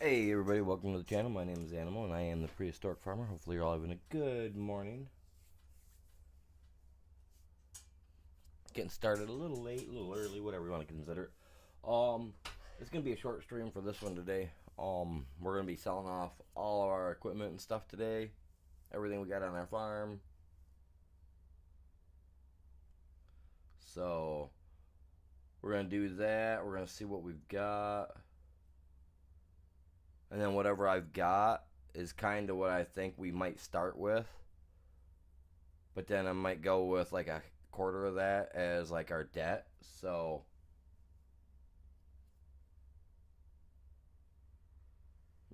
Hey everybody, welcome to the channel. My name is Animal and I am the prehistoric farmer. Hopefully you're all having a good morning. Getting started a little late, a little early, whatever you want to consider it. It's gonna be a short stream for this one today. We're gonna be selling off all of our equipment and stuff today. Everything we got on our farm. So we're gonna do that. We're gonna see what we've got. And then whatever I've got is kind of what I think we might start with. But then I might go with like a quarter of that as like our debt. So,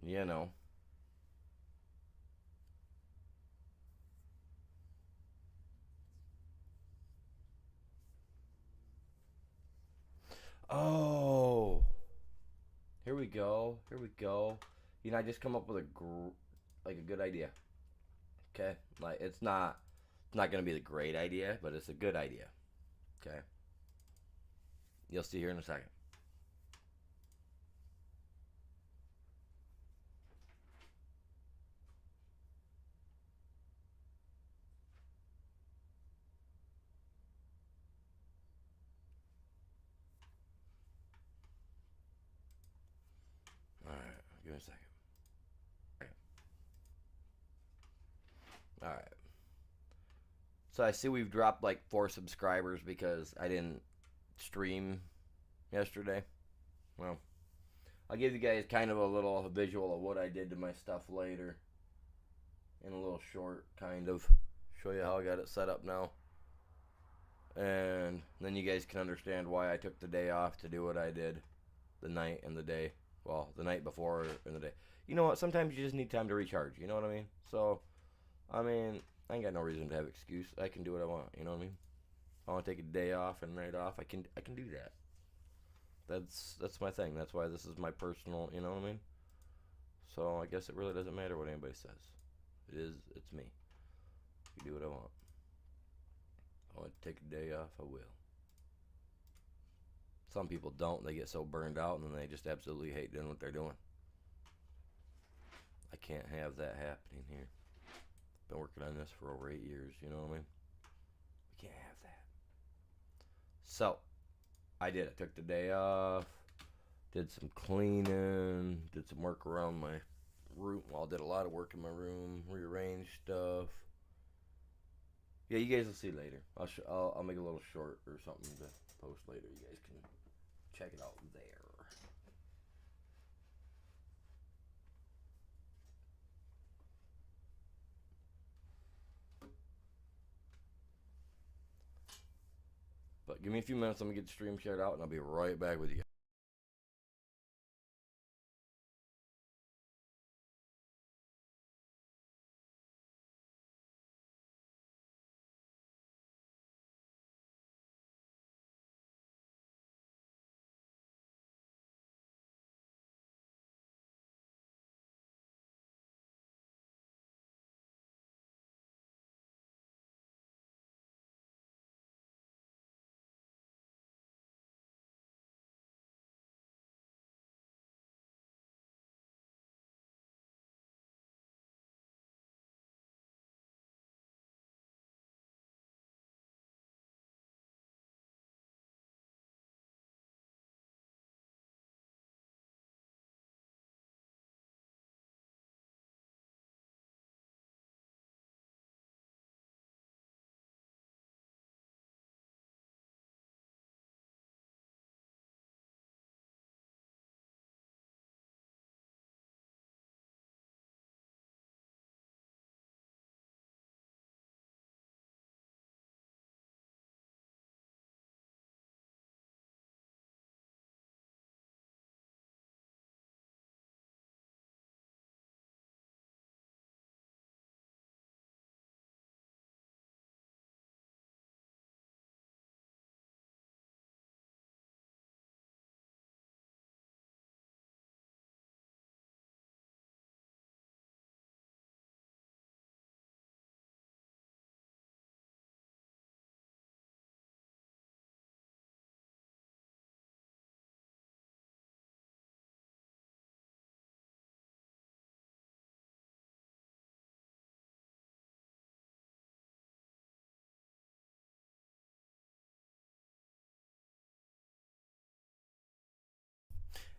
you know. Oh, here we go. Here we go. I just come up with like a good idea. Okay? Like it's not going to be the great idea, but it's a good idea. Okay? You'll see here in a second. All right, give me a second. All right. So I see we've dropped like 4 subscribers because I didn't stream yesterday. Well, I'll give you guys kind of a little visual of what I did to my stuff later. In a little short, kind of. Show you how I got it set up now. And then you guys can understand why I took the day off to do what I did. The night and the day. Well, the night before and the day. You know what? Sometimes you just need time to recharge. You know what I mean? So, I mean, I ain't got no reason to have excuse. I can do what I want. You know what I mean? If I want to take a day off and a night off, I can do that. That's my thing. That's why this is my personal. You know what I mean? So I guess it really doesn't matter what anybody says. It's me. You do what I want. I want to take a day off, I will. Some people don't. They get so burned out and then they just absolutely hate doing what they're doing. I can't have that happening here. Been working on this for over 8 years, you know what I mean? We can't have that. So, I did. I took the day off, did some cleaning, did some work around my room. Well, I did a lot of work in my room, rearranged stuff. Yeah, you guys will see later. I'll make a little short or something to post later. You guys can check it out there. But give me a few minutes. I'm gonna get the stream shared out, and I'll be right back with you.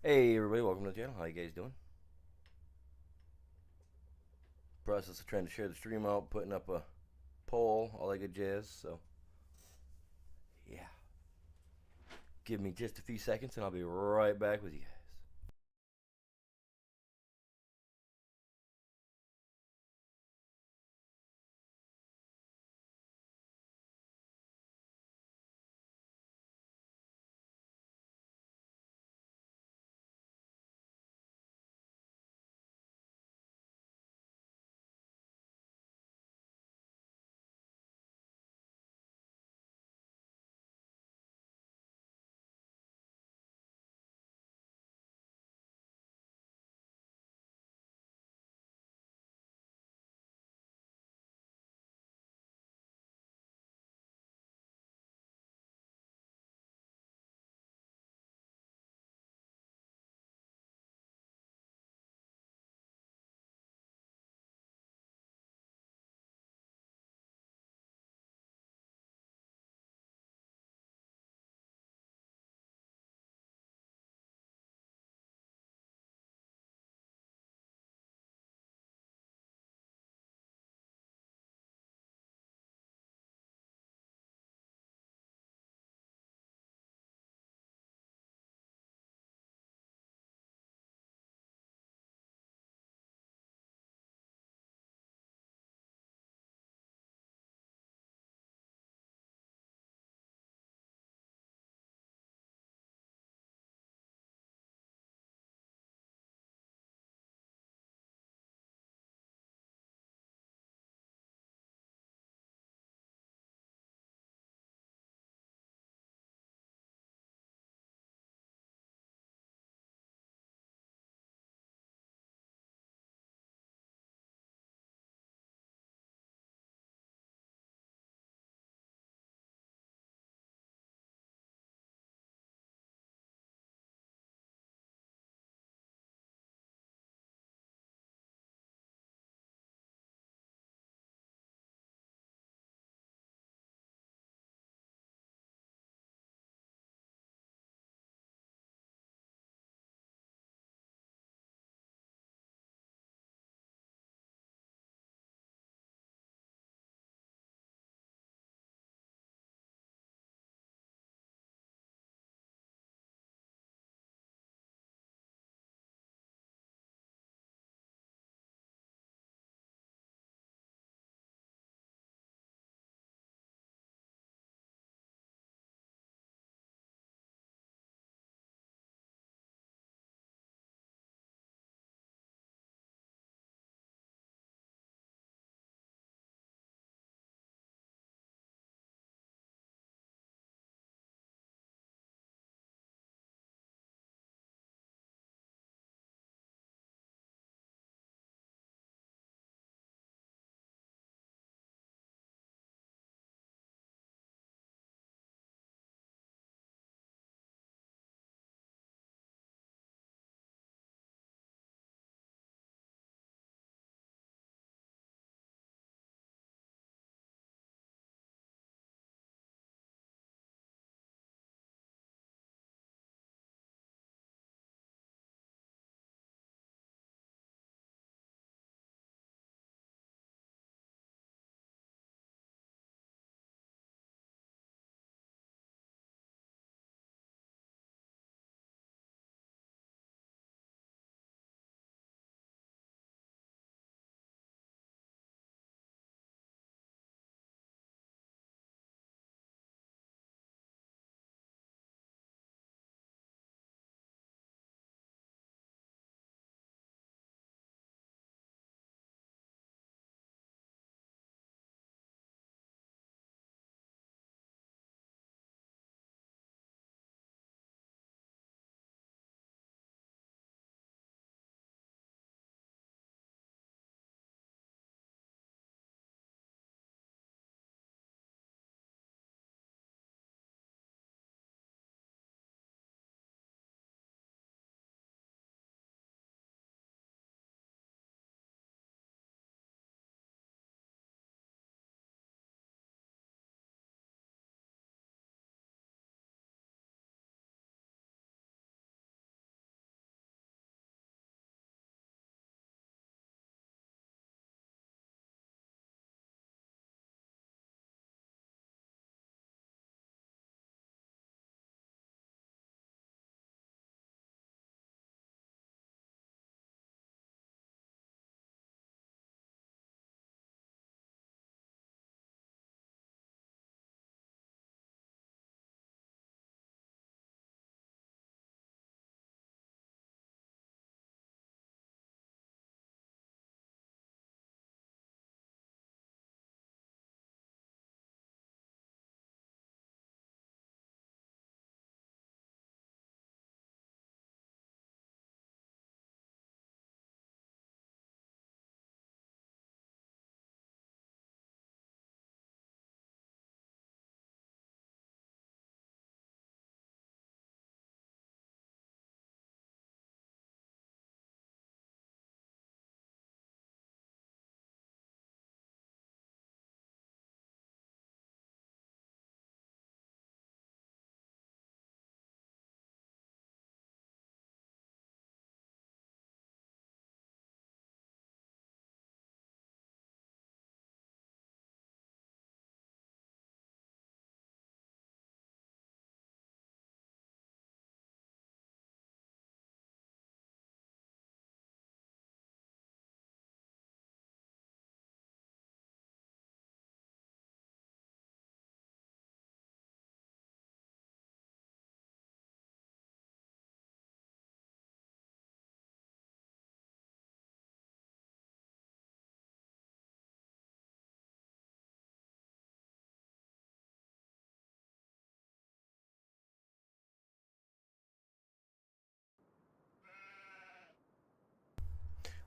Hey everybody, welcome to the channel. How you guys doing? Process of trying to share the stream out, putting up a poll, all that good jazz. So, yeah. Give me just a few seconds and I'll be right back with you guys.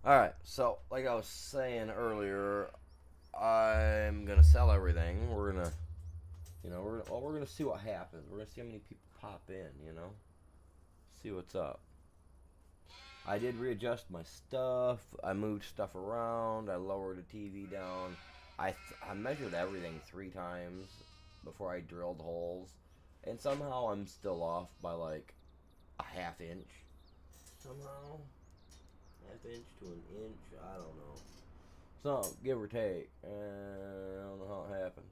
All right. So, like I was saying earlier, I'm gonna sell everything. We're gonna, we're gonna see what happens. We're gonna see how many people pop in. See what's up. I did readjust my stuff. I moved stuff around. I lowered the TV down. I measured everything 3 times before I drilled holes, and somehow I'm still off by like a half inch. Somehow, half inch to an inch. I don't know. So give or take. I don't know how it happened.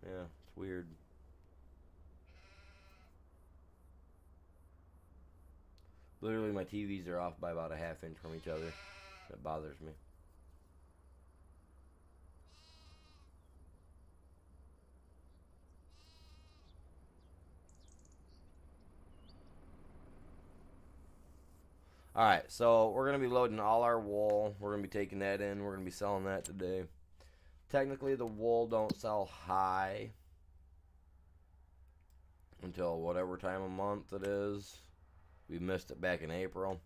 Yeah, it's weird. Literally, my TVs are off by about a half inch from each other. That bothers me. Alright, so we're going to be loading all our wool. We're going to be taking that in. We're going to be selling that today. Technically, the wool don't sell high until whatever time of month it is. We missed it back in April.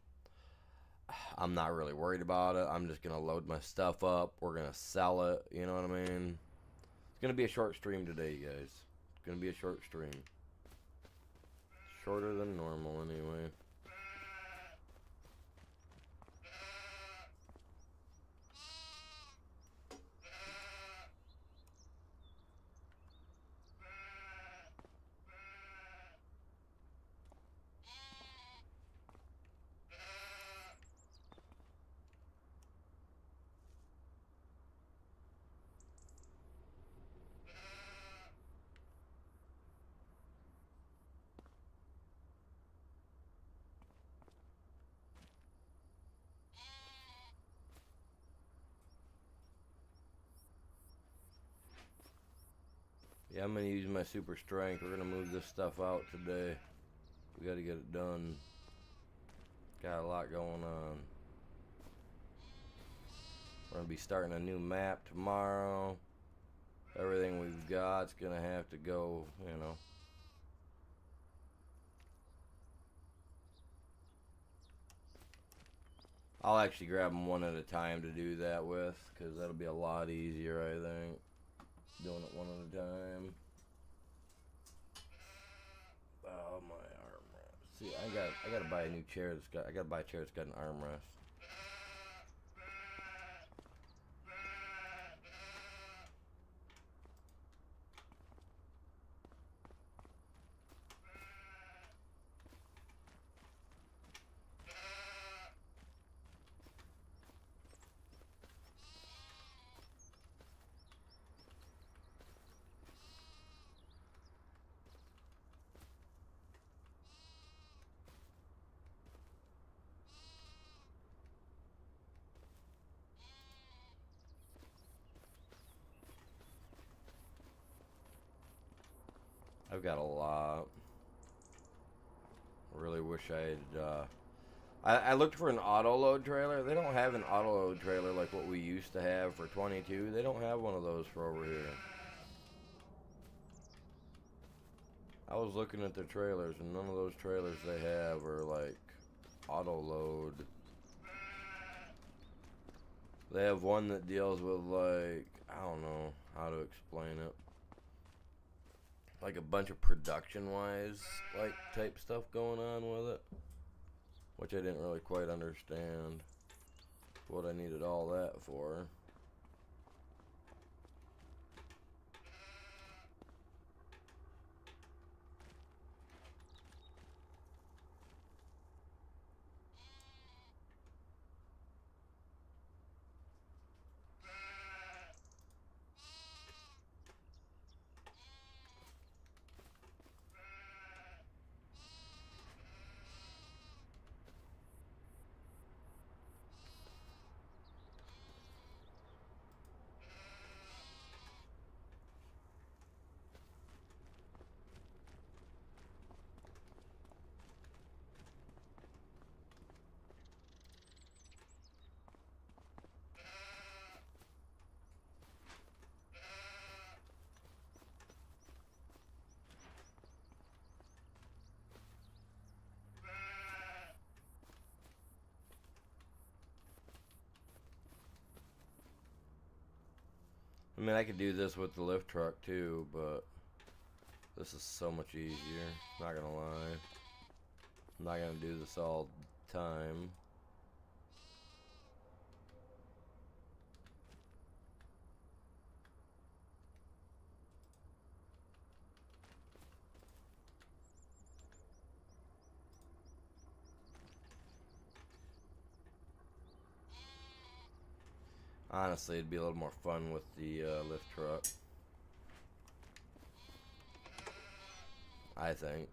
I'm not really worried about it. I'm just going to load my stuff up. We're going to sell it. You know what I mean? It's going to be a short stream today, guys. It's going to be a short stream. Shorter than normal, anyway. Yeah, I'm going to use my super strength. We're going to move this stuff out today. We got to get it done. Got a lot going on. We're going to be starting a new map tomorrow. Everything we've got's going to have to go, I'll actually grab them one at a time to do that with, because that'll be a lot easier, I think. Doing it one at a time. Oh, my armrest. See, I gotta buy a new chair I gotta buy a chair that's got an armrest. I've got a lot. Really wish I looked for an auto load trailer. They don't have an auto load trailer like what we used to have for 22. They don't have one of those for over here. I was looking at their trailers, and none of those trailers they have are like auto load. They have one that deals with like, I don't know how to explain it. Like a bunch of production wise like type stuff going on with it. Which I didn't really quite understand what I needed all that for. I mean, I could do this with the lift truck too, but this is so much easier. Not gonna lie. I'm not gonna do this all the time. Honestly, it'd be a little more fun with the lift truck, I think.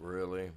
Really?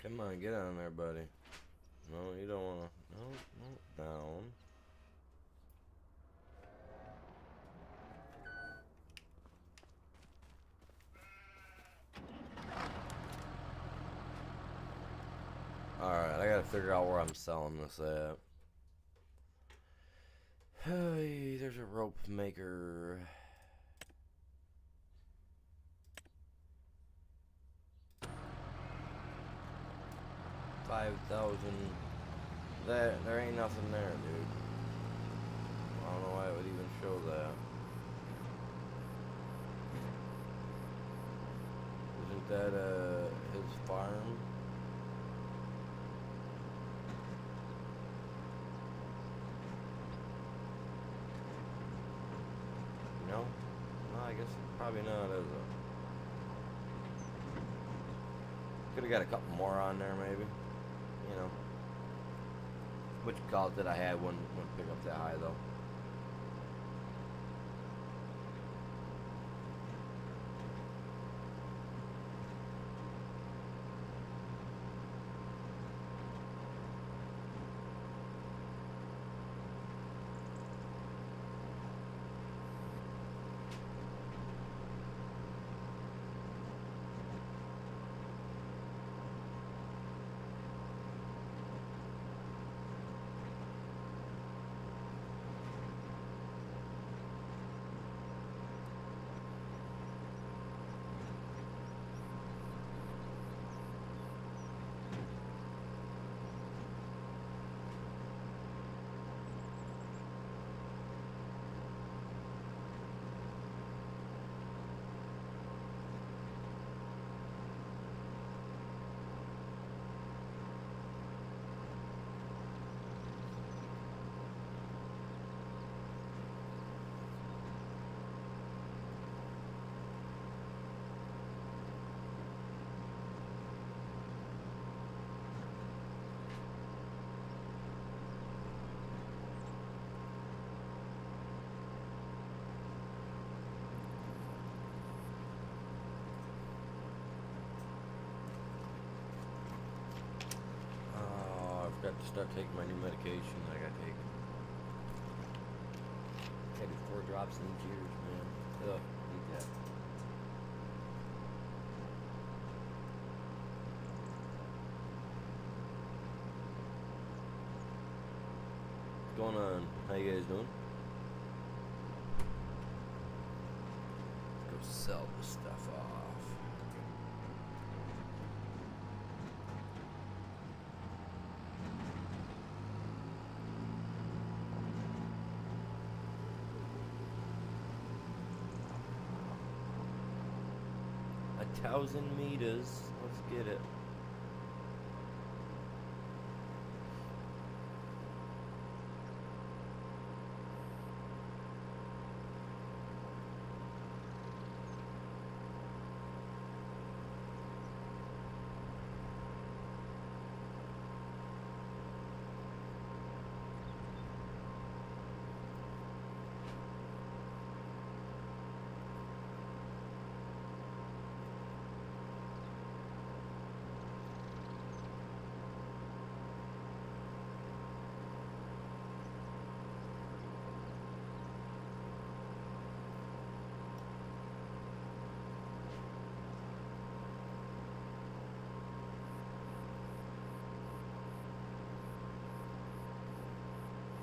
Come on, get on there, buddy. No, you don't wanna. No, no, down. Alright, I gotta figure out where I'm selling this at. Here's a rope maker. $5,000. There ain't nothing there, dude. I don't know why it would even show that. Isn't that his farm? No? No, I guess probably not, is it? Could have got a couple more on there, maybe. You know. Which calls that I had wouldn't pick up that high, though. Got to start taking my new medication I gotta take. I do 4 drops in each ears, man. Ugh, need that. What's going on? How you guys doing? Let's go sell this stuff off. A 1,000 meters. Let's get it.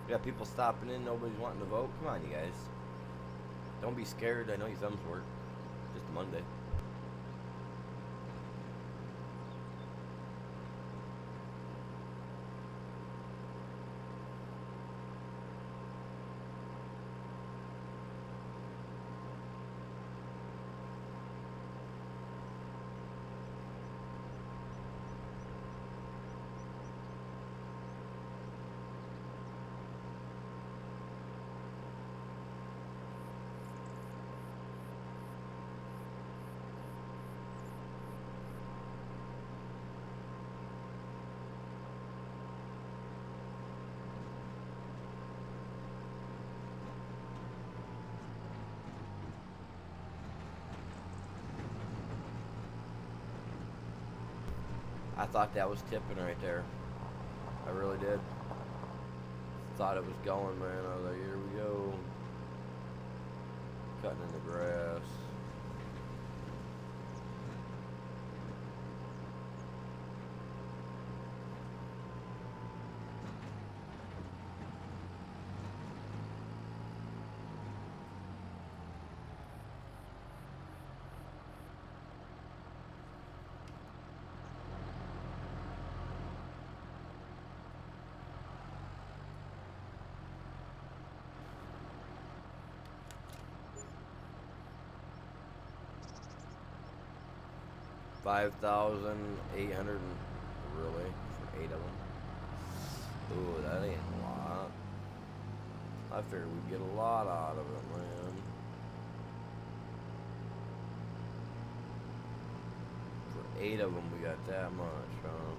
We got people stopping in, nobody's wanting to vote. Come on, you guys. Don't be scared. I know your thumbs work. Just Monday. I thought that was tipping right there. I really did. Thought it was going, man. I was like, here we go. Cutting in the grass. 5,800 really for 8 of them. Ooh, that ain't a lot. I figured we'd get a lot out of it, man. For 8 of them, we got that much, huh?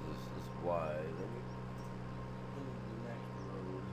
This is wide. Let me the next road.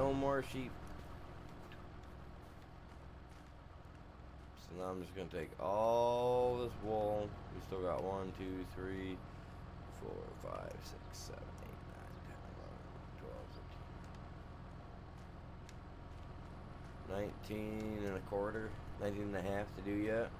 No more sheep. So now I'm just gonna take all this wool. We still got 1, 2, 3, 4, 5, 6, 7, 8, 9, 10, 11, 12, 13, 19 and a quarter, 19 and a half to do yet.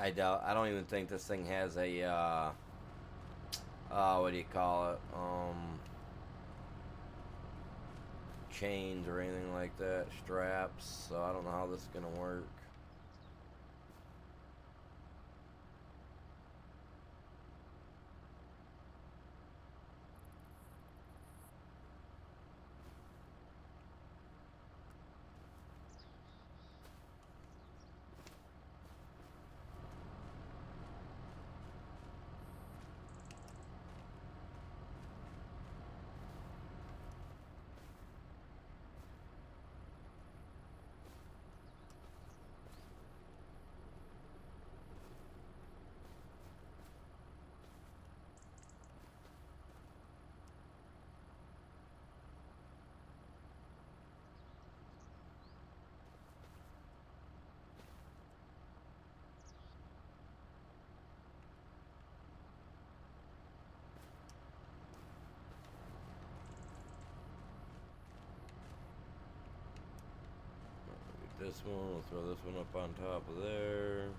I don't even think this thing has a, what do you call it? Chains or anything like that, straps, so I don't know how this is gonna work. This one, we'll throw this one up on top of there.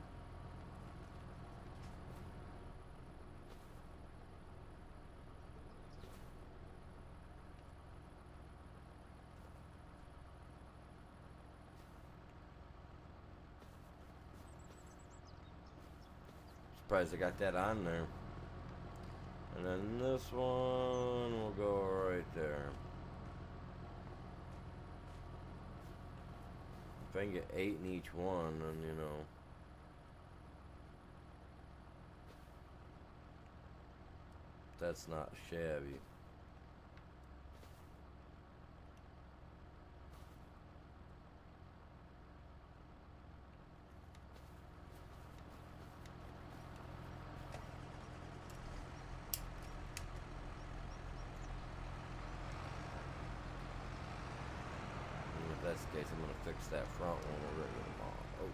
Surprised I got that on there. And then this one will go right there. If I can get 8 in each one, then you know. That's not shabby. If that's the case, I'm gonna fix that front one. We're ready to mop. Oh.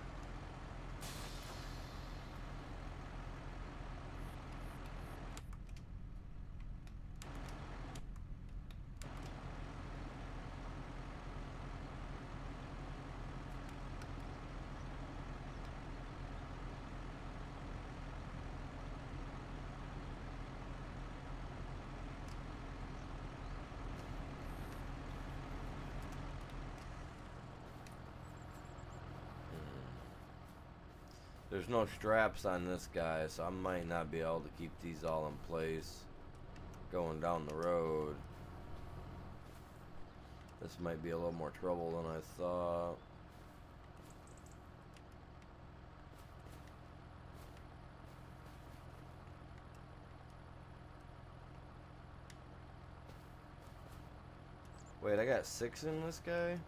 There's no straps on this guy, so I might not be able to keep these all in place going down the road. This might be a little more trouble than I thought. Wait, I got 6 in this guy?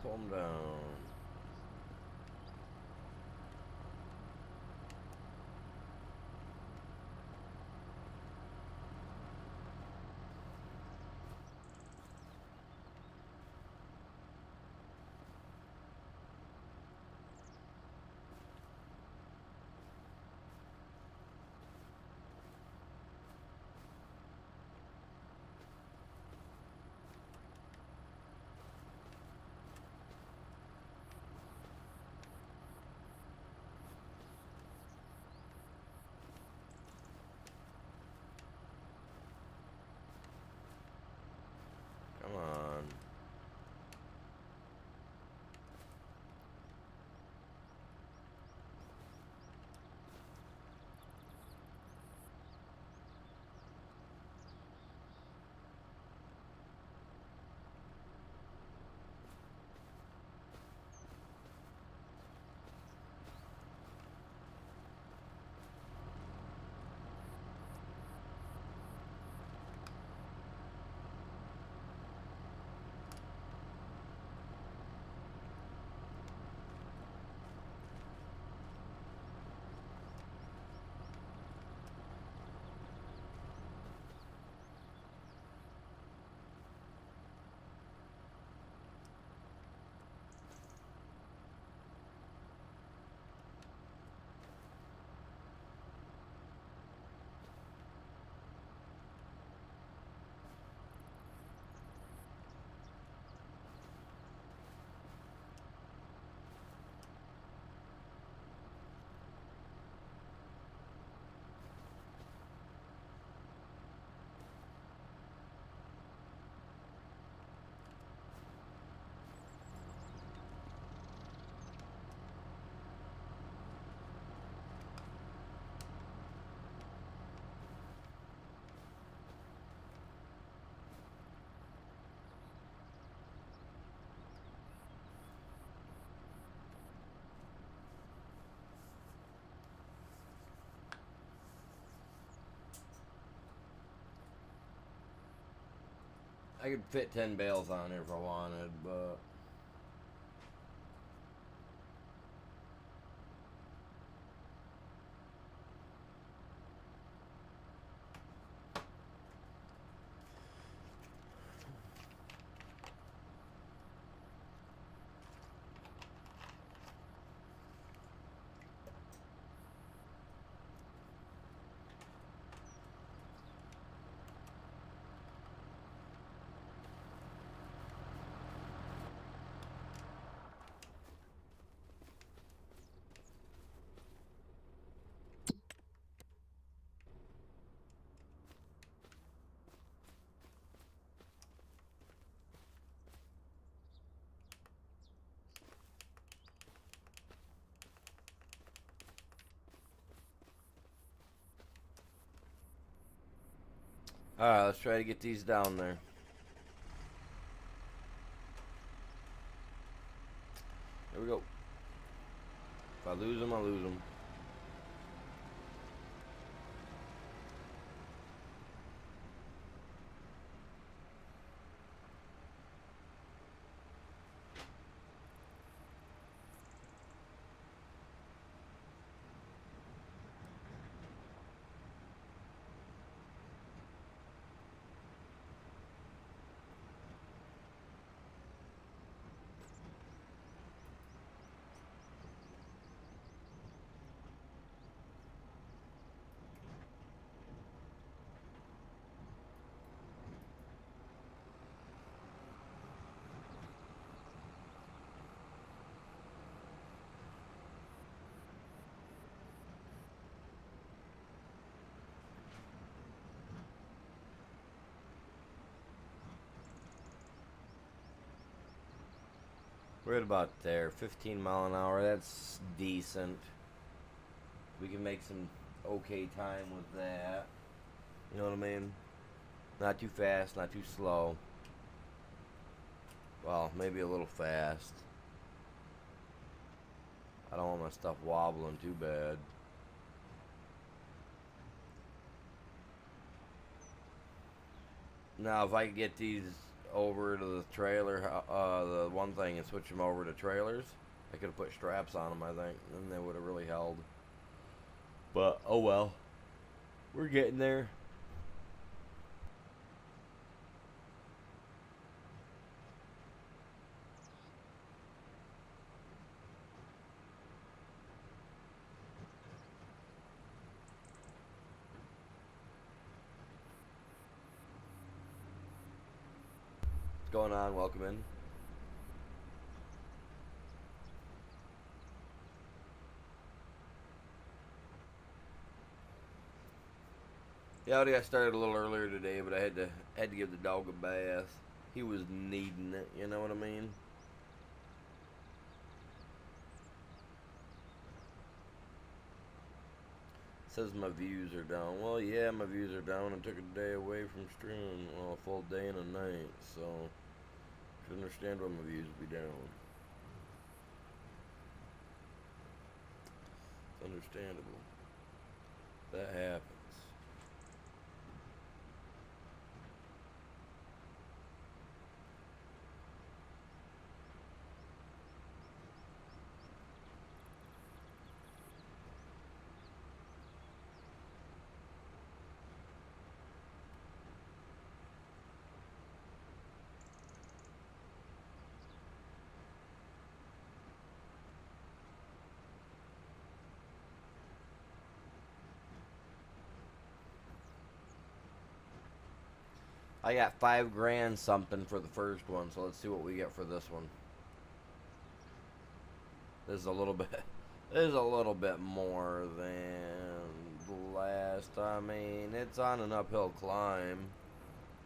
Calm down. Come on. I could fit 10 bales on here if I wanted, but alright, let's try to get these down there. Here we go. If I lose them, I lose them. We're at about there. 15 mile an hour. That's decent. We can make some okay time with that. You know what I mean? Not too fast, not too slow. Well, maybe a little fast. I don't want my stuff wobbling too bad. Now, if I could get these over to the trailer, the one thing, and switch them over to trailers, I could have put straps on them, I think, and they would have really held. But, oh well. We're getting there. What's going on? Welcome in. Yeah, I already got started a little earlier today, but I had to give the dog a bath. He was needing it, you know what I mean? Says my views are down. Well, yeah, my views are down. I took a day away from streaming, well, a full day and a night, so I can understand why my views would be down. It's understandable. That happens. I got 5 grand something for the first one, so let's see what we get for this one. This is a little bit. This is a little bit more than the last. I mean, it's on an uphill climb.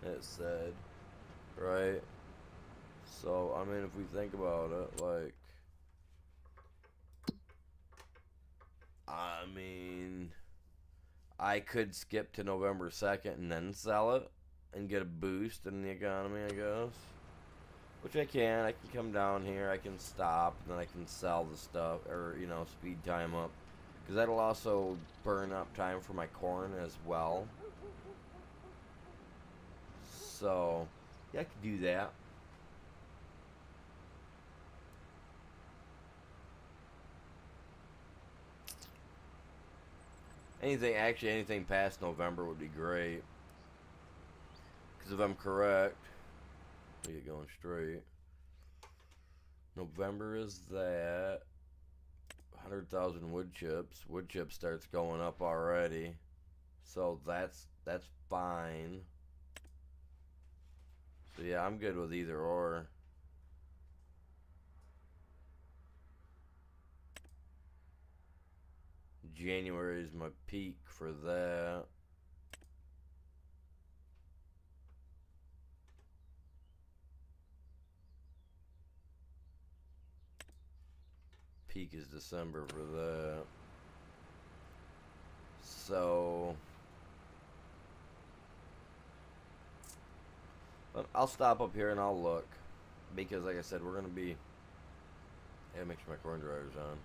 It said, right? So I mean, if we think about it, like, I mean, I could skip to November 2nd and then sell it and get a boost in the economy, I guess. Which I can. I can come down here, I can stop, and then I can sell the stuff, or, you know, speed time up. Because that'll also burn up time for my corn as well. So, yeah, I could do that. Anything past November would be great. Because if I'm correct, we get going straight. November is that 100,000 wood chips. Wood chip starts going up already, so that's fine. So yeah, I'm good with either or. January is my peak for that. Peak is December for that. So I'll stop up here and I'll look, because like I said, we're gonna be. Yeah, make sure my corn dryer's on.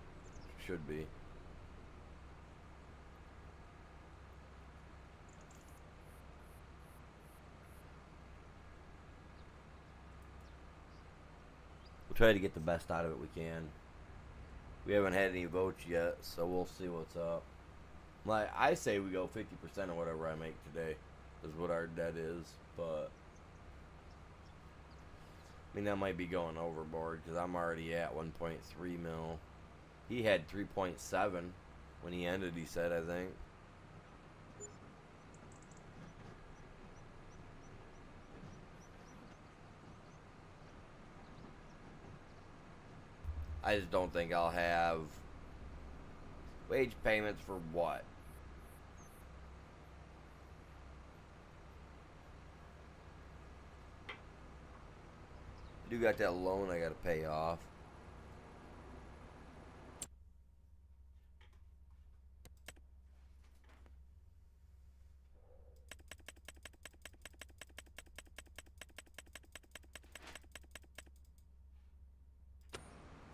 Should be. We'll try to get the best out of it we can. We haven't had any votes yet, so we'll see what's up. Like, I say we go 50% of whatever I make today is what our debt is, but I mean, that might be going overboard because I'm already at 1.3 mil. He had 3.7 when he ended, he said, I think. I just don't think I'll have wage payments for what? I do got that loan I gotta pay off.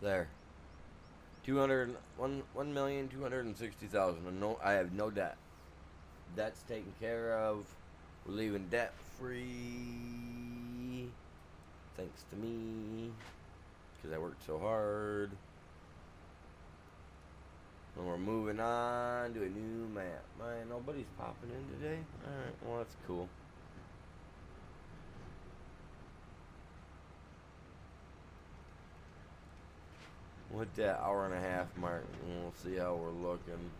There. 200, 1,260,000. No, I have no debt. Debt's taken care of. We're leaving debt free. Thanks to me. Because I worked so hard. And we're moving on to a new map. Man, nobody's popping in today? Alright, well that's cool. With that hour and a half mark, and we'll see how we're looking.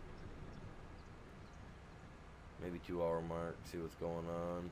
Maybe 2 hour mark, see what's going on.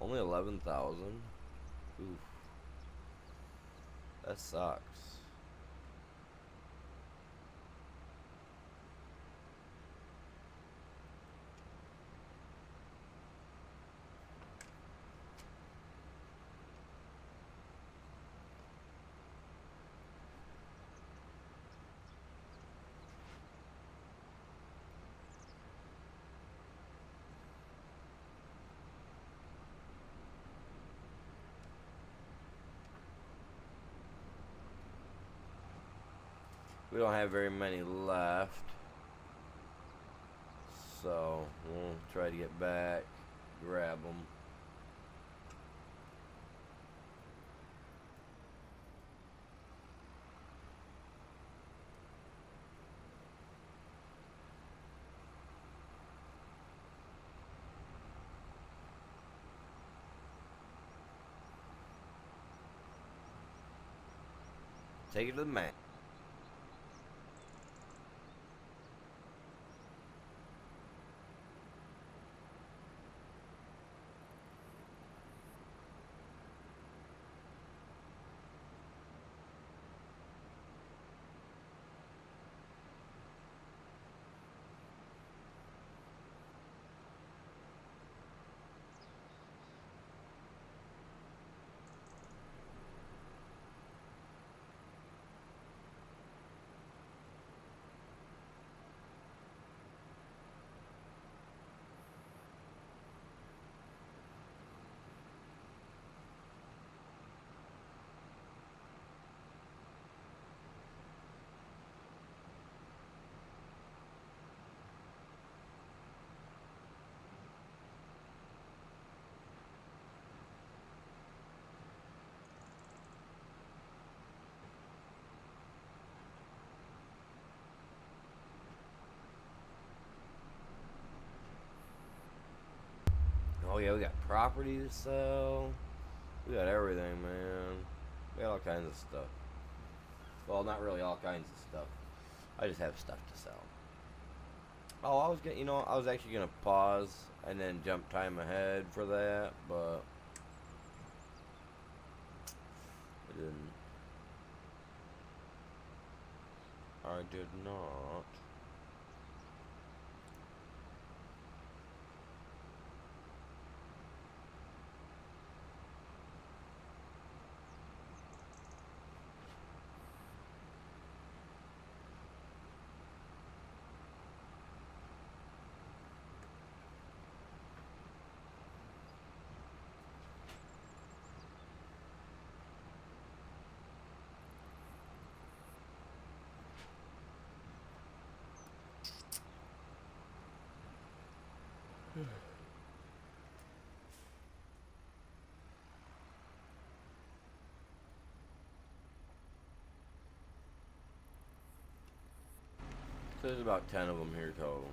Only 11,000? Oof. That sucks. We don't have very many left. So, we'll try to get back, grab them. Take it to the mat. Oh yeah, we got property to sell. We got everything, man. We got all kinds of stuff. Well, not really all kinds of stuff. I just have stuff to sell. Oh, I was gonna, I was actually gonna pause and then jump time ahead for that, but I didn't. I did not. So there's about 10 of them here total.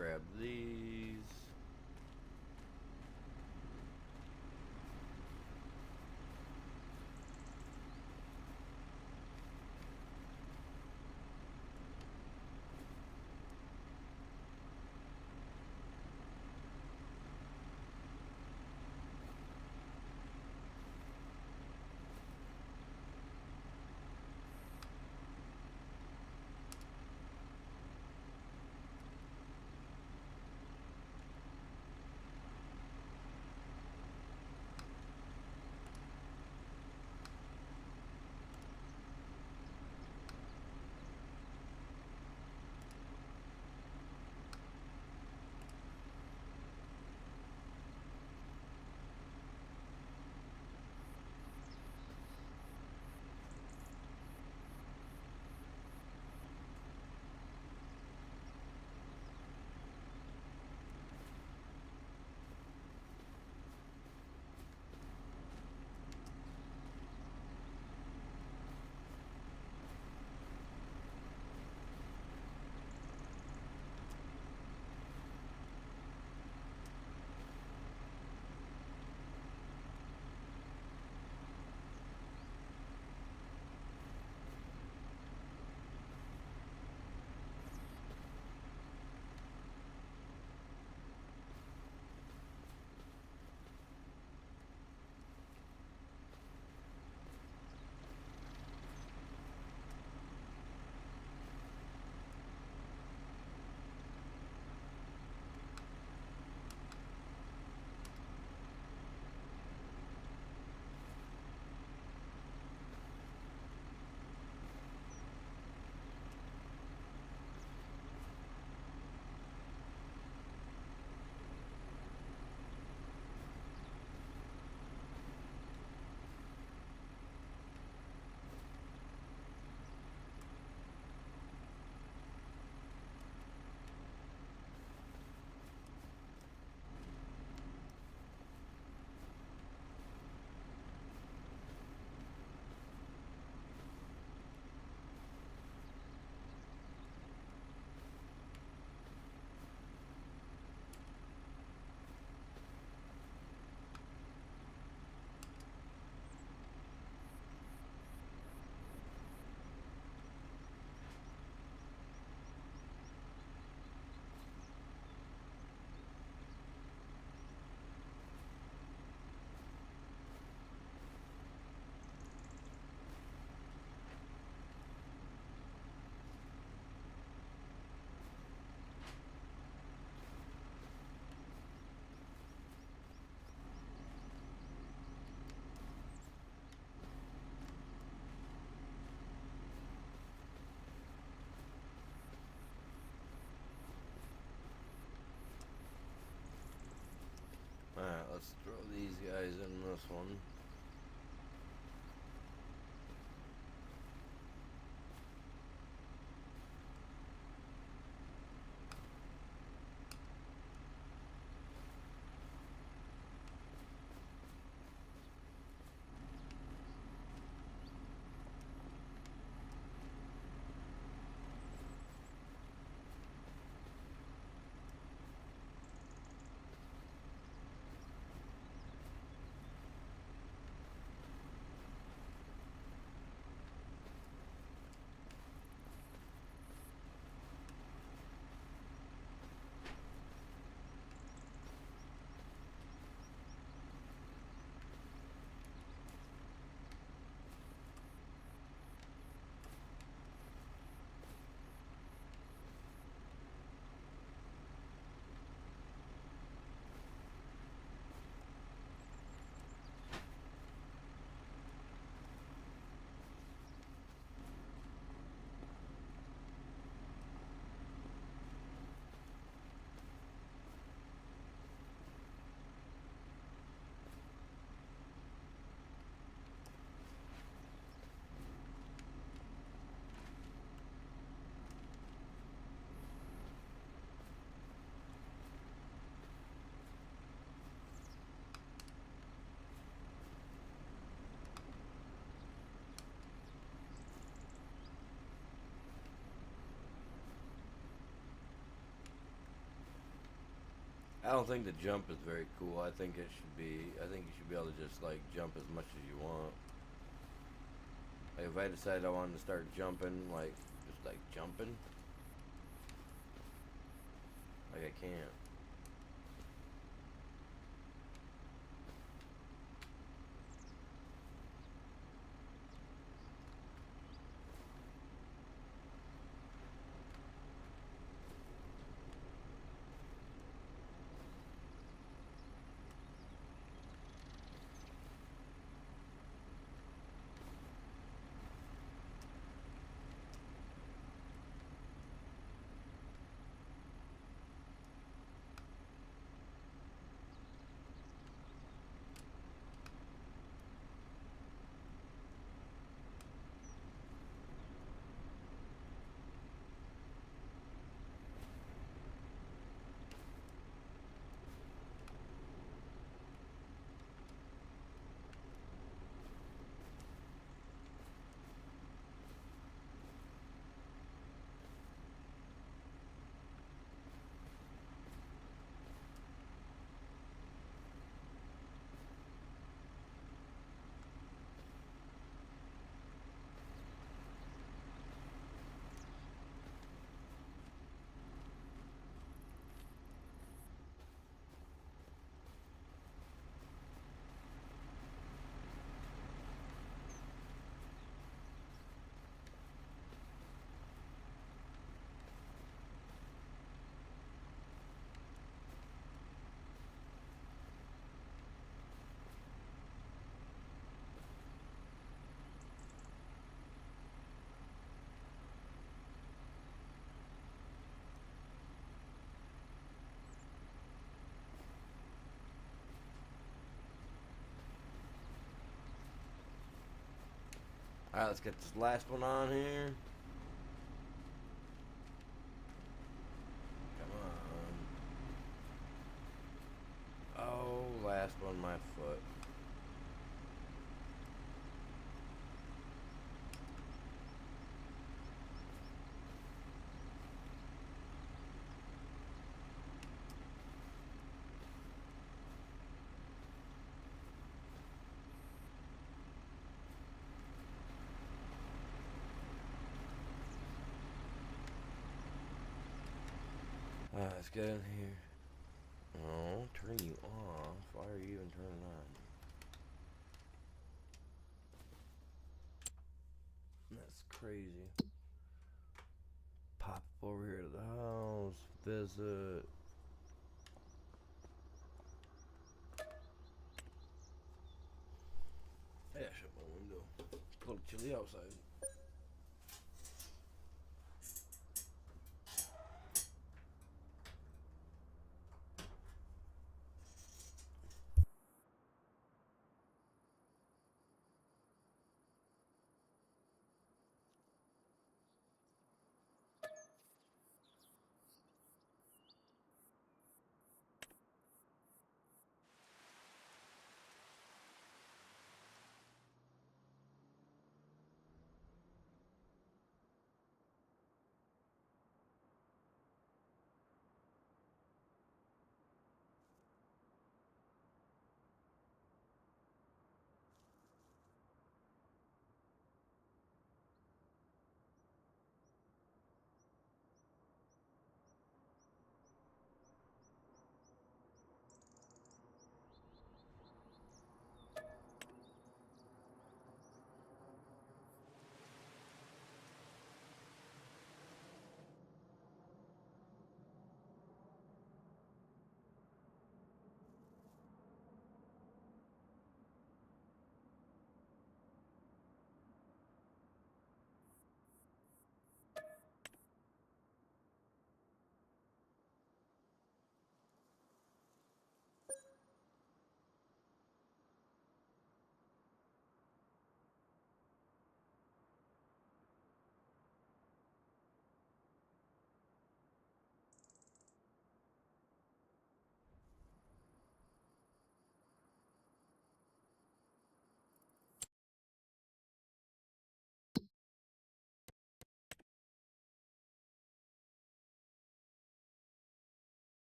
grab these. Alright, let's throw these guys in this one. I don't think the jump is very cool. I think it should be. I think you should be able to just like jump as much as you want. Like if I decided I wanted to start jumping, like just like jumping, like I can't. All right, let's get this last one on here. Come on. Oh, last one, my foot. Let's get in here. Oh, turn you off. Why are you even turning on? That's crazy. Pop over here to the house. Visit. Yeah, shut my window. It's a little chilly outside.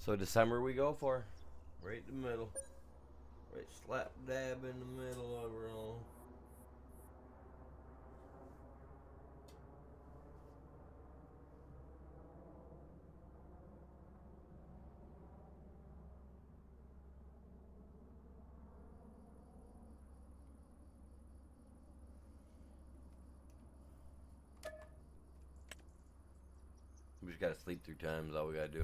So December we go for. Right in the middle. Right slap dab in the middle of her all. We just gotta sleep through time is all we gotta do.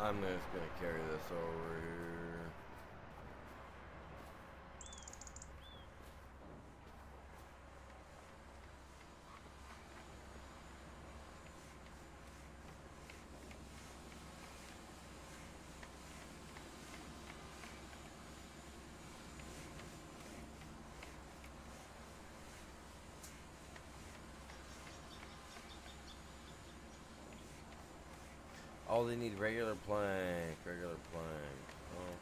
I'm just gonna carry this over here. Oh, they need regular plank. Regular plank. Oh.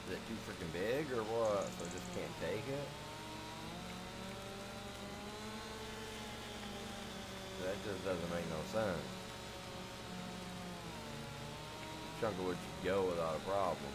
Is it too freaking big or what? So I just can't take it? That just doesn't make no sense. Chunk of wood should go without a problem.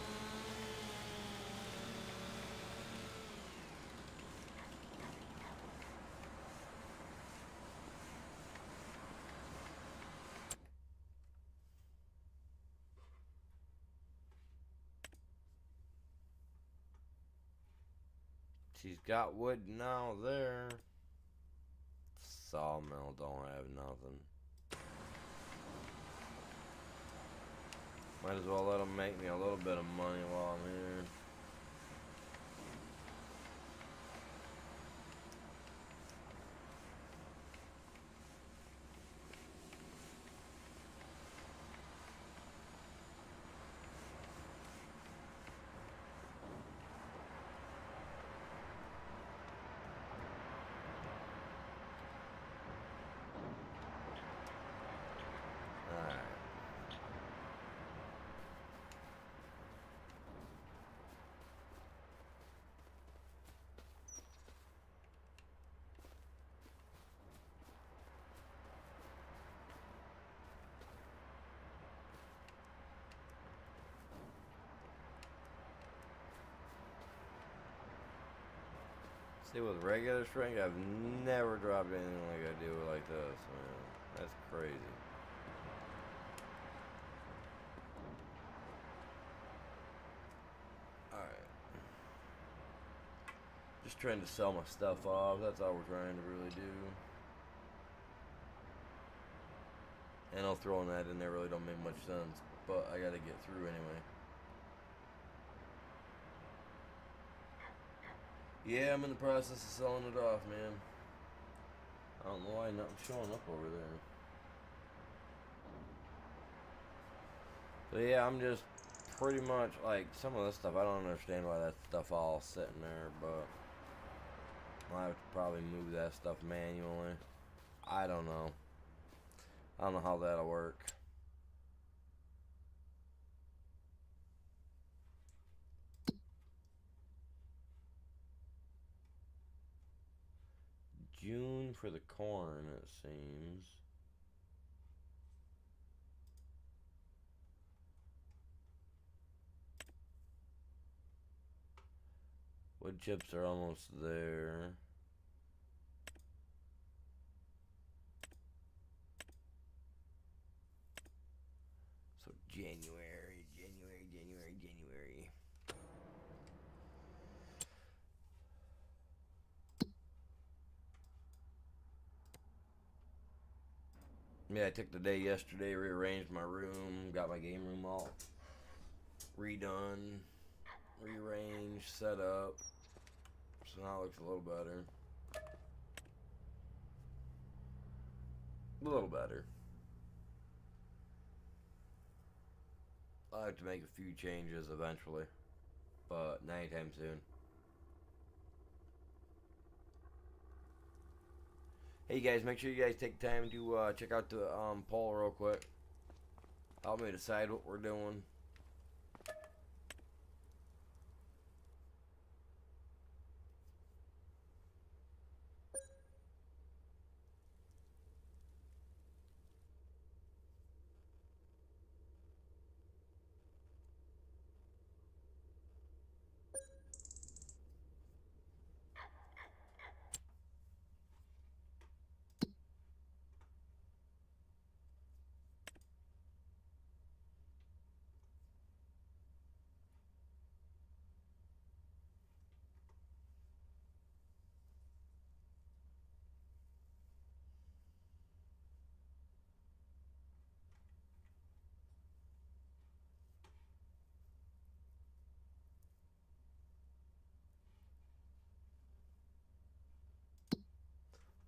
She's got wood now there. Sawmill don't have nothing. Might as well let them make me a little bit of money while I'm here. Alright. See, with regular strength, I've never dropped anything like I do like this, man. That's crazy. Alright. Just trying to sell my stuff off. That's all we're trying to really do. And I'll throwing that in there really don't make much sense. But I gotta get through anyway. Yeah, I'm in the process of selling it off, man. I don't know why nothing's showing up over there. So yeah, I'm just pretty much like some of this stuff. I don't understand why that stuff all sitting there, but I'll have to probably move that stuff manually. I don't know. I don't know how that'll work. June for the corn, it seems. Wood chips are almost there. So January. Yeah, I took the day yesterday, rearranged my room, got my game room all redone, rearranged, set up. So now it looks a little better. A little better. I'll have to make a few changes eventually, but not anytime soon. Hey guys, make sure you guys take time to check out the poll real quick. Help me decide what we're doing.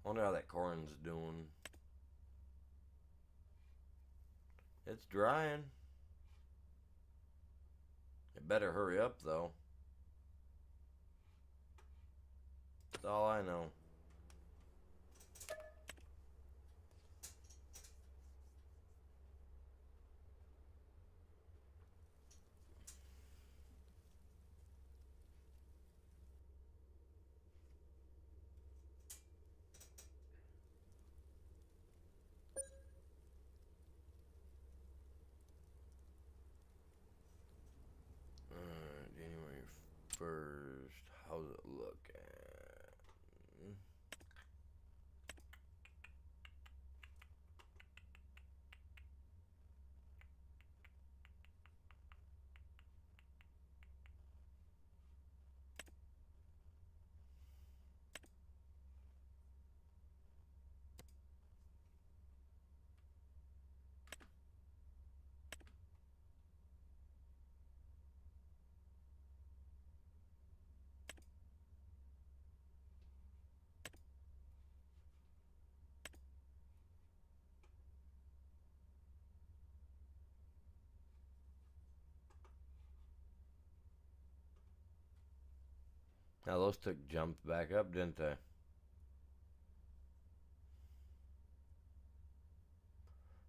Wonder how that corn's doing. It's drying. It better hurry up though. That's all I know. January 1st. How's it look at? Now those took jumped back up, didn't they?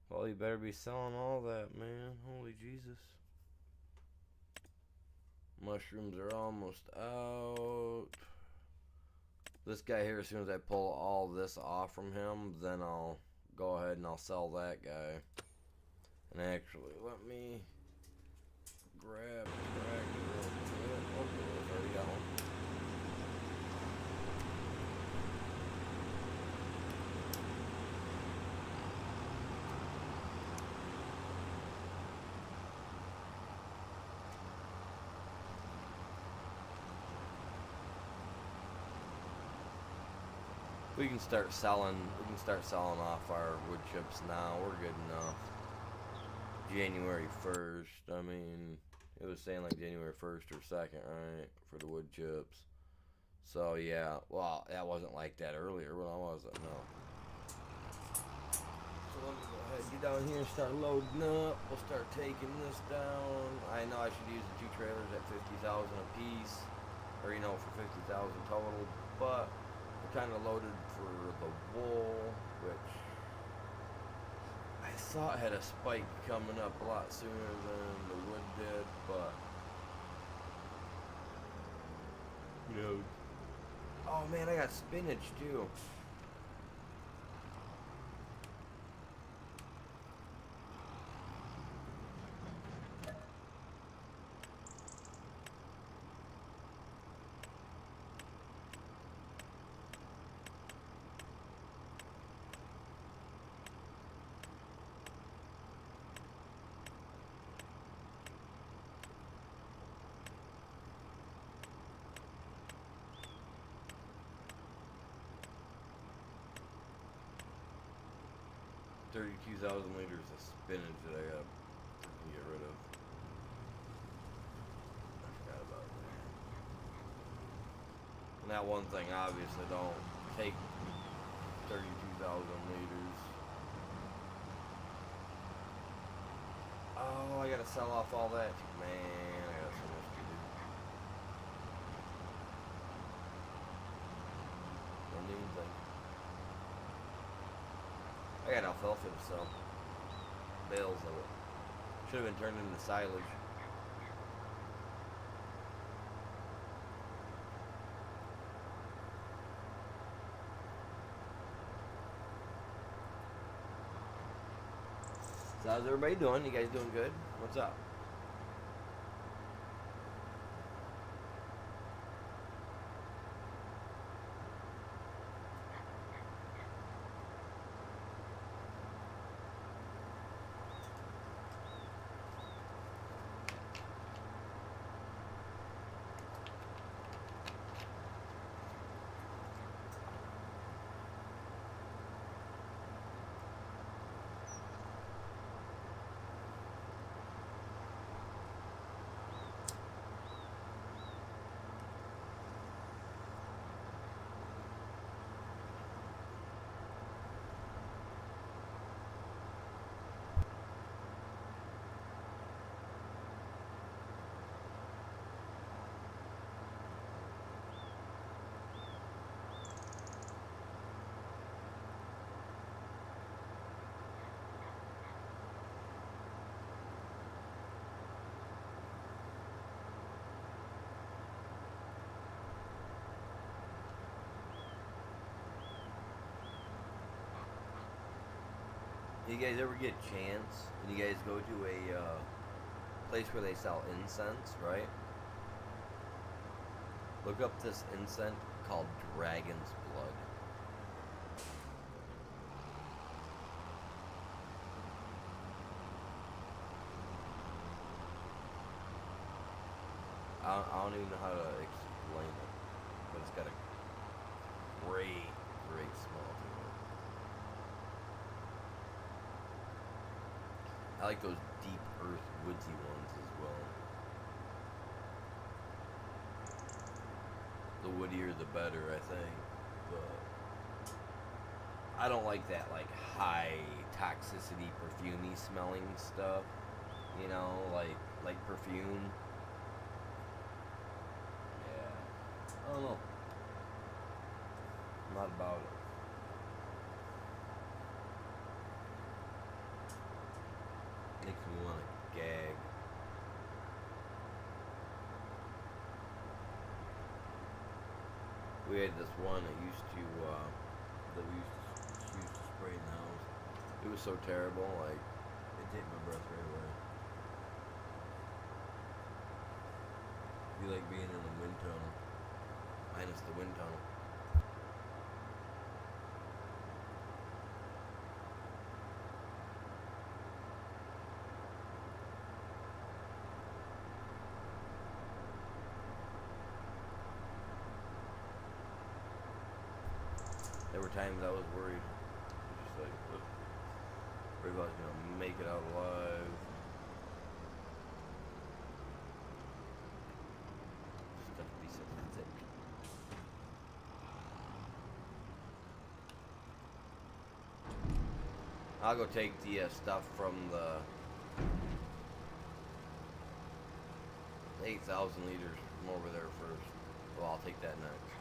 Well, you better be selling all that, man. Holy Jesus. Mushrooms are almost out. This guy here, as soon as I pull all this off from him, then I'll go ahead and I'll sell that guy. And actually, let me grab the tractor real quick. Oh, I already got one. We can start selling. We can start selling off our wood chips now. We're good enough. January 1st. I mean, it was saying like January 1st or 2nd, right, for the wood chips. So yeah, well, that wasn't like that earlier. Well, was it? No. So let me go ahead and get down here and start loading up. We'll start taking this down. I know I should use the 2 trailers at 50,000 a piece, or you know, for 50,000 total, but kind of loaded for the wool, which I thought had a spike coming up a lot sooner than the wood did, but you know. Oh man, I got spinach too. 32,000 liters of spinach that I got to get rid of. I forgot about that. And that one thing, obviously, don't take 32,000 liters. Oh, I gotta sell off all that. Man, I got so much to do. Don't even think. I got alfalfa to sell. Bales of it. Should have been turned into silage. So how's everybody doing? You guys doing good? What's up? You guys ever get a chance and you guys go to a place where they sell incense, right? Look up this incense called Dragon's Blood. I don't even know how to explain it, but it's got a great, great smell to it. I like those deep earth woodsy ones as well. The woodier the better, I think. But I don't like that like high toxicity perfumey smelling stuff. You know, like perfume. Yeah. I don't know. I'm not about it. Makes me want to gag. We had this one that used to that we used to spray in the house. It was so terrible, like it take my breath right away. It'd be like being in a wind tunnel, minus the wind tunnel. There were times I was worried. Just like, worried about gonna make it out alive. Stuff to be so thick. I'll go take the stuff from the 8,000 liters from over there first. Well, I'll take that next.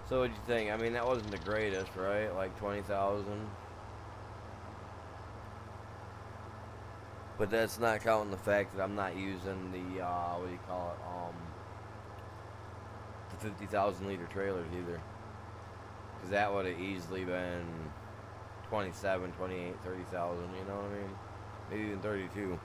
So what'd you think? I mean, that wasn't the greatest, right? Like 20,000. But that's not counting the fact that I'm not using the what do you call it? The 50,000 liter trailers either. Because that would have easily been 27, 28, 30,000. You know what I mean? Maybe even 32.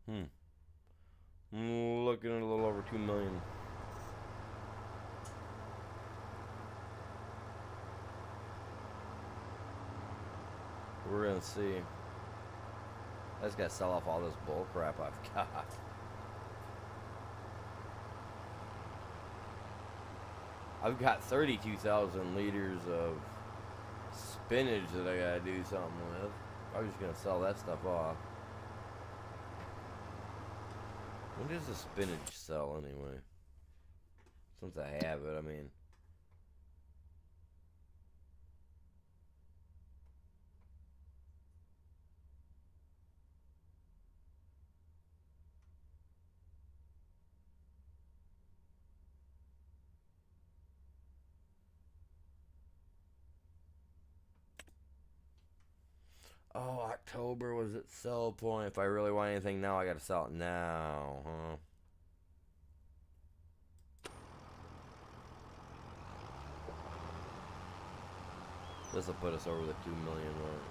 Hmm. Looking at a little over 2 million. We're gonna see. I just gotta sell off all this bull crap I've got. I've got 32,000 liters of spinach that I gotta do something with. I'm just gonna sell that stuff off. When does the spinach sell anyway? Since I have it, I mean. Oh, October was its sell point. If I really want anything now, I gotta sell it now, huh? This will put us over the 2 million mark.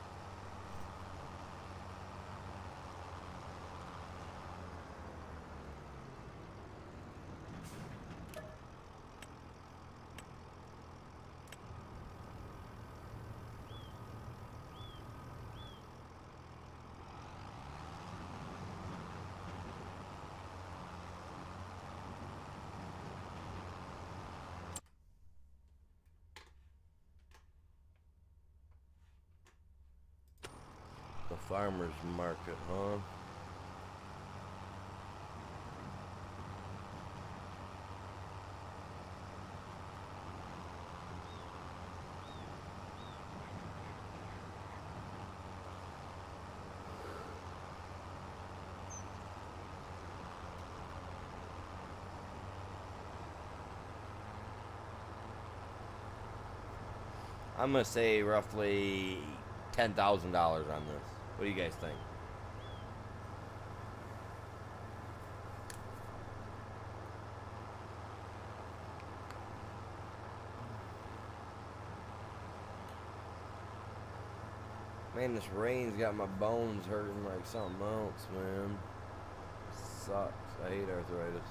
Farmer's market, huh? I'm gonna say roughly $10,000 on this. What do you guys think? Man, this rain's got my bones hurting like something else, man. Sucks. I hate arthritis.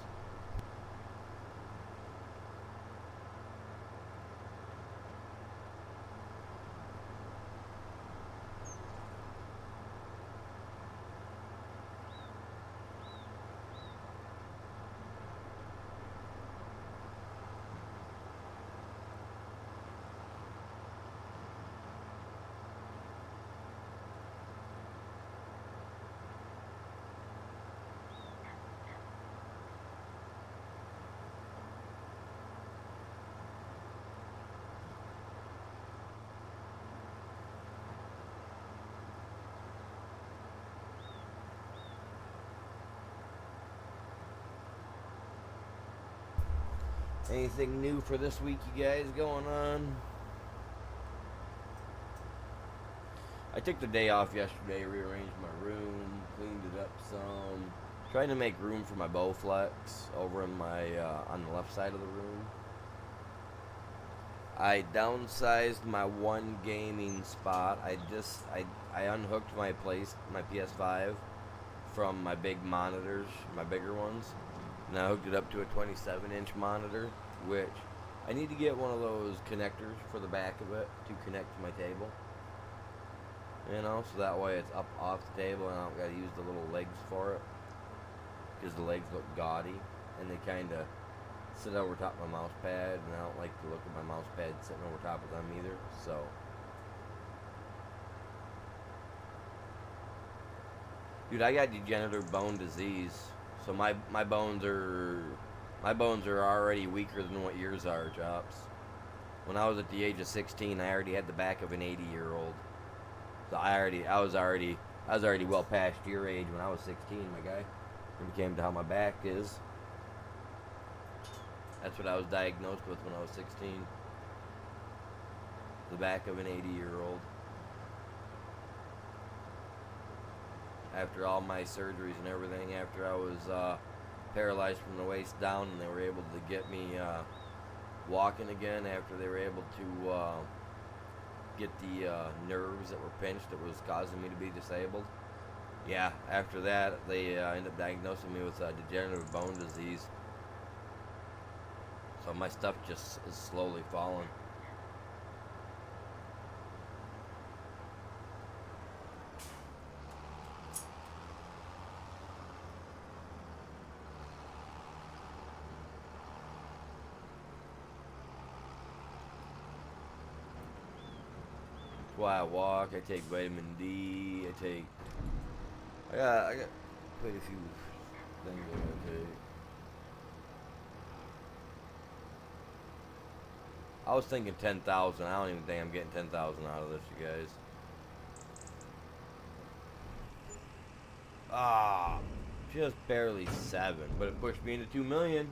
Anything new for this week, you guys, going on? I took the day off yesterday, rearranged my room, cleaned it up some. Trying to make room for my Bowflex over in my on the left side of the room. I downsized my one gaming spot. I unhooked my PS5 from my big monitors, my bigger ones. And I hooked it up to a 27-inch monitor, which I need to get one of those connectors for the back of it to connect to my table. You know, so that way it's up off the table and I don't gotta use the little legs for it. Because the legs look gaudy and they kinda sit over top of my mouse pad, and I don't like the look of my mouse pad sitting over top of them either, so. Dude, I got degenerative bone disease. So my bones are already weaker than what yours are, Chops. When I was at the age of 16, I already had the back of an 80-year-old. So I was already well past your age when I was 16, my guy. When it came to how my back is. That's what I was diagnosed with when I was 16. The back of an 80-year-old. After all my surgeries and everything, after I was paralyzed from the waist down, and they were able to get me walking again, after they were able to get the nerves that were pinched that was causing me to be disabled. Yeah, after that, they ended up diagnosing me with degenerative bone disease. So my stuff just is slowly falling. That's why I walk. I take vitamin D. I got quite a few things that I take. I was thinking 10,000. I don't even think I'm getting 10,000 out of this, you guys. Ah, just barely 7, but it pushed me into 2 million.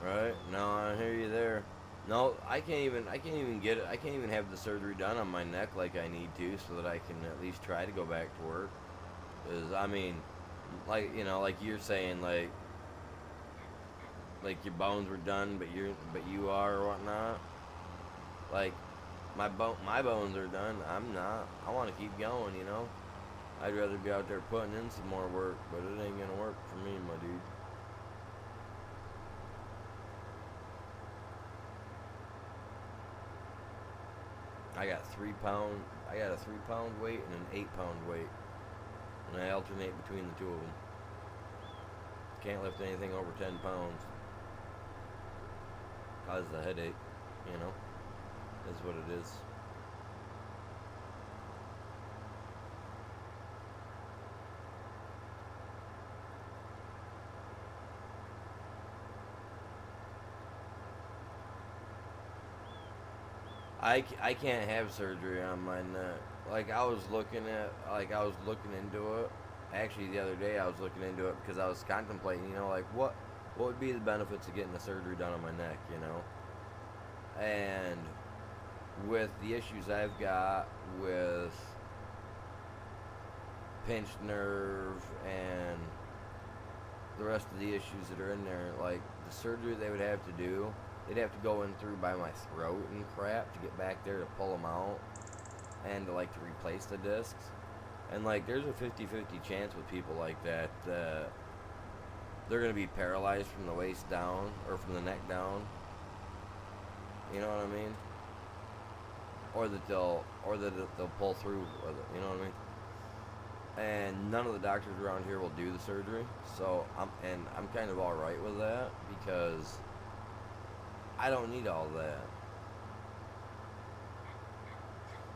Right? No, I hear you there. No, I can't even get it. I can't even have the surgery done on my neck like I need to, so that I can at least try to go back to work. Cause I mean, like, you know, like you're saying, like your bones were done, but you are or whatnot. Like my bones are done. I'm not. I want to keep going, you know. I'd rather be out there putting in some more work, but it ain't gonna work for me, my dude. I got a 3-pound weight and an 8-pound weight, and I alternate between the two of them. Can't lift anything over 10 pounds. Causes a headache, you know. Is what it is. I can't have surgery on my neck. Like I was looking into it. Actually, the other day I was looking into it because I was contemplating, like what would be the benefits of getting a surgery done on my neck, And with the issues I've got with pinched nerve and the rest of the issues that are in there, like the surgery they would have to do, they'd have to go in through by my throat and crap to get back there to pull them out and to replace the discs. And there's a 50-50 chance with people like that they're going to be paralyzed from the waist down or from the neck down. You know what I mean? Or that they'll pull through, you know what I mean? And none of the doctors around here will do the surgery, so I'm kind of all right with that because I don't need all that.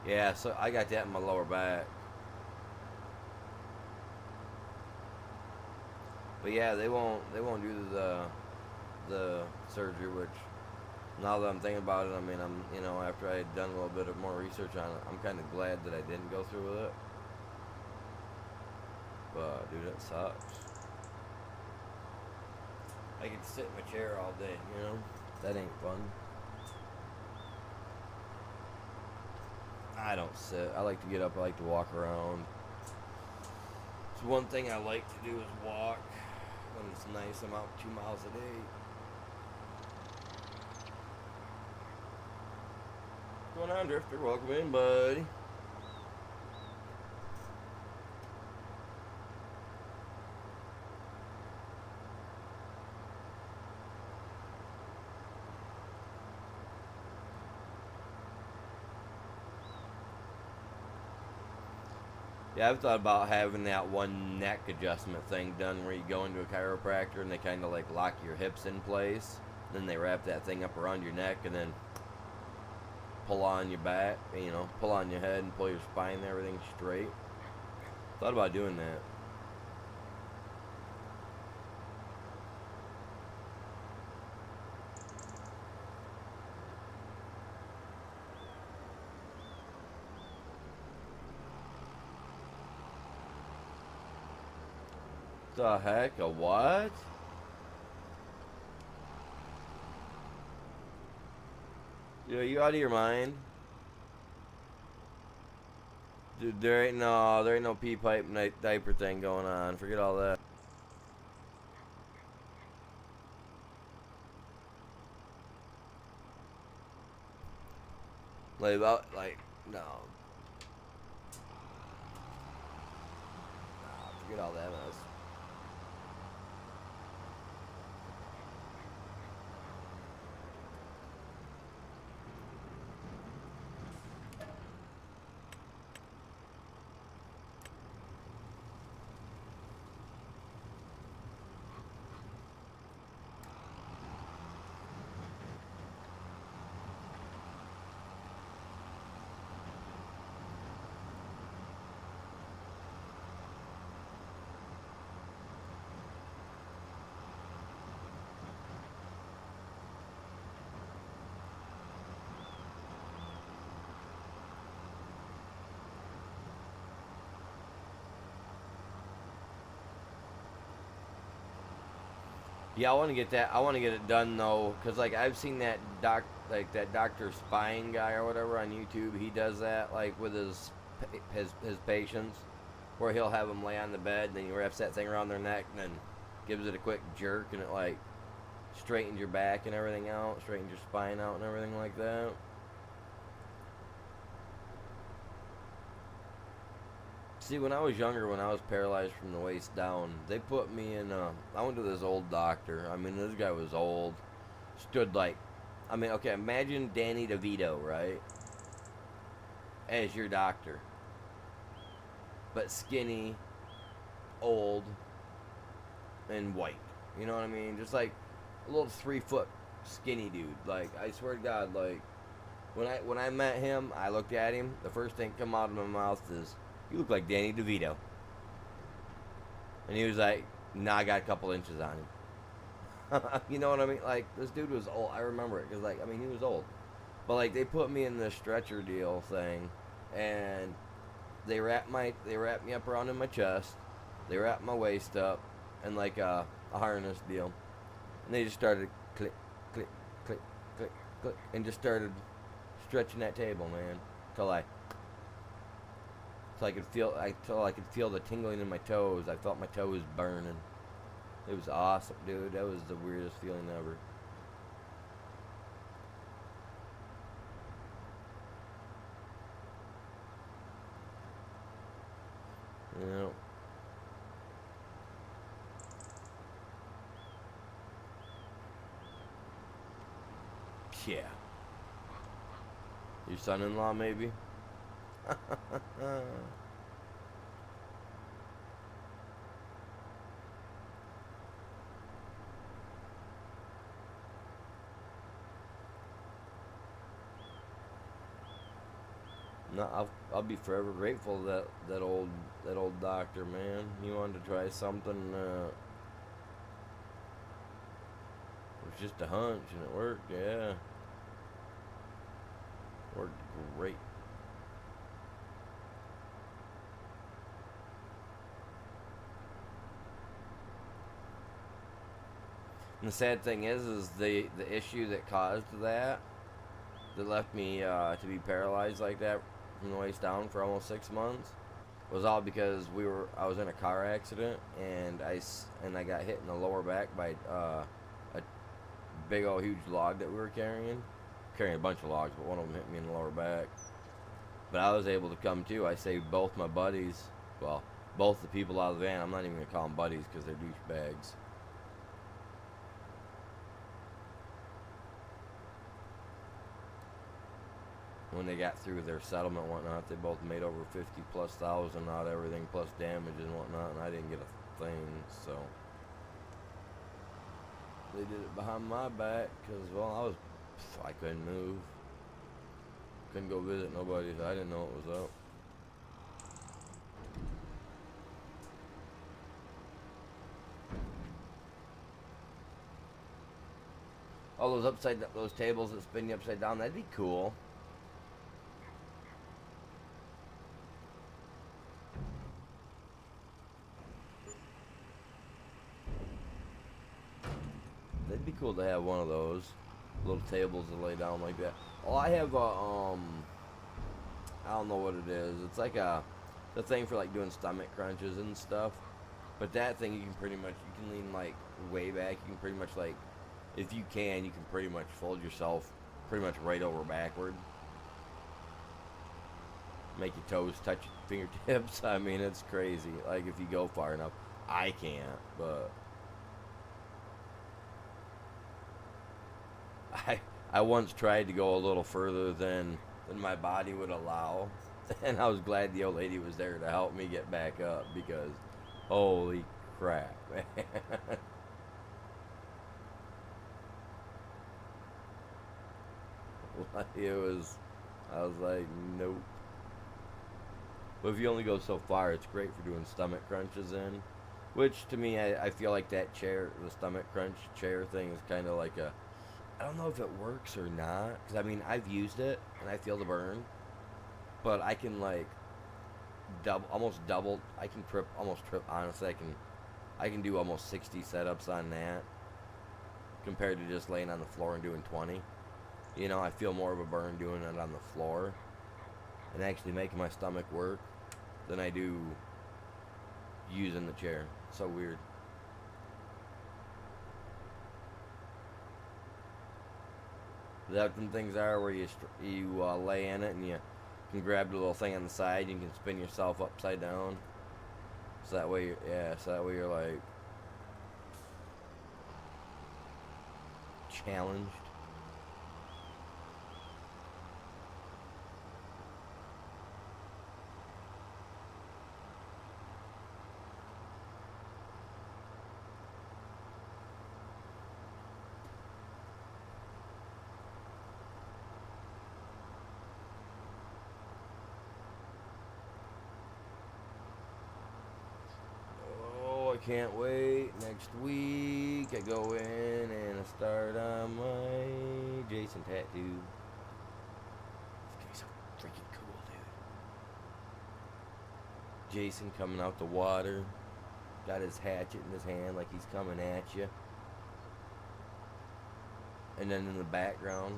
Yeah, so I got that in my lower back. But yeah, they won't do the surgery, which now that I'm thinking about it, I mean, after I had done a little bit of more research on it, I'm kind of glad that I didn't go through with it. But dude, it sucks. I could sit in my chair all day, That ain't fun. I don't sit. I like to get up. I like to walk around. It's one thing I like to do is walk. When it's nice, I'm out 2 miles a day. What's going on, Drifter? Welcome in, buddy. Yeah, I've thought about having that one neck adjustment thing done where you go into a chiropractor and they kind of lock your hips in place. Then they wrap that thing up around your neck and then pull on your back, pull on your head and pull your spine and everything straight. Thought about doing that. The heck? A what? Are you out of your mind? Dude, there ain't no pee pipe diaper thing going on. Forget all that. No. Forget all that mess. Yeah, I want to get that. I want to get it done though, cause I've seen that that Dr. Spine guy or whatever on YouTube. He does that with his patients, where he'll have them lay on the bed and then he wraps that thing around their neck and then gives it a quick jerk and it straightens your back and everything out, straightens your spine out and everything like that. See, when I was younger, when I was paralyzed from the waist down, they put me in, I went to this old doctor. I mean, this guy was old. Stood okay, imagine Danny DeVito, right? As your doctor. But skinny, old, and white. You know what I mean? Just like a little 3 foot skinny dude. Like I swear to God, like when I met him, I looked at him. The first thing come out of my mouth is, "You look like Danny DeVito." And he was like, "Nah, I got a couple inches on him." You know what I mean? Like this dude was old. I remember it because like I mean he was old. But like they put me in this stretcher deal thing, and they wrapped me up around in my chest. They wrapped my waist up, and like a harness deal, and they just started click, click, click, click, click, and just started stretching that table, man, till I could feel the tingling in my toes. I felt my toes burning. It was awesome, dude. That was the weirdest feeling ever. You know. Yeah. Your son-in-law, maybe? No, I'll be forever grateful that old doctor, man. He wanted to try something. It was just a hunch, and it worked. Yeah, worked great. And the sad thing is the issue that caused that left me to be paralyzed like that from the waist down for almost 6 months was all because I was in a car accident, and I got hit in the lower back by a big old huge log that we were carrying a bunch of logs, but one of them hit me in the lower back. But I was able to come to. I saved both my buddies, well, both the people out of the van. I'm not even gonna call them buddies because they're douchebags. When they got through their settlement and whatnot, they both made over 50 plus thousand out of everything plus damage and whatnot, and I didn't get a thing. So they did it behind my back because, well, I couldn't move, couldn't go visit nobody, so I didn't know what was up. All those tables that spin you upside down, that'd be cool. That'd be cool to have one of those little tables to lay down like that. Oh, I have I don't know what it is. It's like the thing for like doing stomach crunches and stuff. But that thing you can lean like way back. You can pretty much like, if you can pretty much fold yourself pretty much right over backward. Make your toes touch your fingertips. I mean, it's crazy. Like if you go far enough, I can't, but I I once tried to go a little further than my body would allow, and I was glad the old lady was there to help me get back up because holy crap, man. Like, I was like, nope. But if you only go so far, it's great for doing stomach crunches in. Which to me, I feel like that chair, the stomach crunch chair thing, is kind of like I don't know if it works or not. Because I mean, I've used it and I feel the burn. But I can like almost double. I can almost trip. Honestly, I can do almost 60 setups on that compared to just laying on the floor and doing 20. You know, I feel more of a burn doing it on the floor and actually making my stomach work than I do using the chair. So weird. That them things are where you lay in it and you can grab the little thing on the side. You can spin yourself upside down. So that way, you're like challenged. can't wait. Next week I go in and I start on my Jason tattoo. It's gonna be so freaking cool, dude. Jason coming out the water. Got his hatchet in his hand like he's coming at you. And then in the background,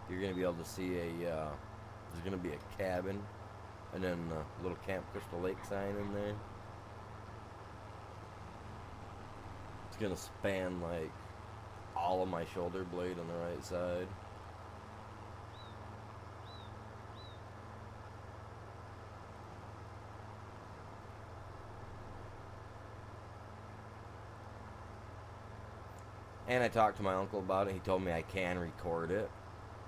you're going to be able to see there's going to be a cabin. And then a little Camp Crystal Lake sign in there. It's going to span like all of my shoulder blade on the right side. And I talked to my uncle about it. He told me I can record it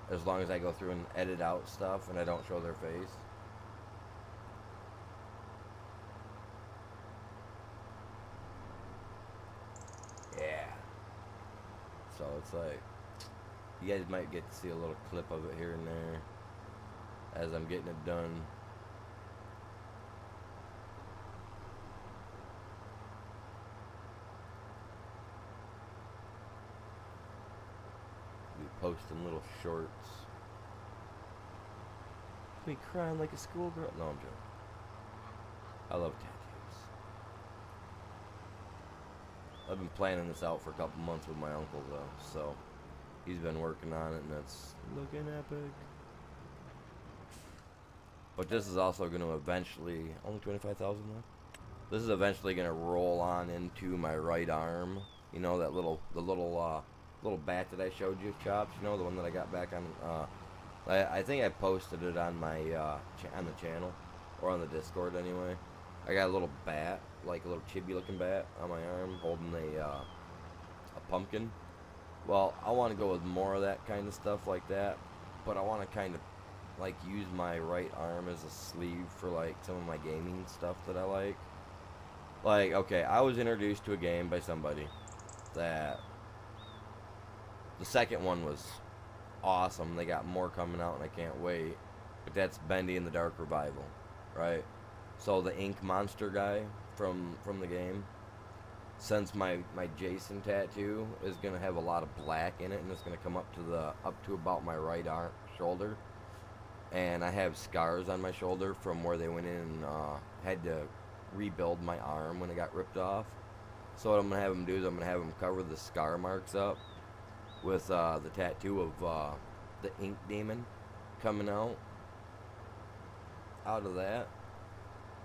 as long as I go through and edit out stuff and I don't show their face. Yeah. So it's like, you guys might get to see a little clip of it here and there as I'm getting it done. Posting little shorts. Me crying like a schoolgirl. No, I'm joking. I love tattoos. I've been planning this out for a couple months with my uncle though, so he's been working on it and it's looking epic. But this is also going to eventually, only 25,000 left. This is eventually going to roll on into my right arm. You know that little bat that I showed you, Chops, you know, the one that I got back on, I think I posted it on my, on the channel, or on the Discord anyway. I got a little bat, like a little chibi looking bat on my arm, holding a pumpkin. Well, I want to go with more of that kind of stuff like that, but I want to kind of, like, use my right arm as a sleeve for, like, some of my gaming stuff that I like. Like, okay, I was introduced to a game by somebody that... The second one was awesome. They got more coming out and I can't wait. But that's Bendy and the Dark Revival, right? So the ink monster guy from the game, since my Jason tattoo is gonna have a lot of black in it and it's gonna come up to about my right arm shoulder, and I have scars on my shoulder from where they went in and had to rebuild my arm when it got ripped off. So what I'm gonna have them do is I'm gonna have them cover the scar marks up with the tattoo of the ink demon coming out of that,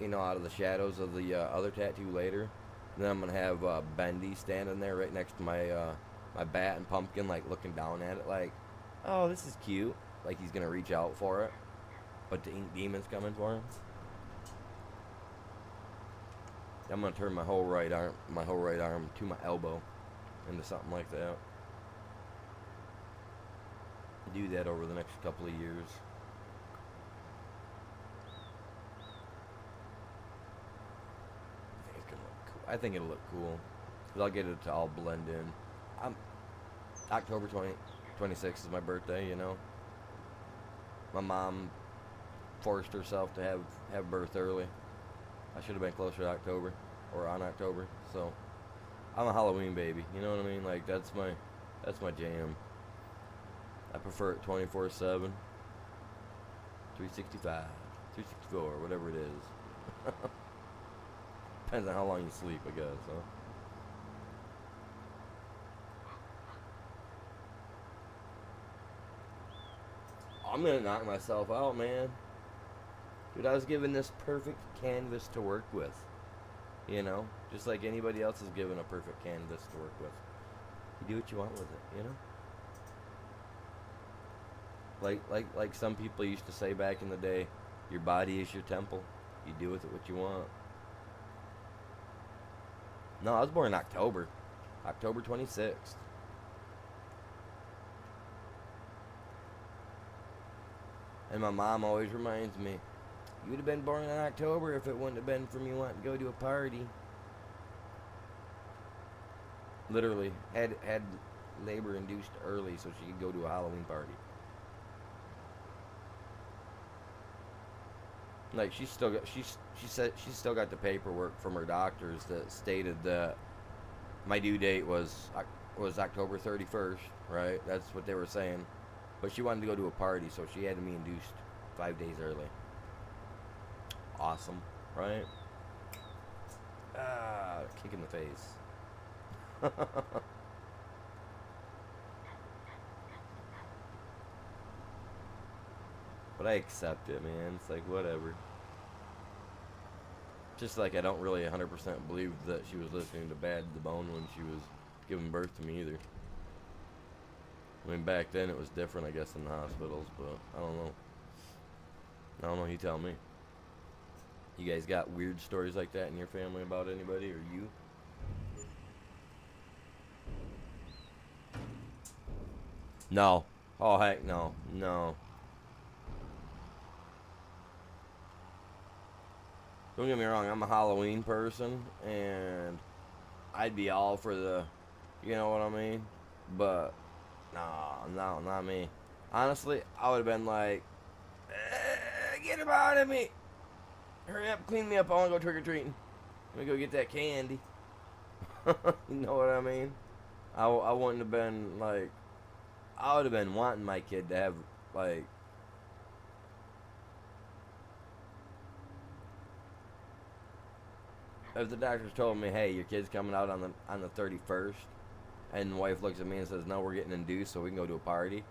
you know, out of the shadows of the other tattoo later. And then I'm gonna have Bendy standing there right next to my my bat and pumpkin, like looking down at it, like, oh, this is cute. Like he's gonna reach out for it, but the ink demon's coming for him. I'm gonna turn my whole right arm to my elbow into something like that. Do that over the next couple of years. I think it's gonna look cool. I think it'll look cool. Cause I'll get it to all blend in. October 26th is my birthday, you know. My mom forced herself to have birth early. I should have been closer to October, or on October. So I'm a Halloween baby, you know what I mean? Like that's my jam. I prefer it 24/7, 365, 364, whatever it is. Depends on how long you sleep, I guess, huh? I'm gonna knock myself out, man. Dude, I was given this perfect canvas to work with. You know? Just like anybody else is given a perfect canvas to work with. You do what you want with it, you know? Like some people used to say back in the day, your body is your temple. You do with it what you want. No, I was born in October. October 26th. And my mom always reminds me, you would have been born in October if it wouldn't have been for me wanting to go to a party. Literally, had labor induced early so she could go to a Halloween party. Like she said she's still got the paperwork from her doctors that stated that my due date was October 31st, right? That's what they were saying. But she wanted to go to a party, so she had me induced 5 days early. Awesome, right? Ah, kick in the face. But I accept it, man. It's like, whatever. Just like I don't really 100% believe that she was listening to Bad to the Bone when she was giving birth to me either. I mean, back then it was different, I guess, in the hospitals, but I don't know. I don't know, you tell me. You guys got weird stories like that in your family about anybody, or you? No. Oh, heck no. No. Don't get me wrong, I'm a Halloween person, and I'd be all for the, you know what I mean? But, no, not me. Honestly, I would have been like, get him out of me! Hurry up, clean me up, I want to go trick-or-treating. Let me go get that candy. You know what I mean? I wouldn't have been, like, I would have been wanting my kid to have, like, if the doctors told me, hey, your kid's coming out on the 31st, and the wife looks at me and says, no, we're getting induced so we can go to a party,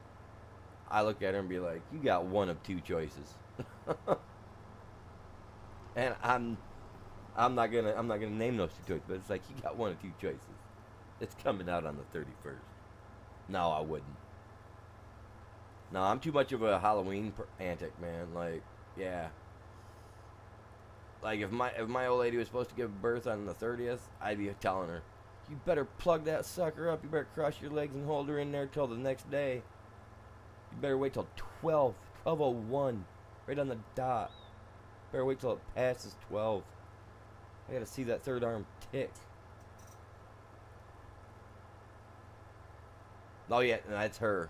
I look at her and be like, you got one of two choices. And I'm not gonna name those two choices, but it's like, you got one of two choices. It's coming out on the 31st. No, I wouldn't. No, I'm too much of a Halloween antic, man. Like, yeah. Like if my old lady was supposed to give birth on the 30th, I'd be telling her, you better plug that sucker up. You better cross your legs and hold her in there till the next day. You better wait till 12:01, right on the dot. Better wait till it passes 12. I gotta see that third arm tick. Oh yeah, and that's her.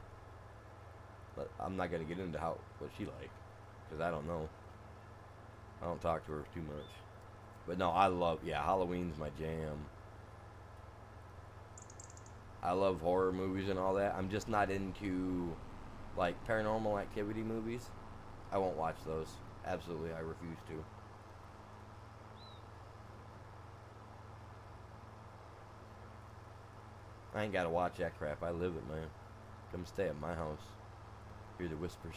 But I'm not gonna get into what she like, cause I don't know. I don't talk to her too much. But no, Halloween's my jam. I love horror movies and all that. I'm just not into, like, paranormal activity movies. I won't watch those. Absolutely, I refuse to. I ain't gotta watch that crap. I live it, man. Come stay at my house. Hear the whispers.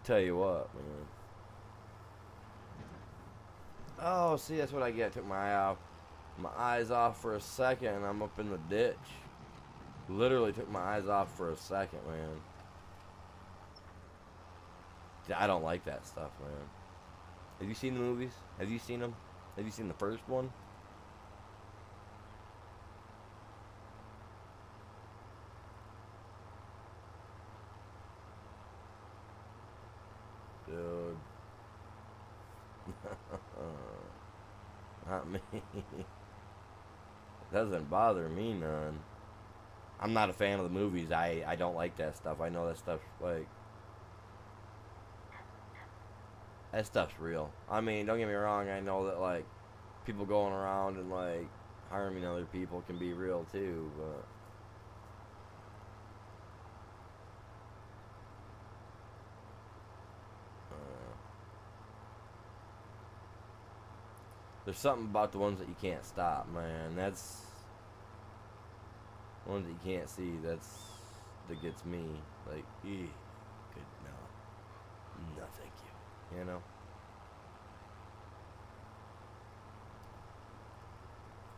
Tell you what, man. Oh, see, that's what I get. Took my eyes off for a second, and I'm up in the ditch. Literally took my eyes off for a second, man. I don't like that stuff, man. Have you seen the movies? Have you seen them? Have you seen the first one? Dude. Not me. It doesn't bother me none. I'm not a fan of the movies. I don't like that stuff. I know that stuff's like... That stuff's real. I mean, don't get me wrong. I know that, like, people going around and, like, harming other people can be real, too, but... There's something about the ones that you can't stop, man. That's... Ones that you can't see, that gets me. Like, good, no, thank you. You know?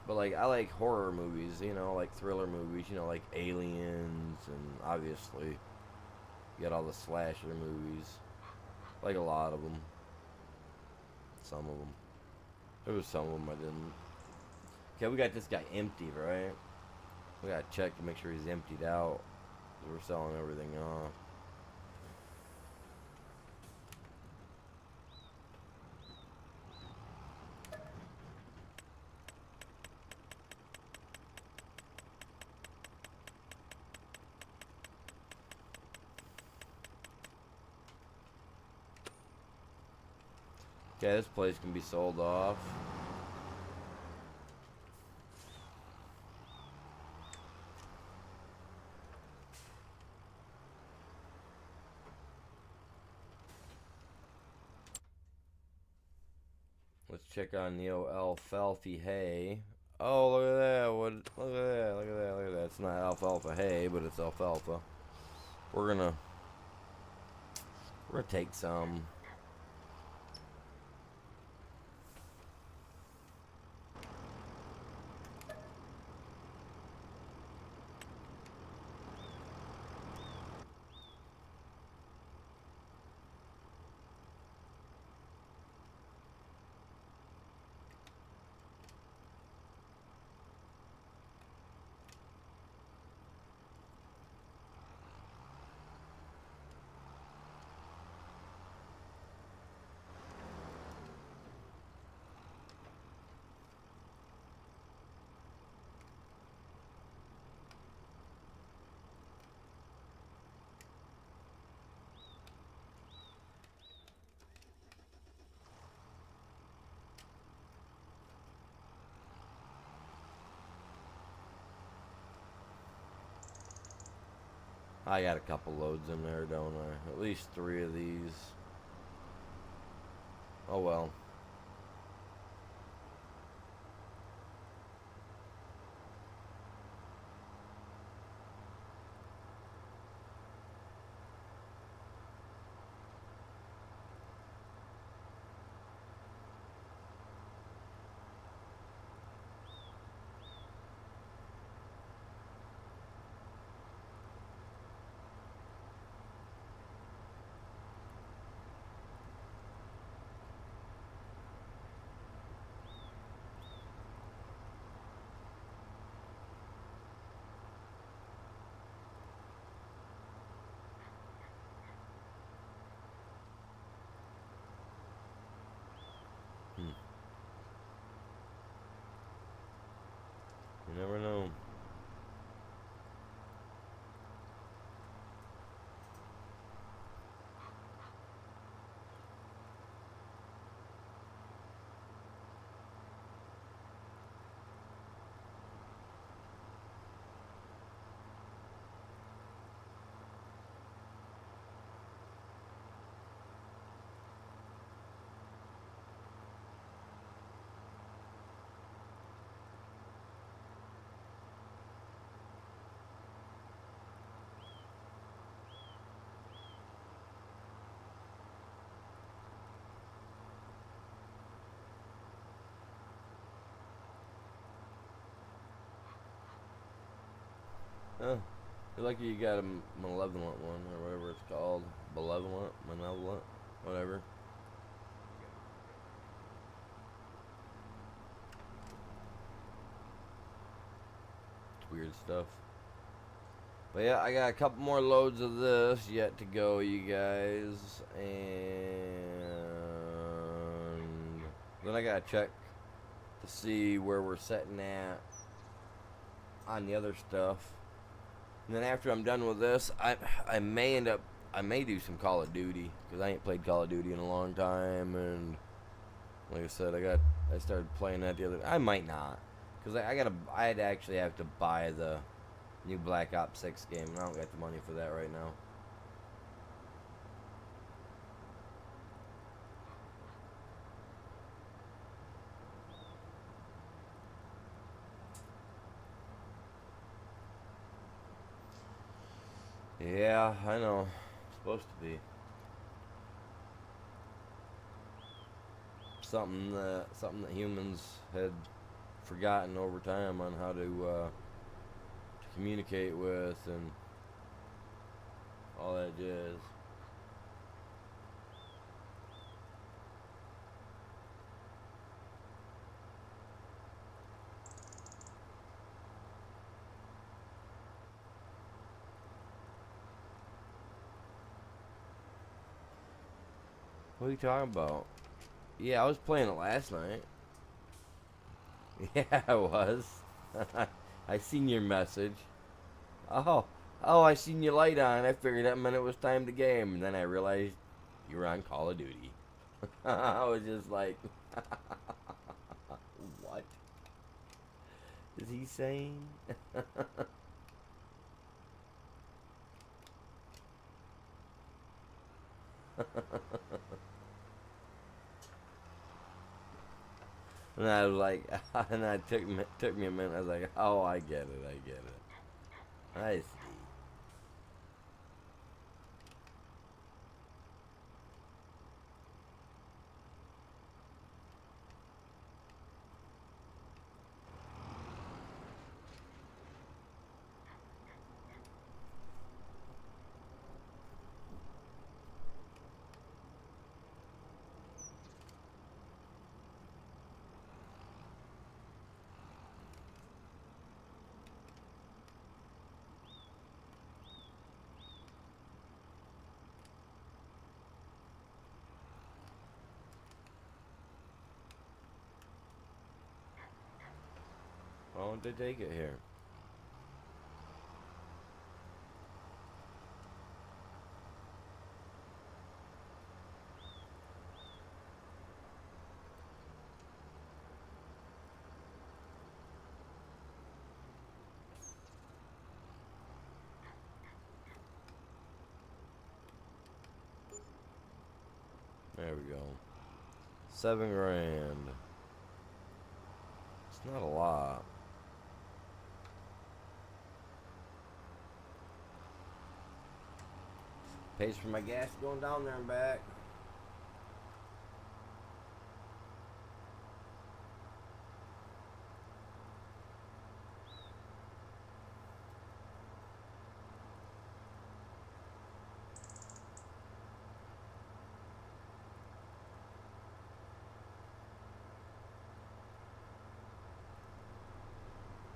But, like, I like horror movies, you know, like thriller movies, you know, like Aliens, and obviously, you got all the slasher movies. Like a lot of them. Some of them. There was some of them I didn't. Okay, we got this guy empty, right? We gotta check to make sure he's emptied out. We're selling everything off. Okay, this place can be sold off. Let's check on Neo Alfalfa hay. Oh, look at that. What? Look at that. Look at that. Look at that. It's not alfalfa hay, but it's alfalfa. We're gonna take some. I got a couple loads in there, don't I? At least 3 of these. Oh well. You never know. Oh, you're lucky you got a malevolent one, or whatever it's called. Malevolent, whatever. It's weird stuff. But yeah, I got a couple more loads of this yet to go, you guys. And then I gotta check to see where we're setting at on the other stuff. And then after I'm done with this, I may do some Call of Duty, because I ain't played Call of Duty in a long time, and like I said, I started playing that the other. I might not, because I'd actually have to buy the new Black Ops 6 game, and I don't got the money for that right now. Yeah, I know. It's supposed to be something that humans had forgotten over time on how to communicate with and all that jazz. What are you talking about? Yeah, I was playing it last night. Yeah, I was. I seen your message. Oh, I seen your light on. I figured that meant it was time to game. And then I realized you were on Call of Duty. I was just like, what is he saying? And I was like, and I took me a minute. I was like, oh, I get it, I get it. I see. Why won't they take it here? There we go. 7 grand. It's not a lot. Pays for my gas going down there and back.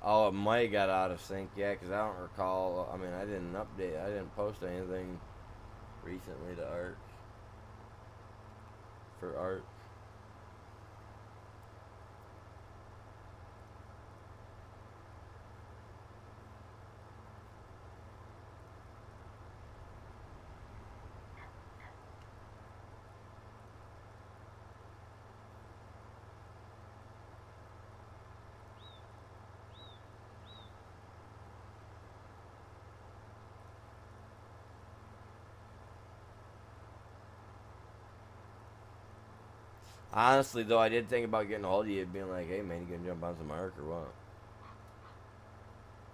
Oh, it might have got out of sync, yeah, because I don't recall. I mean, I didn't update. I didn't post anything recently to art. For art. Honestly, though, I did think about getting a hold of you, being like, "Hey, man, you gonna jump on some arc or what?"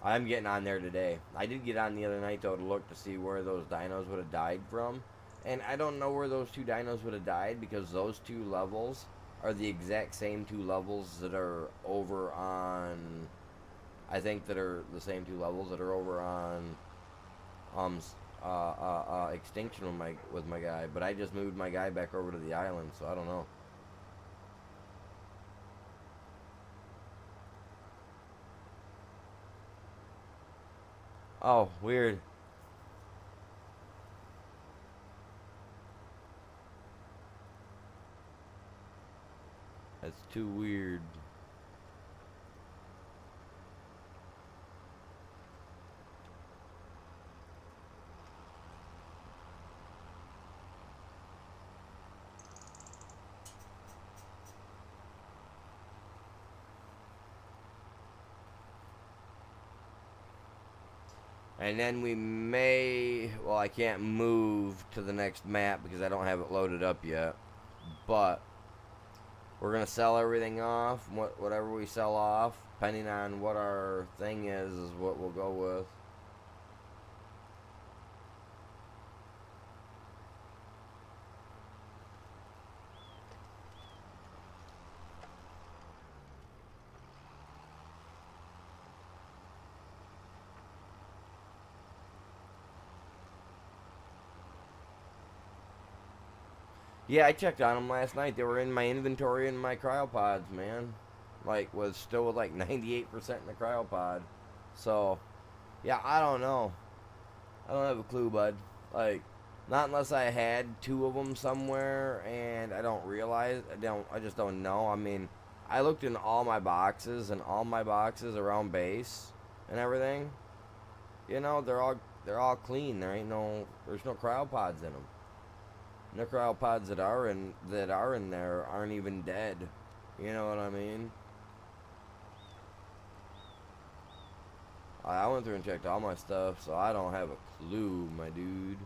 I'm getting on there today. I did get on the other night though to look to see where those dinos would have died from, and I don't know where those two dinos would have died because those two levels are the exact same two levels that are over on. I think that are the same two levels that are over on um extinction with my guy, but I just moved my guy back over to the island, so I don't know. Oh, weird. That's too weird. And then we may, well, I can't move to the next map because I don't have it loaded up yet. But we're gonna sell everything off. Whatever we sell off, depending on what our thing is what we'll go with. Yeah, I checked on them last night. They were in my inventory in my cryopods, man. Like, was still with like 98% in the cryopod. So, yeah, I don't know. I don't have a clue, bud. Like, not unless I had two of them somewhere and I don't realize. I just don't know. I mean, I looked in all my boxes and all my boxes around base and everything. You know, they're all clean. There's no cryopods in them. necropods that are in there aren't even dead. You know what I mean? I went through and checked all my stuff, so I don't have a clue, my dude.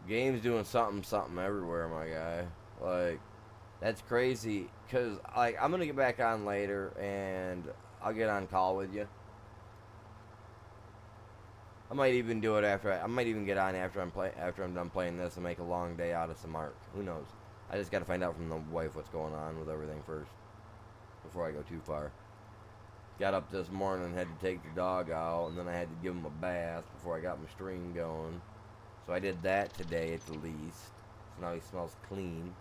Game's doing something everywhere, my guy. Like, that's crazy. Cause like I'm gonna get back on later, and I'll get on call with you. I might even do it after I might even get on after I'm done playing this and make a long day out of some art. Who knows? I just gotta find out from the wife what's going on with everything first before I go too far. Got up this morning, had to take the dog out, and then I had to give him a bath before I got my stream going. So I did that today at the least. So now he smells clean.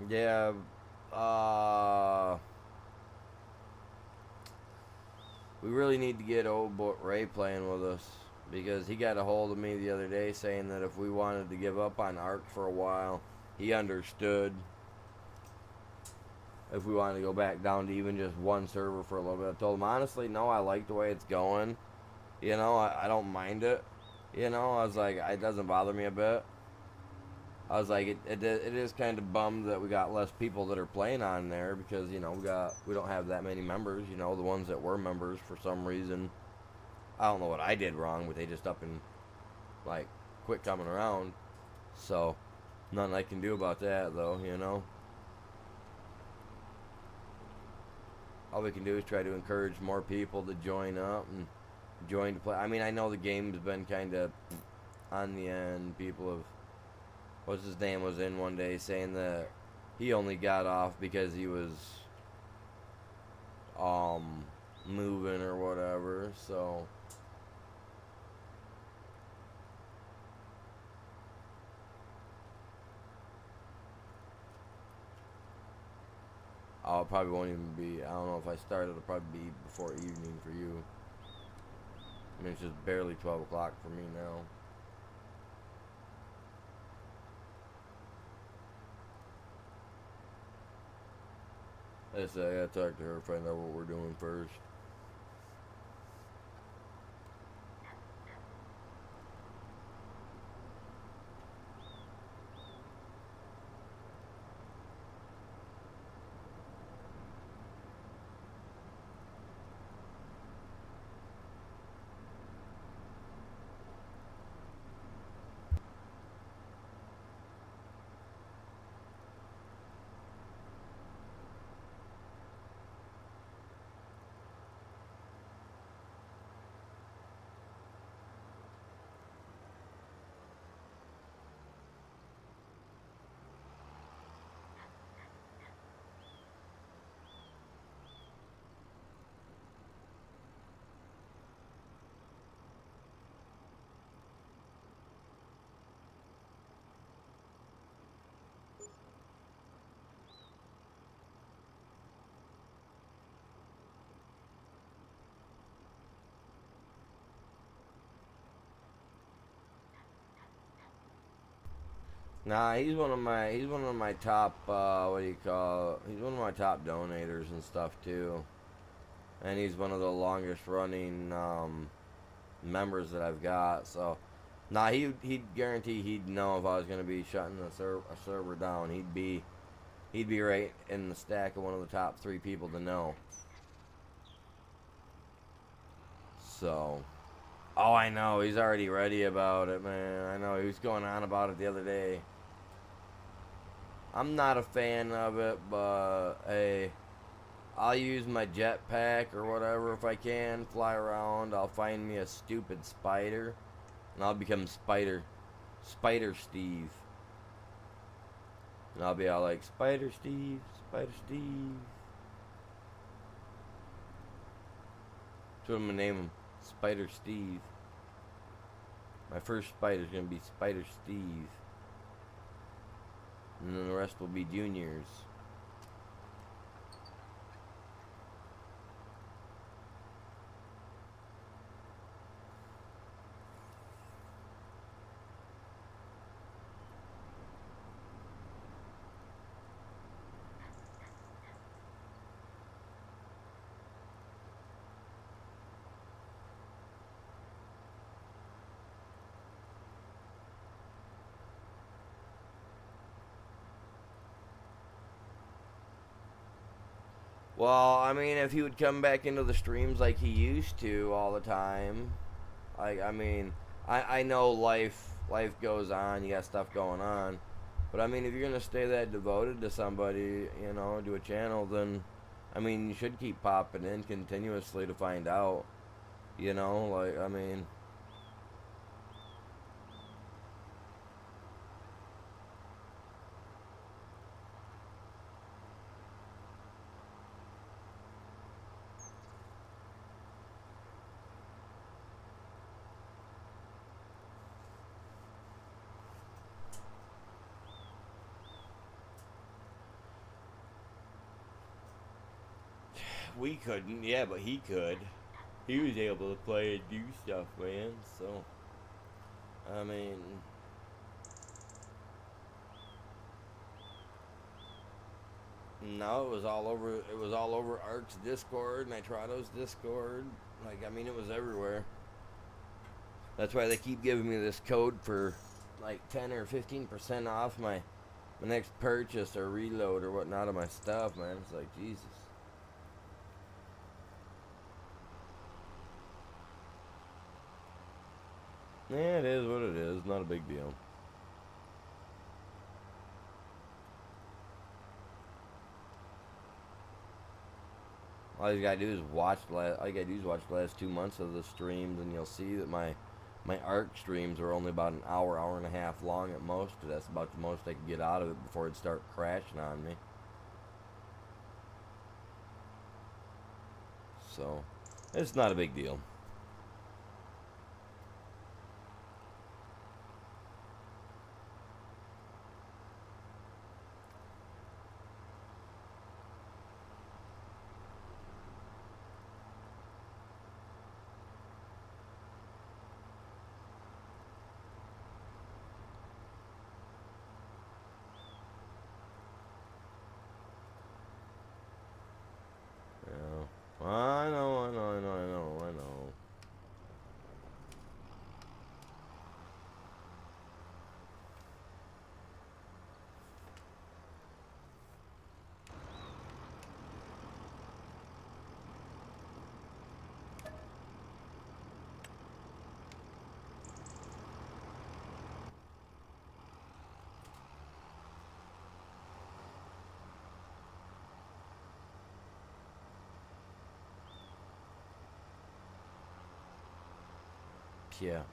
Yeah, we really need to get old boy Ray playing with us, because he got a hold of me the other day saying that if we wanted to give up on Ark for a while, he understood. If we wanted to go back down to even just one server for a little bit, I told him honestly, no, I like the way it's going. You know, I don't mind it. You know, I was like, it doesn't bother me a bit. I was like, it is kind of bummed that we got less people that are playing on there, because you know we don't have that many members. You know, the ones that were members for some reason, I don't know what I did wrong, but they just up and like quit coming around. So nothing I can do about that, though. You know, all we can do is try to encourage more people to join up and join to play. I mean, I know the game's been kind of on the end. People have, what's his name, was in one day saying that he only got off because he was moving or whatever. So it probably won't even be, I don't know, if I start it'll probably be before evening for you. I mean, it's just barely 12 o'clock for me now. I gotta talk to her, find out what we're doing first. Nah, he's one of my top what do you call it? He's one of my top donators and stuff too. And he's one of the longest running members that I've got. So nah, he'd guarantee he'd know if I was gonna be shutting a server down. He'd be right in the stack of one of the top 3 people to know. So Oh, I know. He's already ready about it, man. I know. He was going on about it the other day. I'm not a fan of it, but hey, I'll use my jetpack or whatever if I can. Fly around. I'll find me a stupid spider, and I'll become Spider Steve. And I'll be all like, Spider Steve, Spider Steve. That's what I'm gonna name him. Spider Steve. My first spider's gonna be Spider Steve. And then the rest will be juniors. Well, I mean, if he would come back into the streams like he used to all the time, I mean, I know life goes on. You got stuff going on, but I mean, if you're gonna stay that devoted to somebody, to a channel, then I mean, you should keep popping in continuously to find out. Like I mean, we couldn't, yeah, but he could. He was able to play and do stuff, man. So, I mean, no, it was all over. It was all over Ark's Discord, Nitrado's Discord. Like, I mean, it was everywhere. That's why they keep giving me this code for like 10 or 15% off my next purchase or reload or whatnot of my stuff, man. It's like Jesus. Yeah, it is what it is. Not a big deal. All you gotta do is watch the last 2 months of the streams, and you'll see that my ARC streams are only about an hour and a half long at most. That's about the most I could get out of it before it'd start crashing on me. So, it's not a big deal. Yeah. I know. Yeah.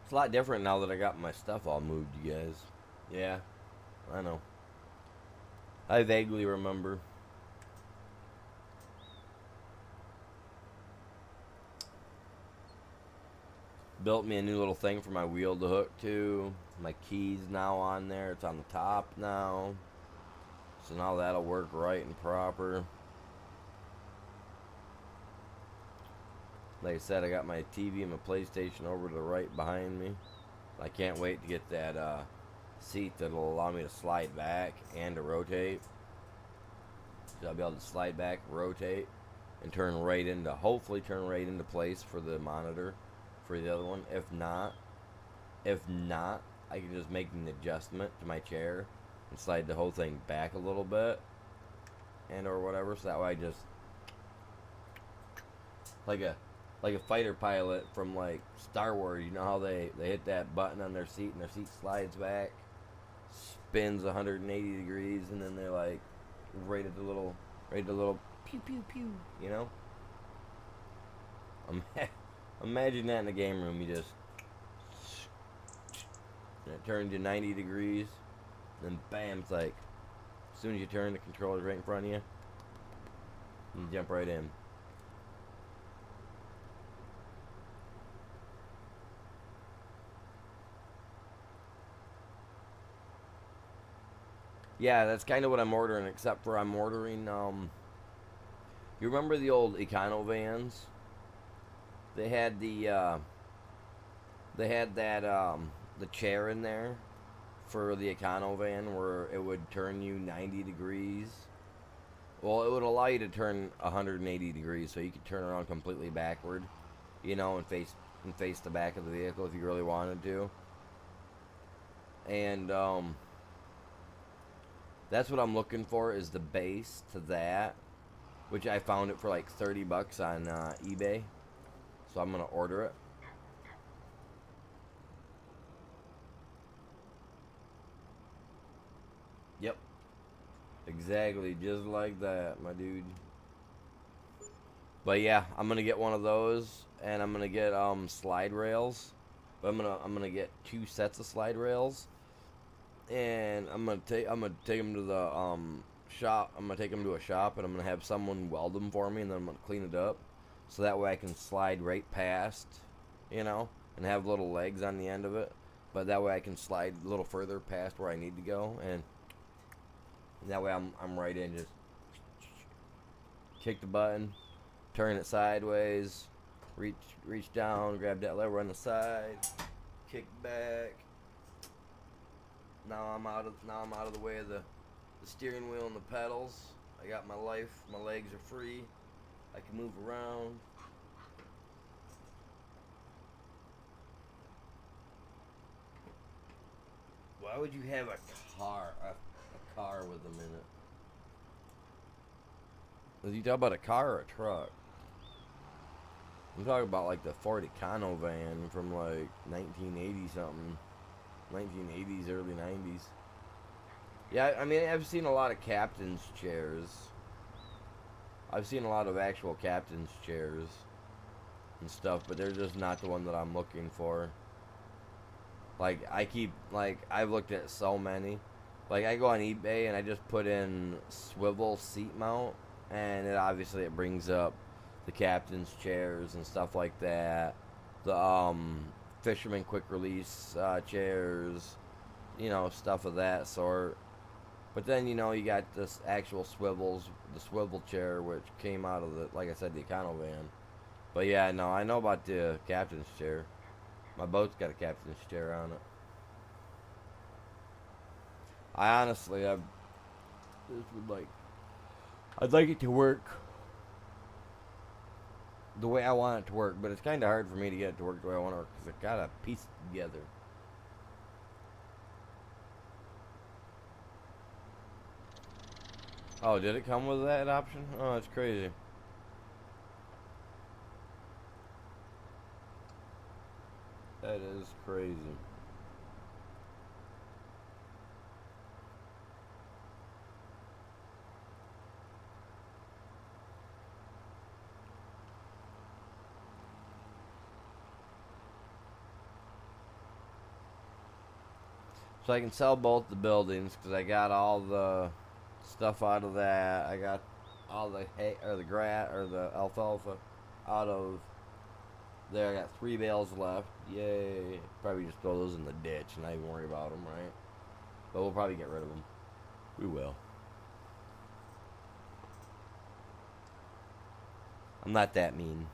It's a lot different now that I got my stuff all moved, you guys. Yeah, I know. I vaguely remember. Built me a new little thing for my wheel to hook to. My key's now on there. It's on the top now. So now that'll work right and proper. Like I said, I got my TV and my PlayStation over to the right behind me. I can't wait to get that seat that'll allow me to slide back and to rotate. So I'll be able to slide back, rotate, and turn right into, hopefully turn right into place for the monitor for the other one. If not, I can just make an adjustment to my chair and slide the whole thing back a little bit and or whatever, so that way I just like a fighter pilot from like Star Wars. You know how they hit that button on their seat and their seat slides back, spins 180 degrees, and then they're like right at the little pew pew pew. You know, imagine that in the game room. You just and it turns you 90 degrees, then bam, it's like as soon as you turn, the controller's right in front of you. You jump right in. Yeah, that's kind of what I'm ordering, except for I'm ordering, you remember the old Econo vans? They had the chair in there for the Econo van where it would turn you 90 degrees. Well, it would allow you to turn 180 degrees, so you could turn around completely backward, you know, and face the back of the vehicle if you really wanted to. And, that's what I'm looking for, is the base to that, which I found it for like 30 bucks on eBay. So I'm going to order it. Yep. Exactly, just like that, my dude. But yeah, I'm going to get one of those, and I'm going to get slide rails. But I'm going to get 2 sets of slide rails. And I'm gonna take them to the shop. I'm gonna take them to a shop, and I'm gonna have someone weld them for me, and then I'm gonna clean it up, so that way I can slide right past, you know, and have little legs on the end of it. But that way I can slide a little further past where I need to go, and that way I'm right in. Just kick the button, turn it sideways, reach down, grab that lever on the side, kick back. Now I'm out of the way of the steering wheel and the pedals. I got my life. My legs are free. I can move around. Why would you have a car with them in it? Are you talking about a car or a truck? I'm talking about like the Ford Econo van from like 1980 something. 1980s, early 90s. Yeah, I mean, I've seen a lot of captain's chairs. I've seen a lot of actual captain's chairs and stuff, but they're just not the one that I'm looking for. Like, I've looked at so many. Like, I go on eBay and I just put in swivel seat mount, and it brings up the captain's chairs and stuff like that. The, fisherman quick release chairs, you know, stuff of that sort. But then, you know, you got this actual the swivel chair, which came out of like I said, the Econo van. But yeah, no, I know about the captain's chair. My boat's got a captain's chair on it. I'd like it to work the way I want it to work, but it's kind of hard for me to get it to work the way I want it to work because I gotta piece it together. Oh, did it come with that option? Oh, that's crazy. That is crazy. So I can sell both the buildings because I got all the stuff out of that. I got all the hay or the grass or the alfalfa out of there. I got 3 bales left. Yay! Probably just throw those in the ditch and not even worry about them, right? But we'll probably get rid of them. We will. I'm not that mean.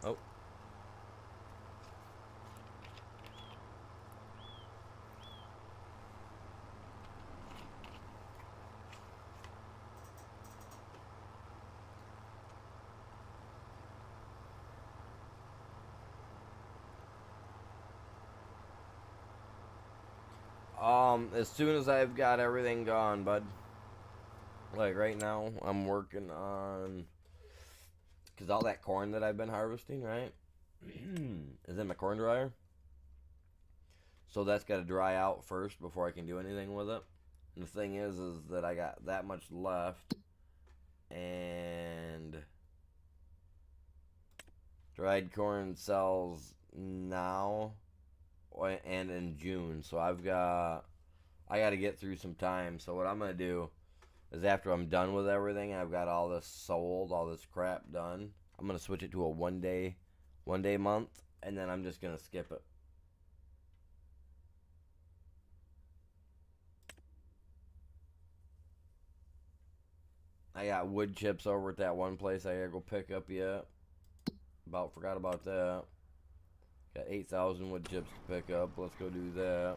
Oh. As soon as I've got everything gone, bud. Like right now, I'm working on because all that corn that I've been harvesting, right, is in my corn dryer. So that's got to dry out first before I can do anything with it. And the thing is that I got that much left, and dried corn sells now and in June. So I got to get through some time. So what I'm gonna do is after I'm done with everything, I've got all this sold, all this crap done. I'm gonna switch it to a one day month, and then I'm just gonna skip it. I got wood chips over at that one place I gotta go pick up yet. Forgot about that. Got 8,000 wood chips to pick up. Let's go do that.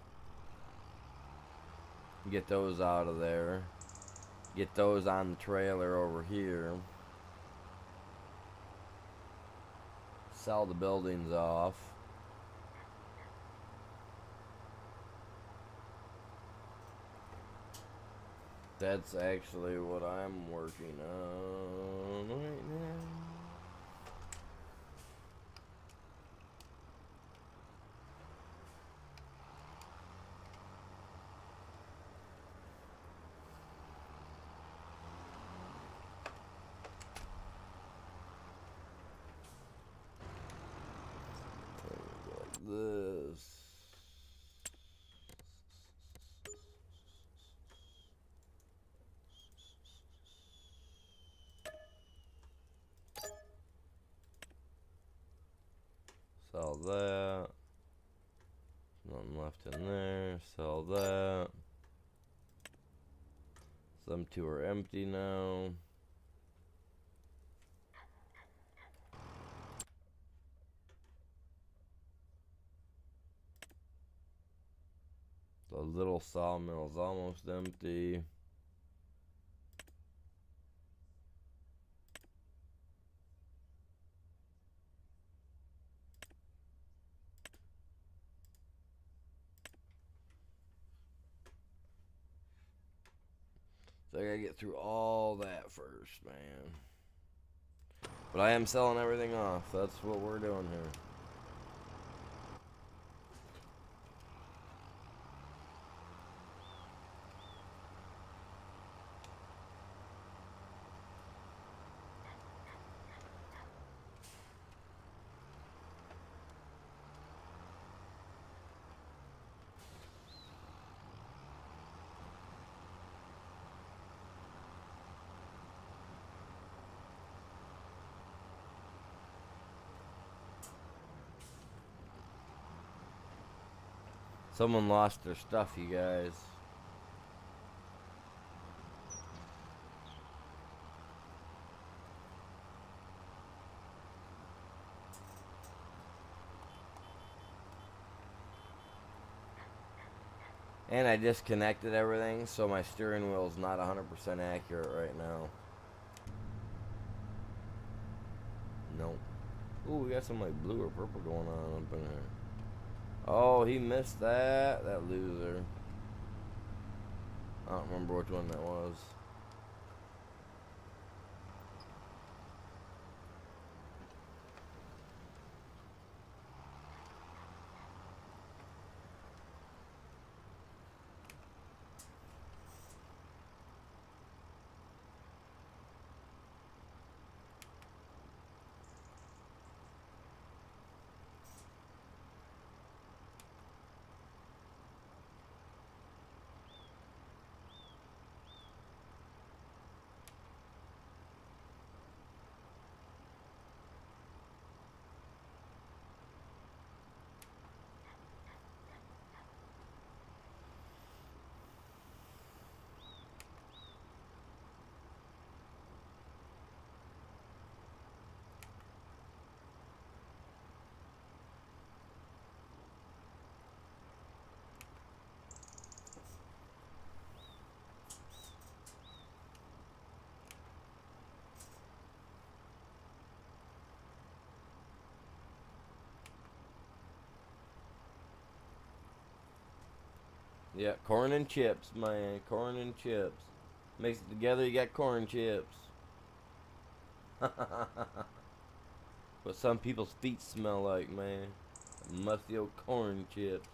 Get those out of there. Get those on the trailer over here. Sell the buildings off. That's actually what I'm working on right now. This. Sell that. Nothing left in there. Sell that. Some 2 are empty now. The little sawmill is almost empty. So I gotta get through all that first, man. But I am selling everything off. That's what we're doing here. Someone lost their stuff, you guys. And I disconnected everything, so my steering wheel is not 100% accurate right now. Nope. Ooh, we got some like blue or purple going on up in there. Oh, he missed that. That loser. I don't remember which one that was. Yeah, corn and chips, man. Corn and chips. Mix it together, you got corn chips. What some people's feet smell like, man. Musty old corn chips.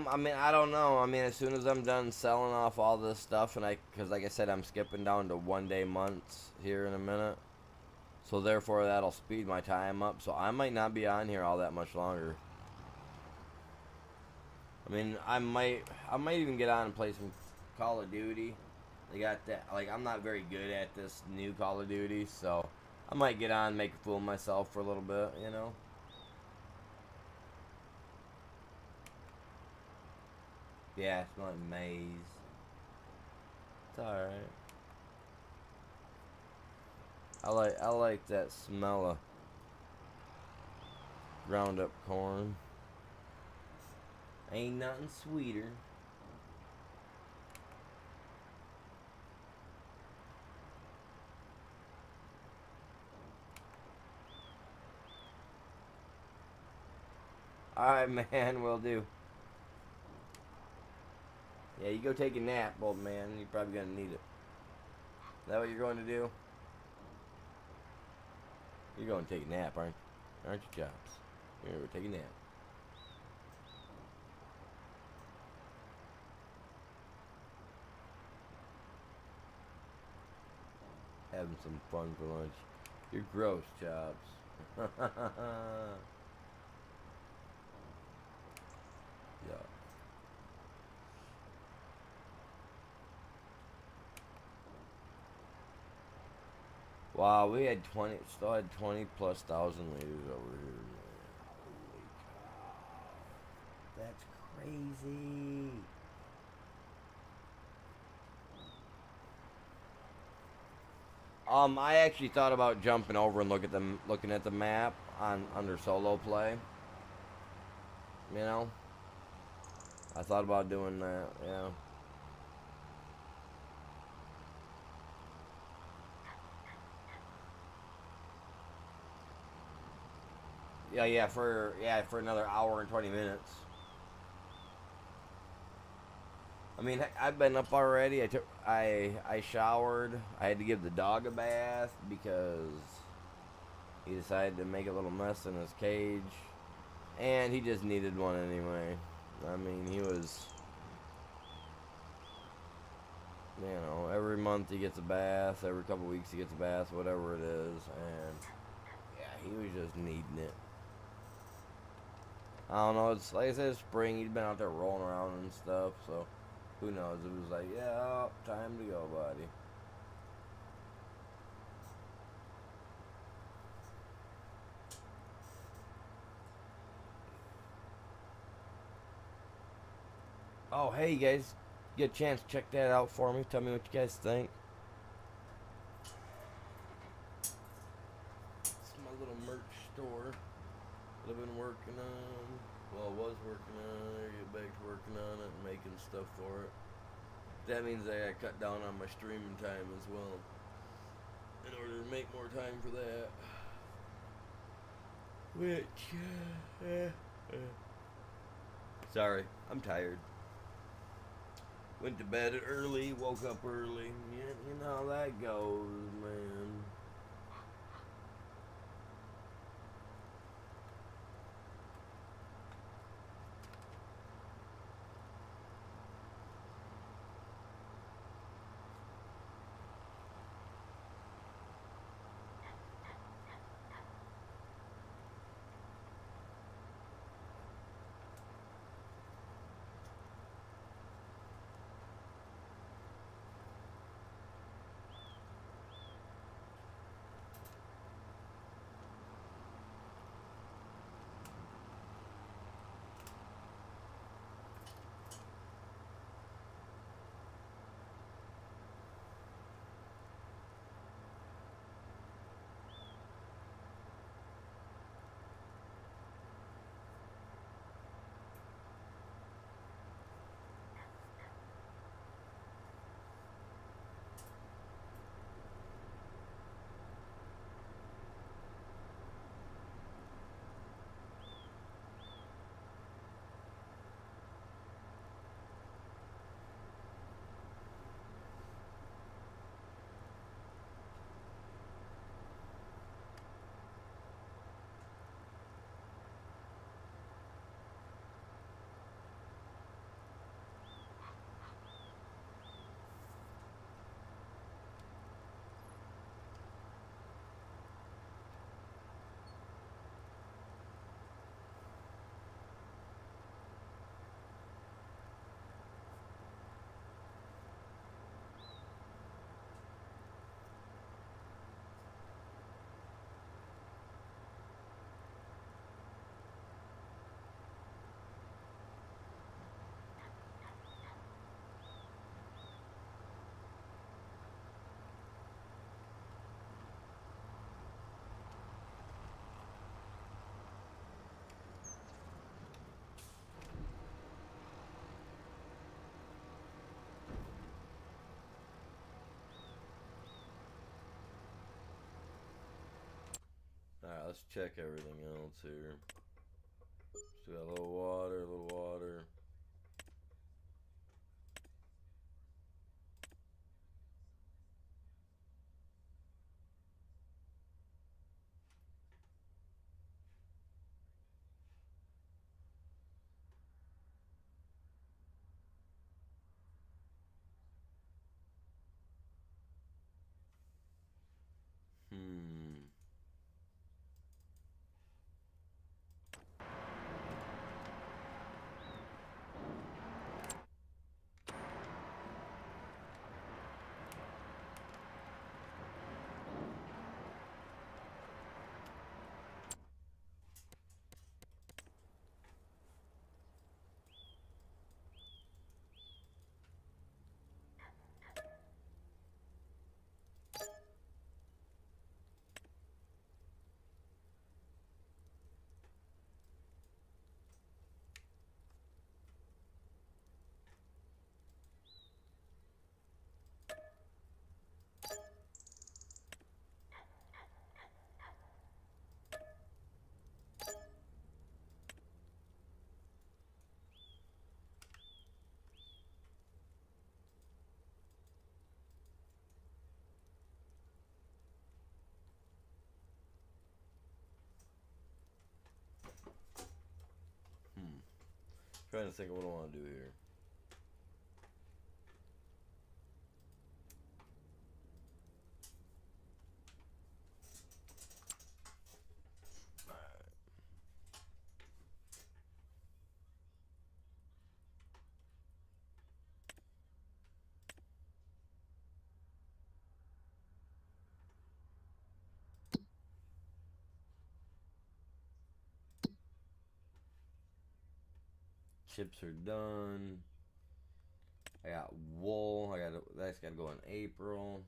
I mean, I don't know. I mean, as soon as I'm done selling off all this stuff, and because like I said, I'm skipping down to 1 day months here in a minute. So therefore, that'll speed my time up. So I might not be on here all that much longer. I mean, I might even get on and play some Call of Duty. They got that. Like, I'm not very good at this new Call of Duty, so I might get on, and make a fool of myself for a little bit, you know. Yeah, it smells like maize. It's alright. I like that smell of ground up corn. Ain't nothing sweeter. Alright, man, will do. Yeah, you go take a nap, old man. You're probably gonna need it. Is that what you're going to do? You're going to take a nap, aren't you, Chops? You're going to take a nap. Having some fun for lunch. You're gross, Chops. Yeah. Wow, we had 20, still had 20 plus thousand liters over here. Holy cow. That's crazy. I actually thought about jumping over and looking at the map on under solo play. You know, I thought about doing that. Yeah. For another hour and 20 minutes. I mean, I've been up already. I showered. I had to give the dog a bath because he decided to make a little mess in his cage, and he just needed one anyway. I mean, he was, every month he gets a bath. Every couple weeks he gets a bath, whatever it is, and yeah, he was just needing it. I don't know. It's like I said, it's spring. He's been out there rolling around and stuff, so who knows? It was like, yeah, time to go, buddy. Oh, hey, you guys, get a chance to check that out for me. Tell me what you guys think. I've been working on. Well, I was working on it. I get back to working on it and making stuff for it. That means I gotta cut down on my streaming time as well in order to make more time for that. Which, sorry, I'm tired. Went to bed early, woke up early. Yeah, you know how that goes, man. Alright, let's check everything else here. Still got a little water, a little water. Hmm. Hmm. Trying to think of what I want to do here. Chips are done. I got wool. That's got to go in April.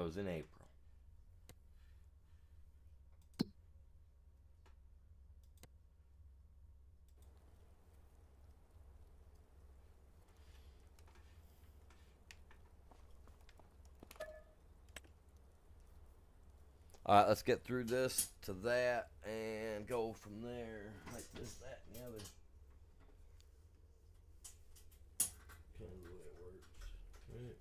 goes in April. Alright, let's get through this to that and go from there. Like this, that, and the other. Kind of the way it works. Right.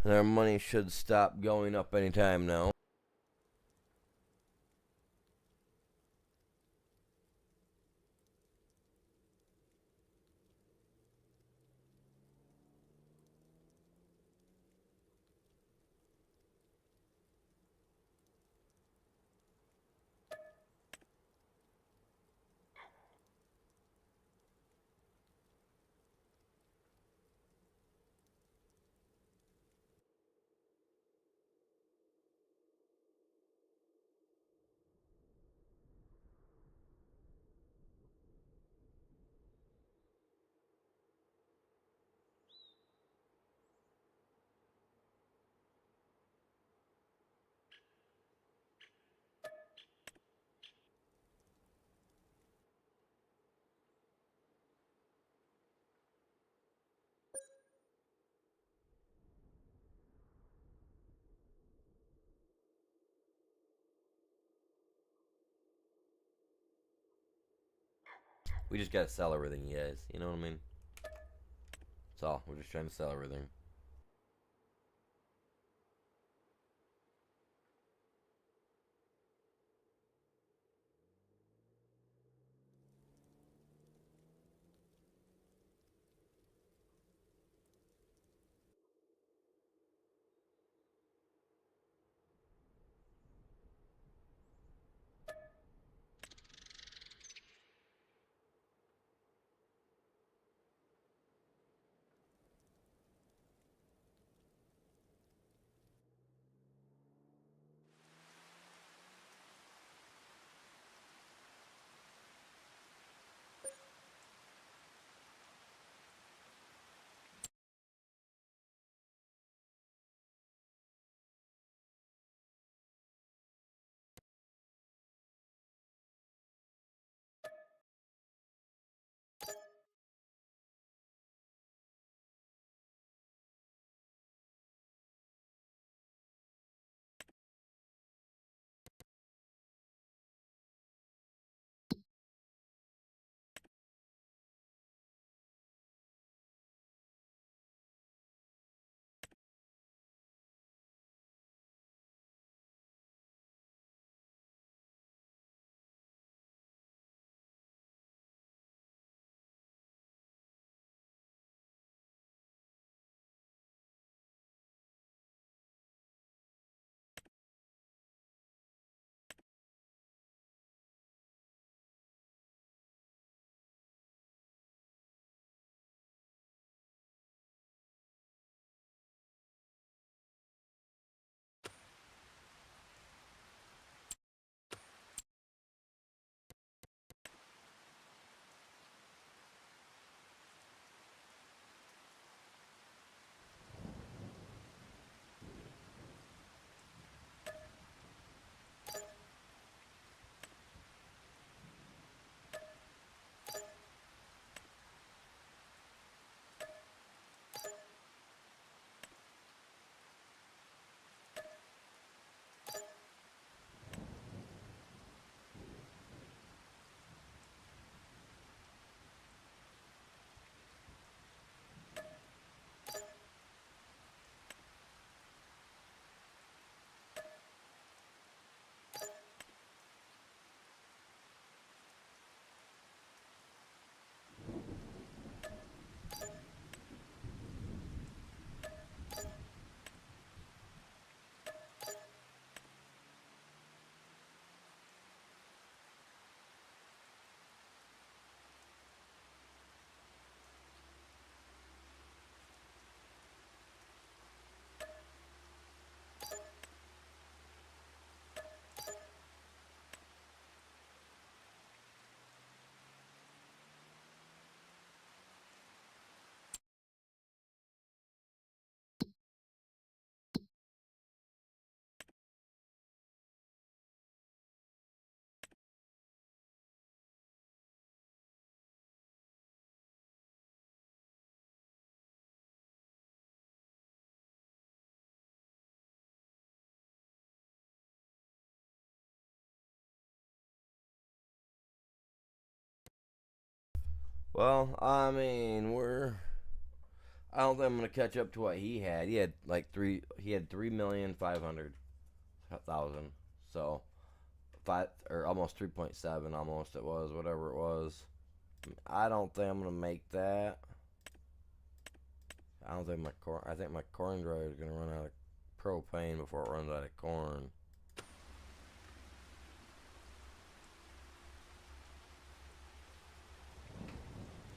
And our money should stop going up anytime now. We just gotta sell everything, you guys. You know what I mean? That's all. We're just trying to sell everything. Well, I mean, I don't think I'm gonna catch up to what he had. He had like three. He had 3,500,000. So five or almost 3.7. Almost it was whatever it was. I don't think I'm gonna make that. I don't think my corn. I think my corn dryer is gonna run out of propane before it runs out of corn.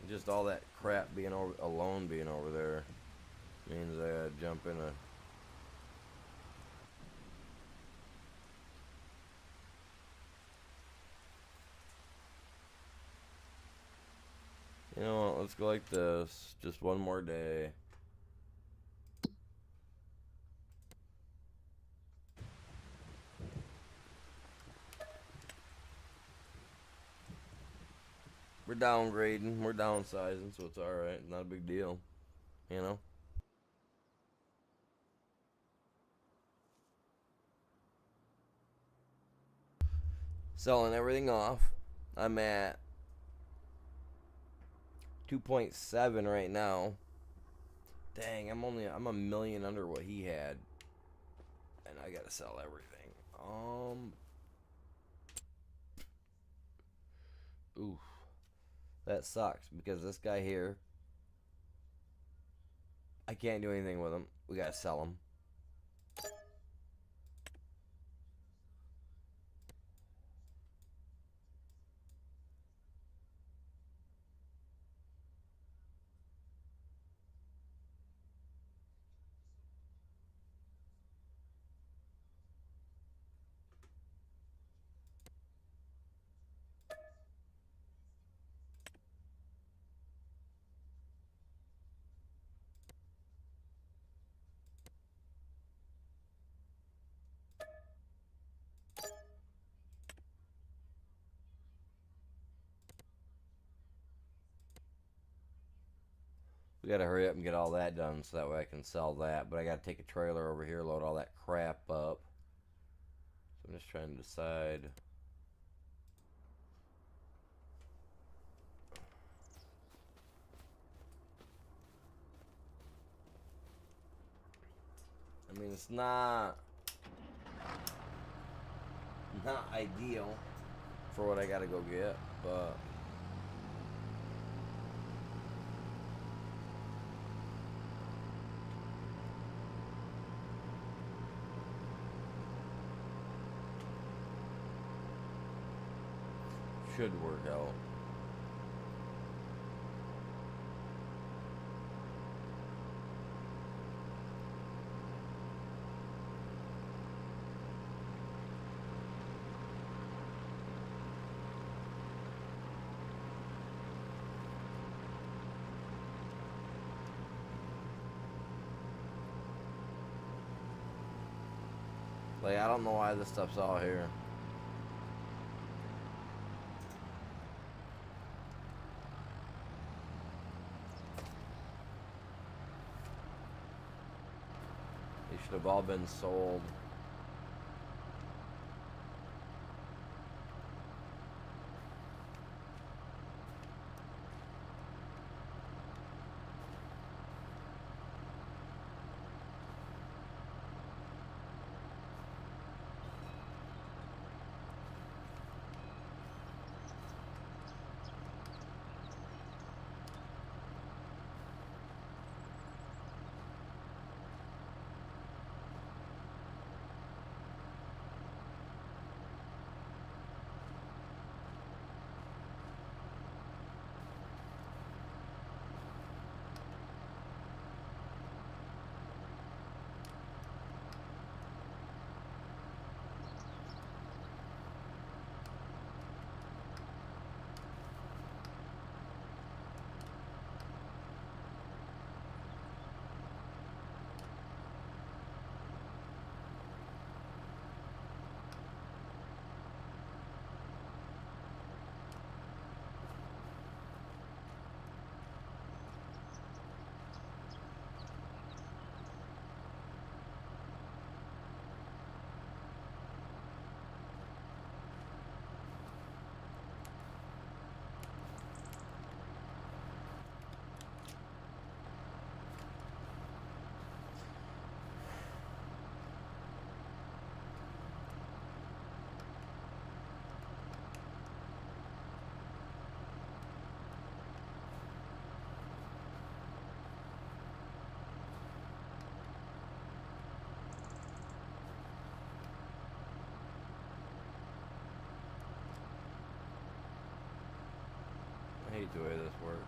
Just all that crap being alone being over there means I gotta jump in a. You know what? Let's go like this. Just one more day. We're downgrading. We're downsizing, so it's alright. Not a big deal. You know? Selling everything off. I'm at 2.7 right now. Dang, I'm a million under what he had. And I gotta sell everything. Oof. That sucks because this guy here, I can't do anything with him. We gotta sell him. We gotta hurry up and get all that done so that way I can sell that. But I gotta take a trailer over here, load all that crap up. So I'm just trying to decide. I mean, it's not ideal for what I gotta go get, but should work out. Like, I don't know why this stuff's all here. They should have all been sold. hate the way this works.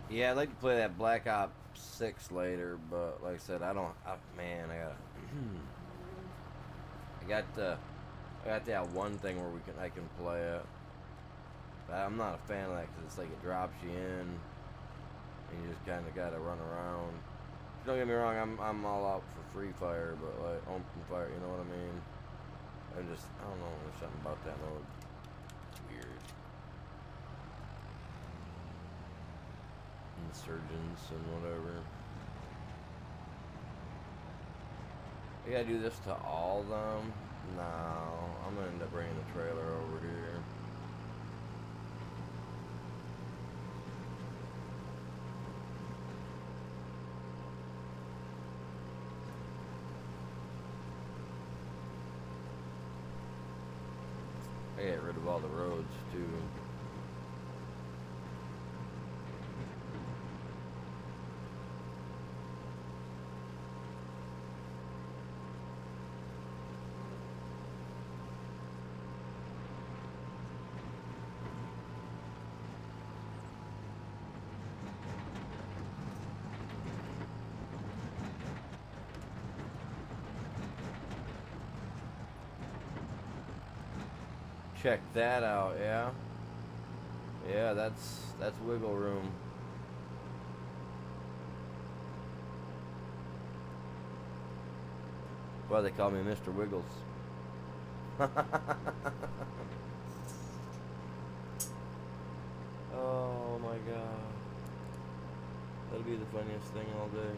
Yeah, I'd like to play that Black Ops 6 later, but like I said, I don't. Man, I gotta. I got that one thing where I can play it. But I'm not a fan of that because it's like it drops you in, and you just kind of gotta run around. Don't get me wrong, I'm all out for free fire, but like open fire, you know what I mean? I don't know, there's something about that mode. It's weird. Insurgents and whatever. You gotta do this to all of them? No, I'm gonna end up bringing the trailer over here. I get rid of all the roads too. Check that out, yeah. Yeah, that's wiggle room. Well, they call me Mr. Wiggles. Oh my god. That'll be the funniest thing all day.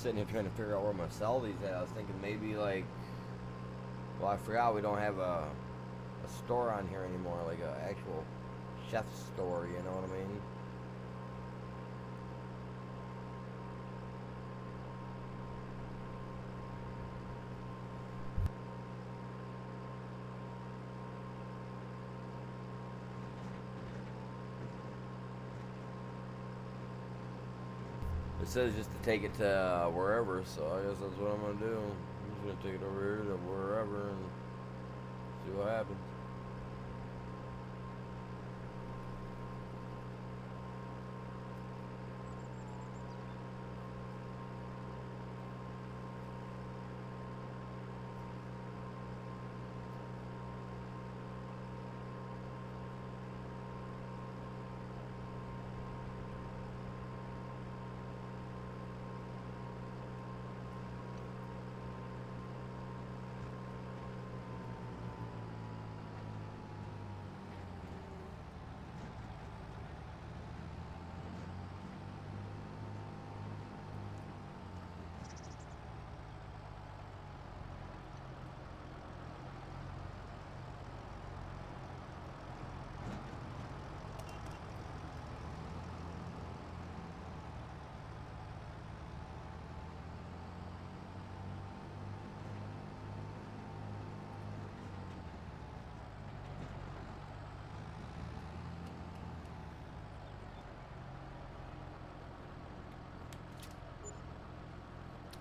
sitting here trying to figure out where I'm gonna sell these at. I was thinking maybe like, well, I forgot we don't have a store on here anymore, like a actual chef store. You know what I mean? It says just to take it to wherever, so I guess that's what I'm gonna do. I'm just gonna take it over here to wherever and see what happens.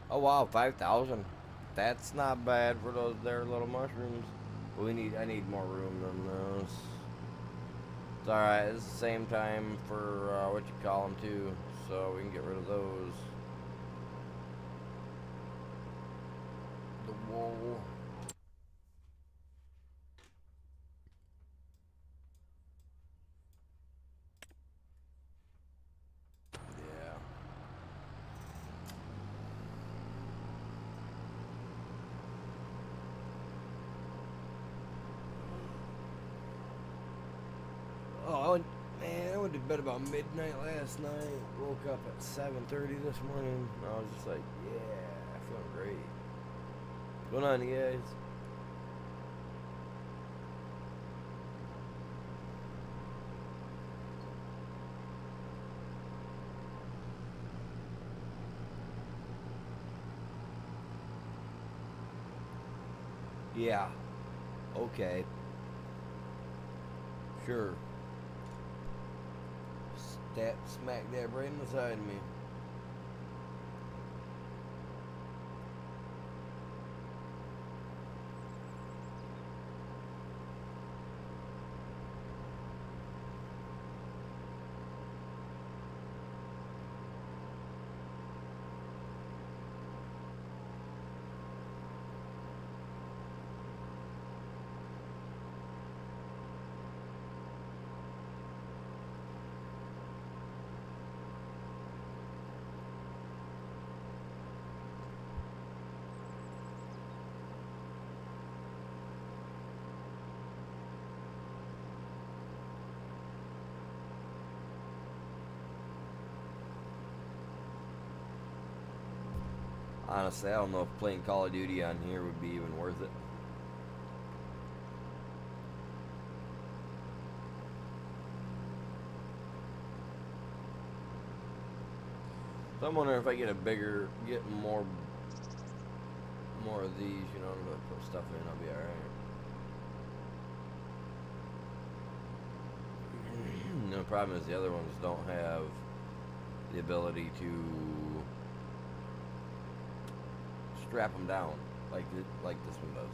Oh wow, 5,000. That's not bad for those there little mushrooms. But I need more room than those. It's alright, it's the same time for what you call them too, so we can get rid of those. The wool. Yeah. Oh man, I went to bed about midnight last night. Woke up at 7:30 this morning. I was just like, yeah, feeling great. What's going on, you guys? Yeah. Okay. Sure. Smack dab right in the side of me. Honestly, I don't know if playing Call of Duty on here would be even worth it. So I'm wondering if I get get more of these, you know, I'm gonna put stuff in, I'll be alright. The problem is the other ones don't have the ability to strap them down like this one does.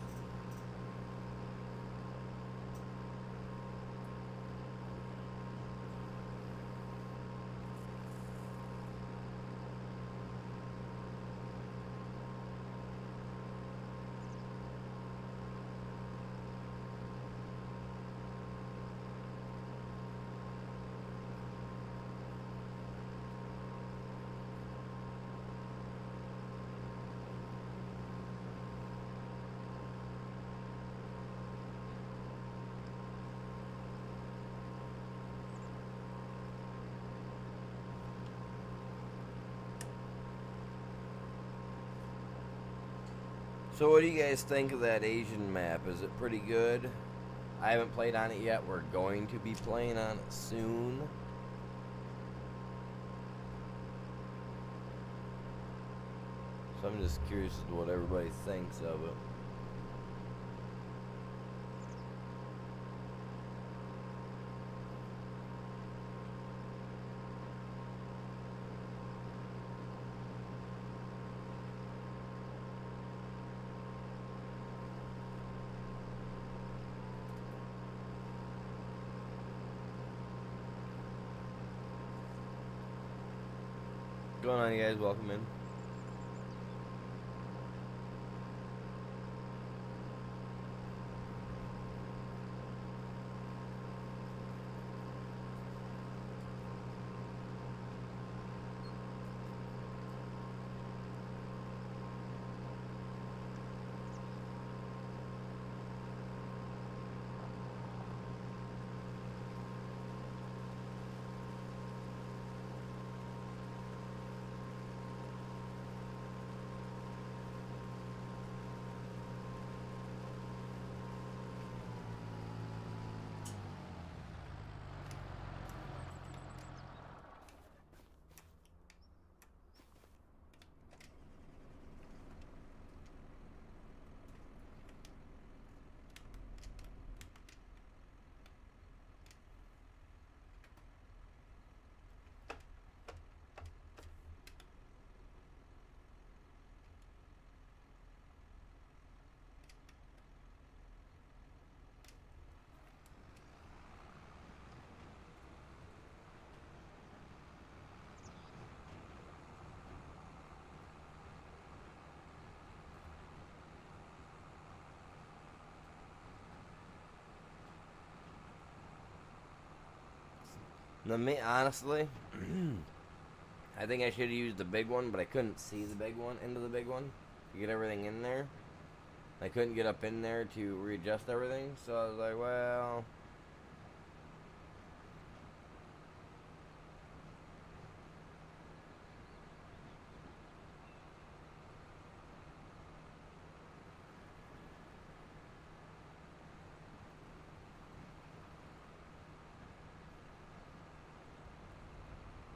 So what do you guys think of that Asian map? Is it pretty good? I haven't played on it yet. We're going to be playing on it soon. So I'm just curious as to what everybody thinks of it. What's going on, you guys? Welcome in. Honestly, I think I should have used the big one, but I couldn't see the big one into the big one to get everything in there. I couldn't get up in there to readjust everything, so I was like, well...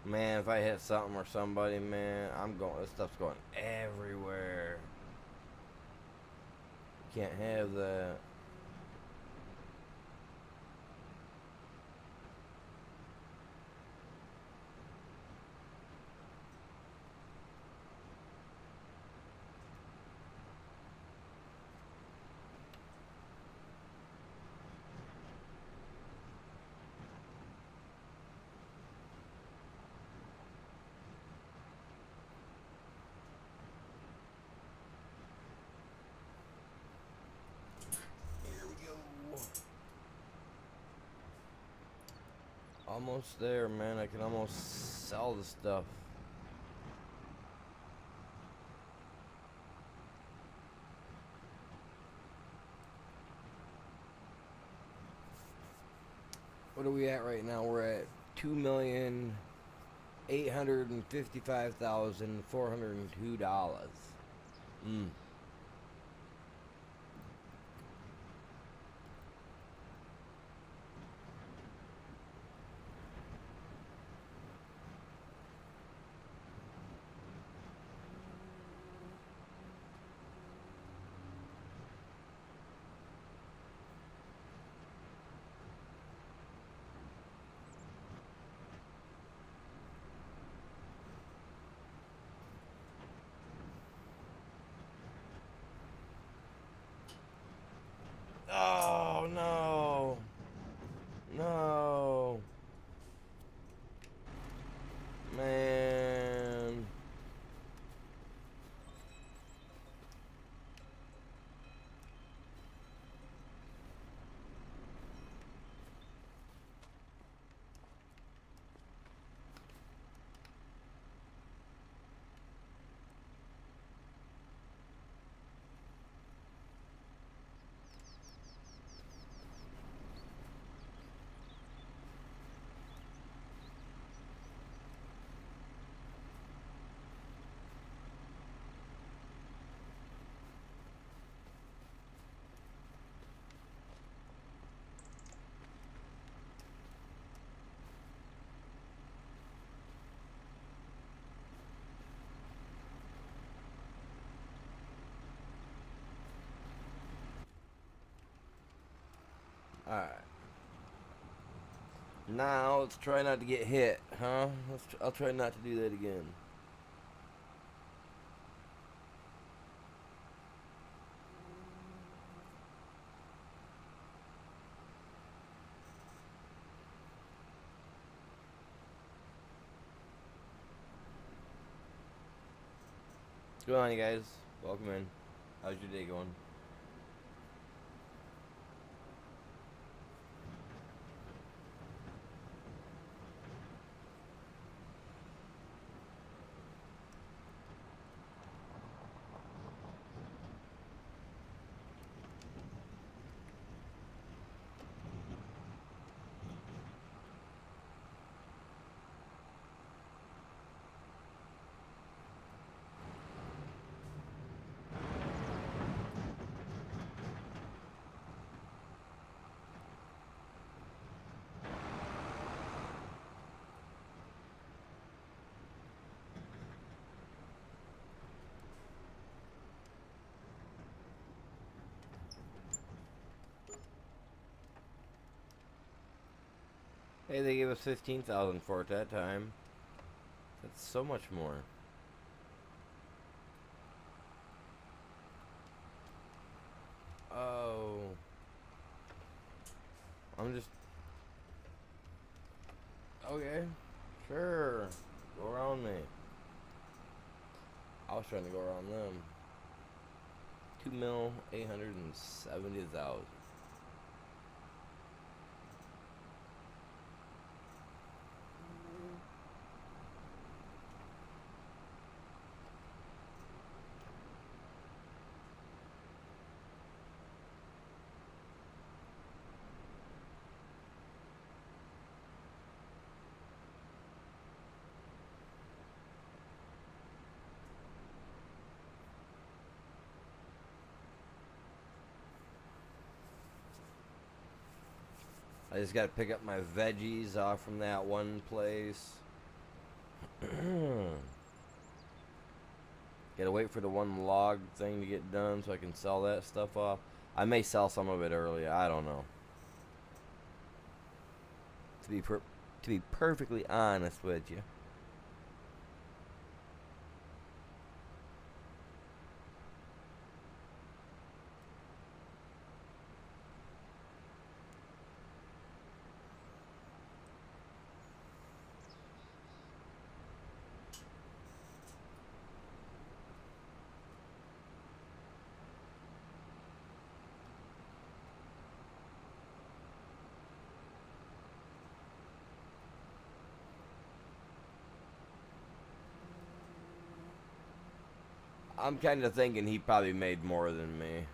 Man, if I hit something or somebody, man, this stuff's going everywhere. Can't have that. Almost there, man. I can almost sell the stuff. What are we at right now? We're at $2,855,402. Alright. Now, let's try not to get hit, huh? I'll try not to do that again. What's going on, you guys? Welcome in. How's your day going? Hey, they gave us 15,000 for it that time. That's so much more. Oh. I'm just... Okay. Sure. Go around me. I was trying to go around them. 2,870,000. I just gotta pick up my veggies off from that one place. Gotta wait for the one log thing to get done so I can sell that stuff off. I may sell some of it early. I don't know. To be perfectly honest with you. I'm kind of thinking he probably made more than me.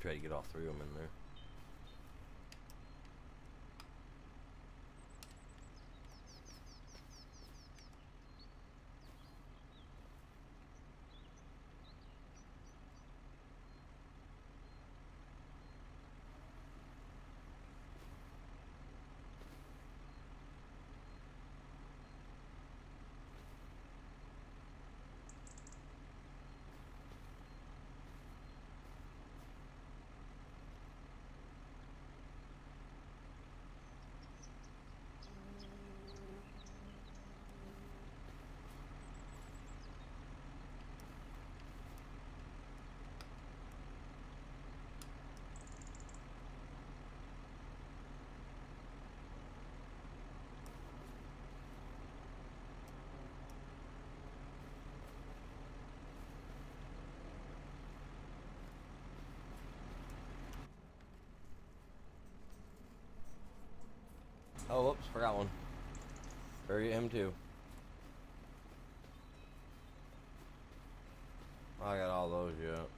try to get all three of them in there. Oh, whoops, forgot one. Bury him too. I got all those yet.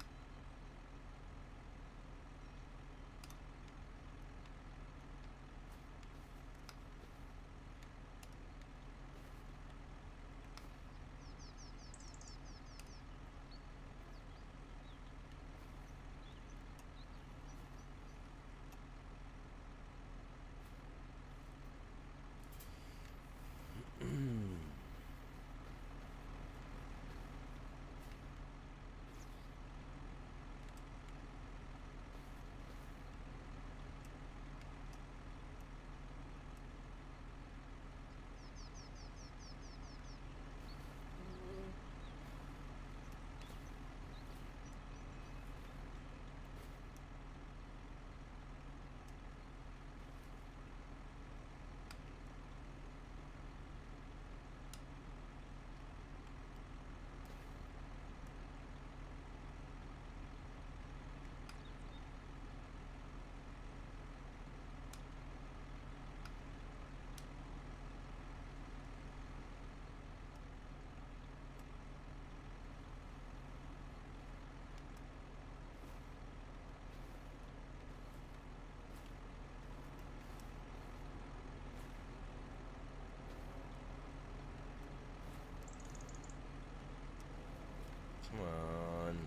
Come on.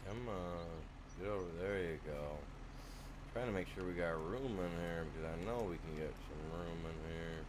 Come on. Get over there you go. Trying to make sure we got room in here because I know we can get some room in here.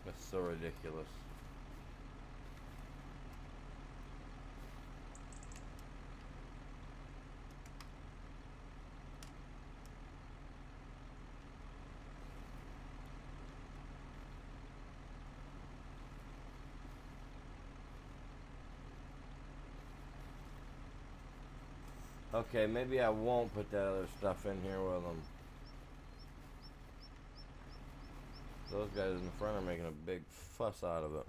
That's so ridiculous. Okay, maybe I won't put that other stuff in here with them. Those guys in the front are making a big fuss out of it.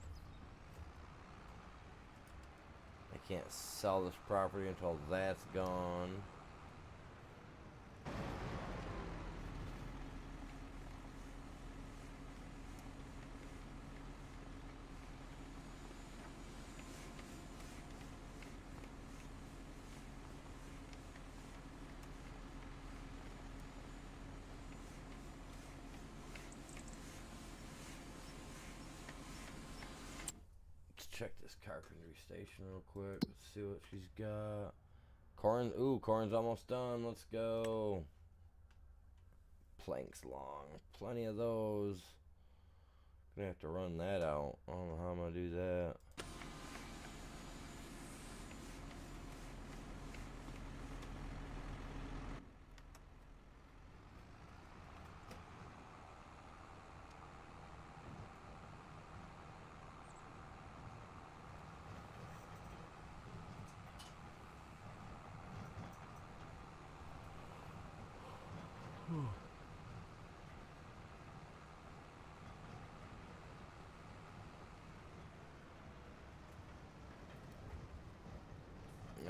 I can't sell this property until that's gone. Check this carpentry station real quick. Let's see what she's got. Corn. Ooh, corn's almost done. Let's go. Planks long. Plenty of those. Gonna have to run that out. I don't know how I'm gonna do that.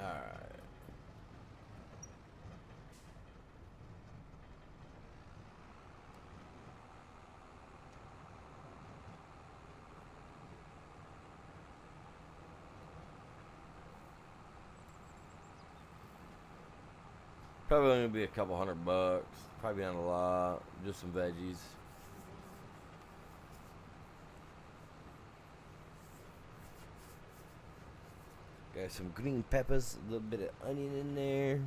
Alright. Probably only be a couple $100. Probably not a lot. Just some veggies. Got some green peppers, a little bit of onion in there.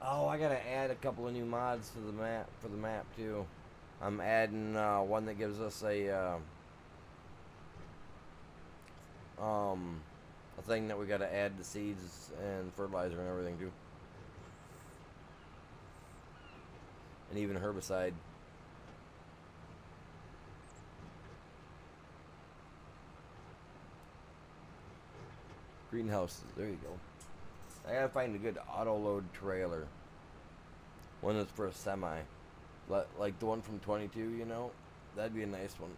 Oh, I gotta add a couple of new mods to the map for the map too. I'm adding one that gives us a thing that we gotta add the seeds and fertilizer and everything too, and even herbicide. Greenhouses, there you go. I gotta find a good auto load trailer. One that's for a semi. Like the one from 22, you know? That'd be a nice one.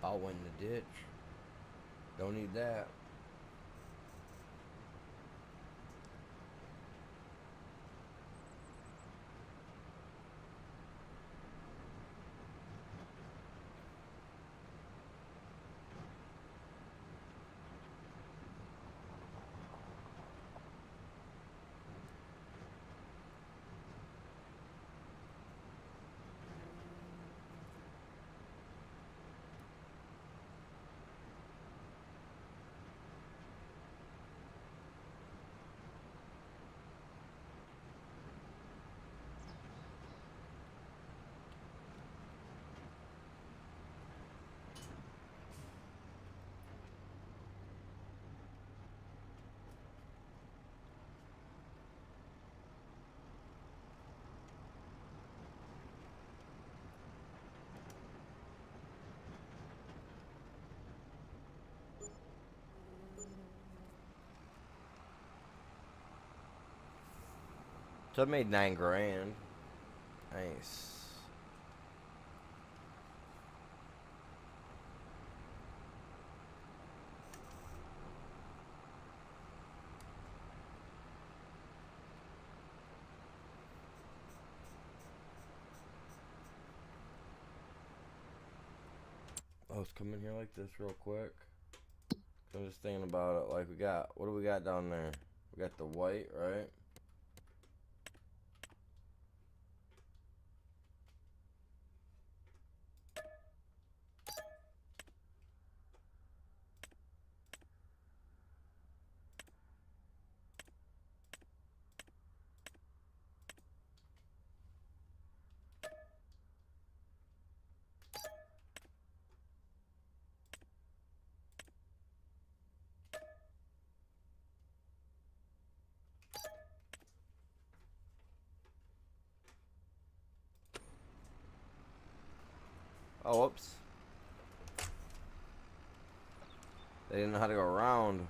I'll win the ditch. Don't need that. So I made 9 grand. Nice. let's come in here like this real quick. I'm just thinking about it. Like, what do we got down there? We got the white, right? Oh, whoops. They didn't know how to go around.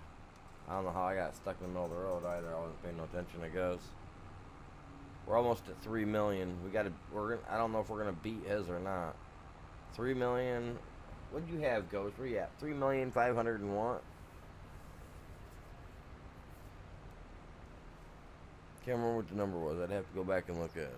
I don't know how I got stuck in the middle of the road either. I wasn't paying no attention, I guess. We're almost at 3 million. I don't know if we're gonna beat his or not. 3 million. What'd you have, Ghost? Where you at? 3,500,000 and what? Can't remember what the number was. I'd have to go back and look at it.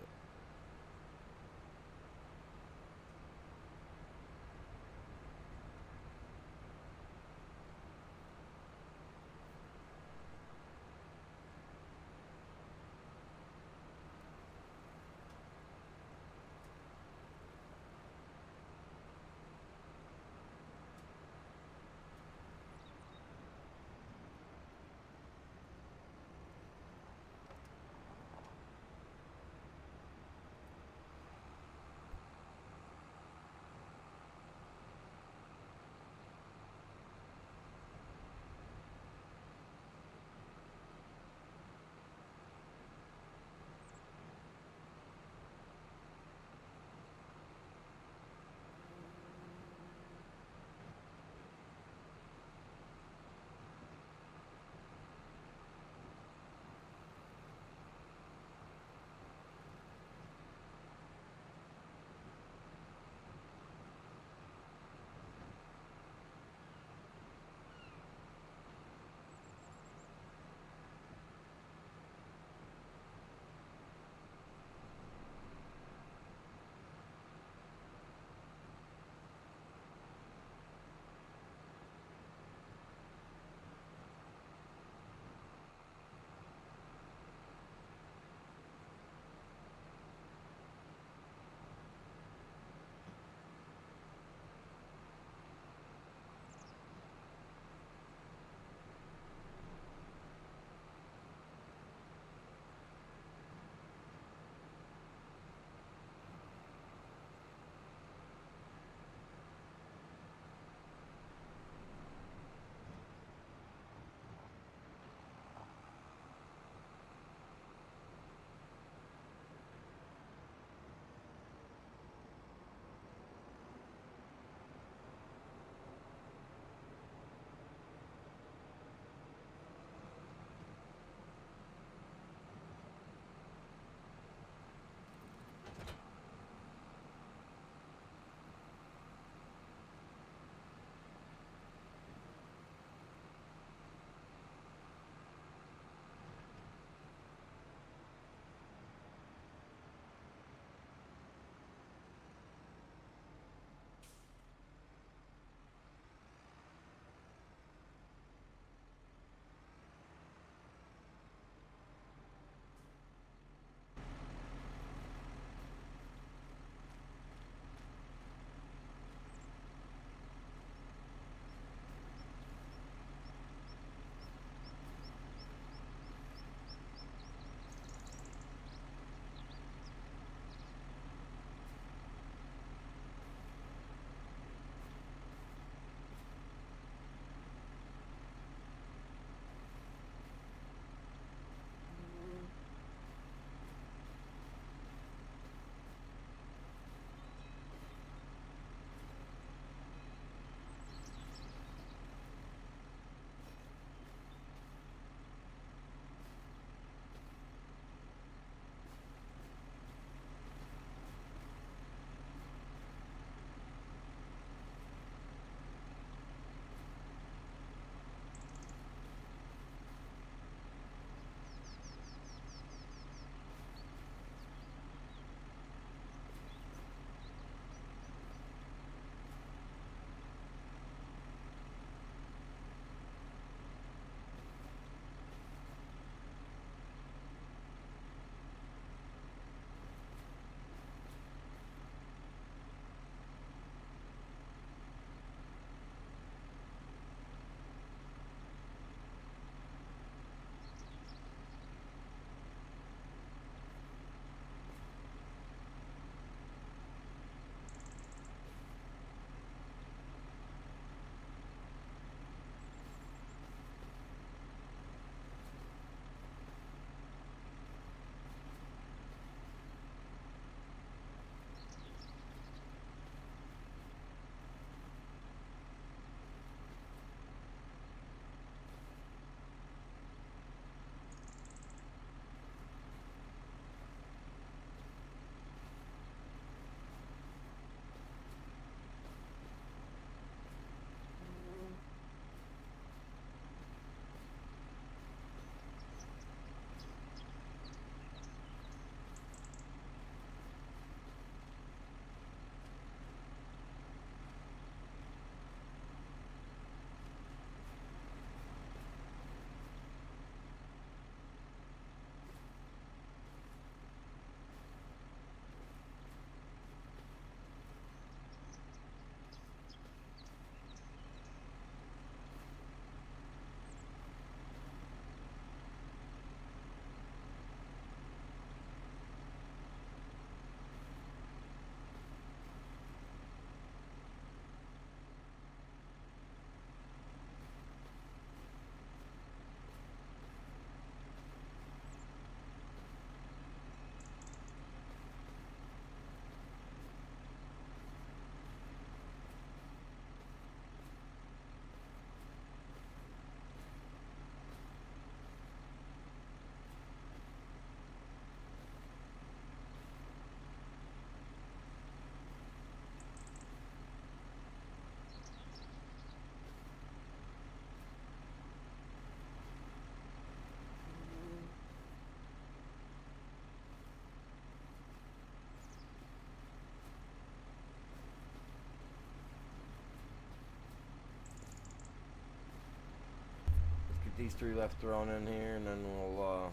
these 3 left thrown in here, and then we'll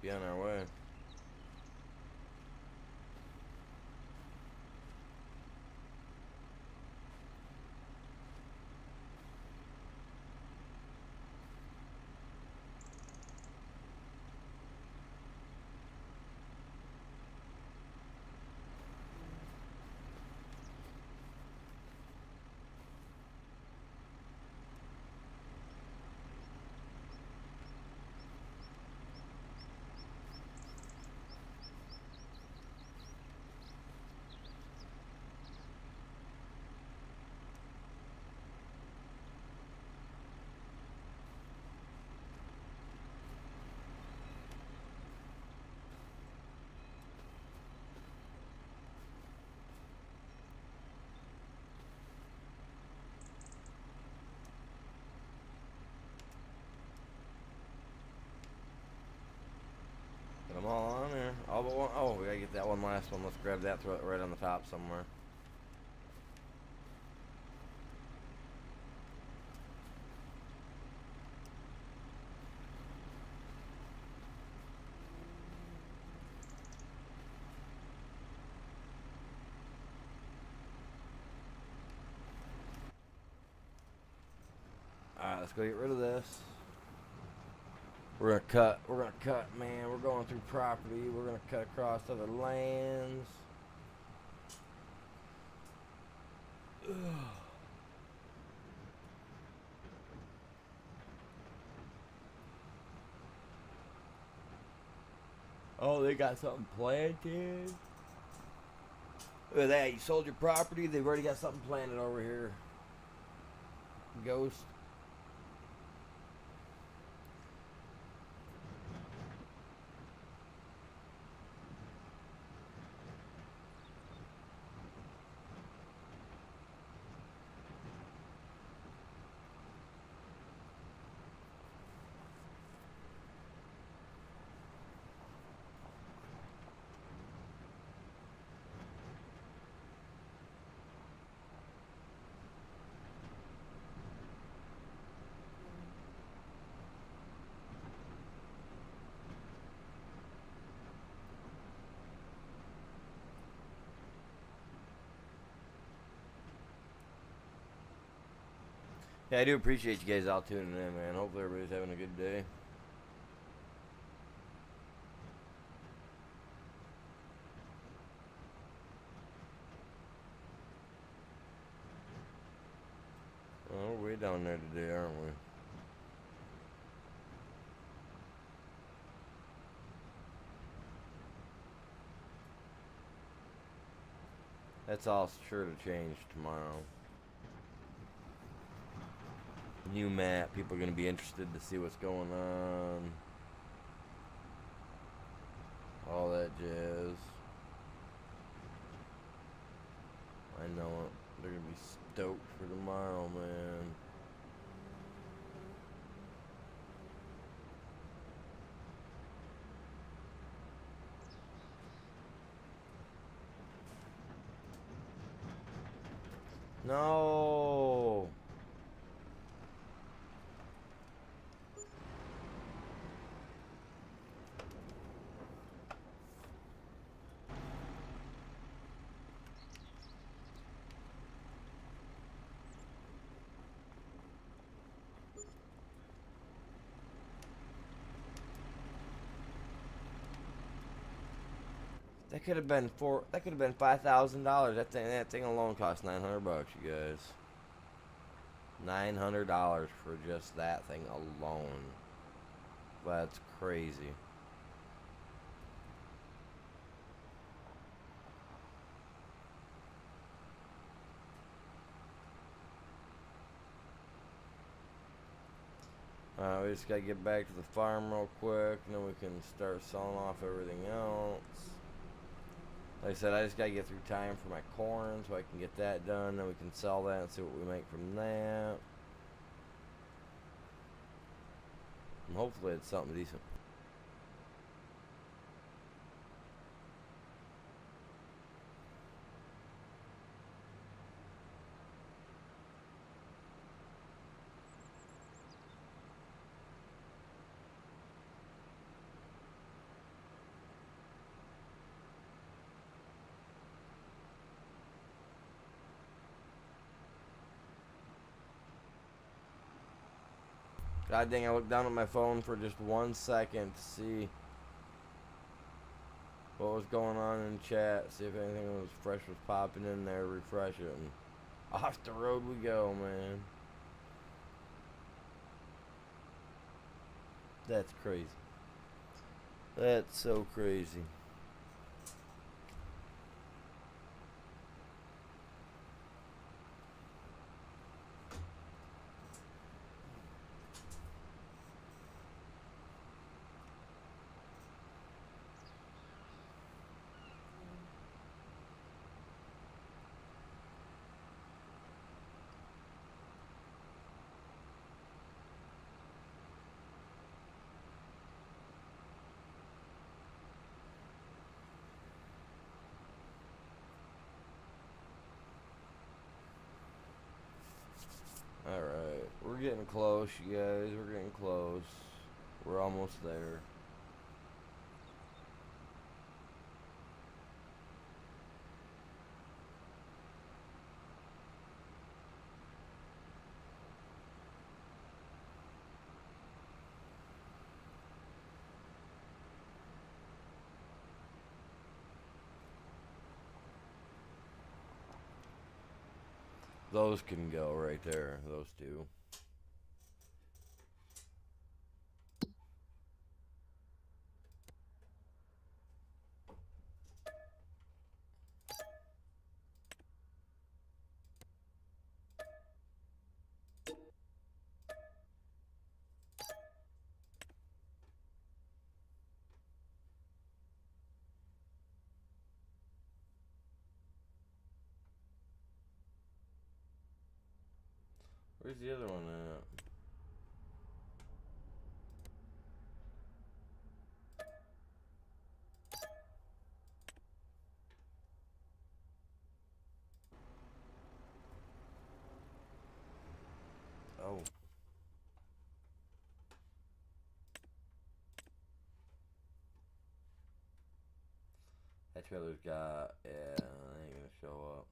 be on our way. Put them all on there. All but one. Oh, we gotta get that one last one. Let's grab that, throw it right on the top somewhere. Alright, let's go get rid of this. We're gonna cut, man. We're going through property. We're gonna cut across other lands. Ugh. Oh, they got something planted. Look at that. You sold your property. They've already got something planted over here. Ghost. Yeah, I do appreciate you guys all tuning in, man. Hopefully everybody's having a good day. Well, we're way down there today, aren't we? That's all sure to change tomorrow. New map, people are going to be interested to see what's going on. All that jazz. I know it. They're going to be stoked for tomorrow, man. No. That could have been $5,000. That thing alone cost $900, you guys. $900 for just that thing alone. That's crazy. We just gotta get back to the farm real quick, and then we can start selling off everything else. Like I said, I just gotta get through time for my corn so I can get that done, then we can sell that and see what we make from that. And hopefully it's something decent. God dang, I looked down at my phone for just 1 second to see what was going on in chat, see if anything was fresh was popping in there, refresh it, and off the road we go, man. That's crazy. That's so crazy. Alright, we're getting close, you guys. We're getting close. We're almost there. Those can go right there, those two. Where's the other one at? Oh. That trailer's got, yeah, they ain't gonna show up.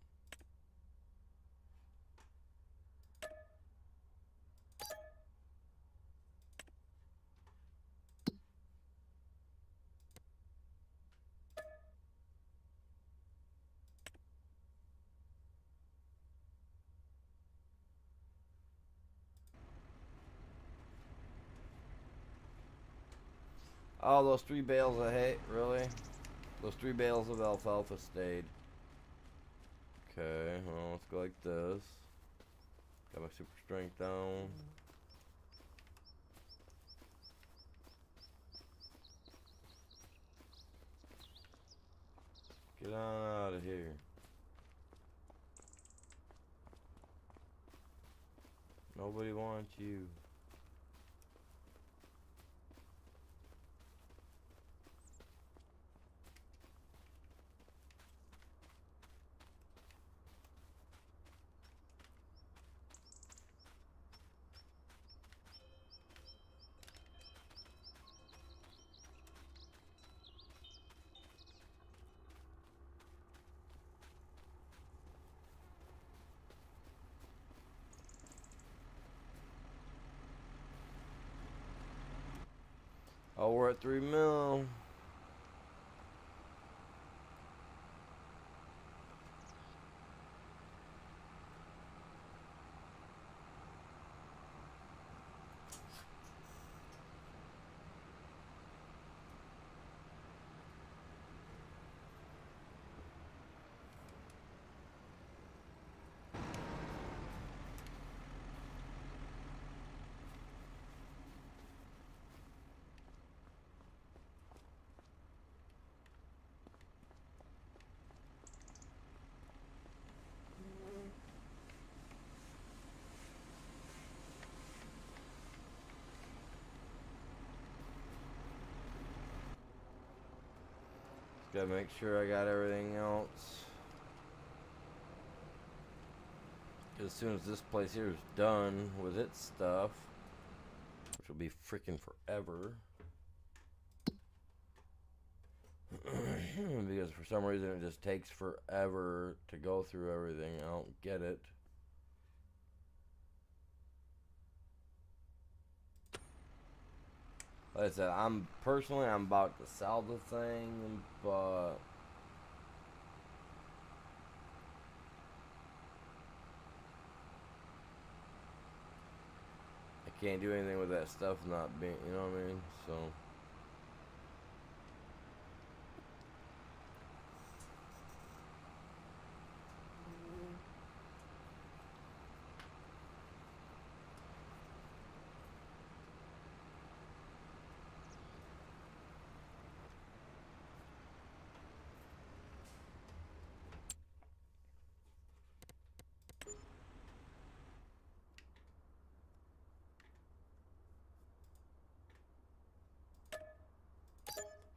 Oh, those 3 bales of hay, really? Those 3 bales of alfalfa stayed. Okay, well, let's go like this. Got my super strength down. Get on out of here. Nobody wants you. Oh, we're at 3 mil. Gotta make sure I got everything else. As soon as this place here is done with its stuff, which will be freaking forever. Because for some reason it just takes forever to go through everything. I don't get it. Like I said, I'm about to sell the thing, but I can't do anything with that stuff not being, you know what I mean? So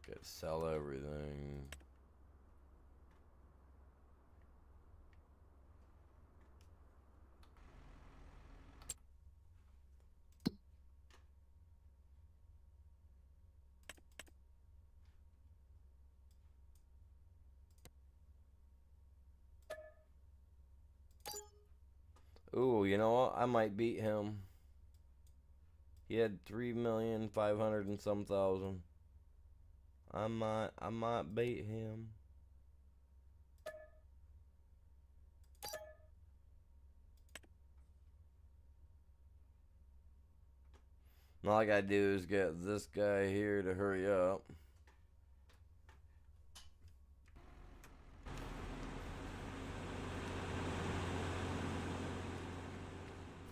gotta sell everything. Ooh, you know what? I might beat him. He had 3,500,000 and some thousand. I might beat him. All I gotta do is get this guy here to hurry up.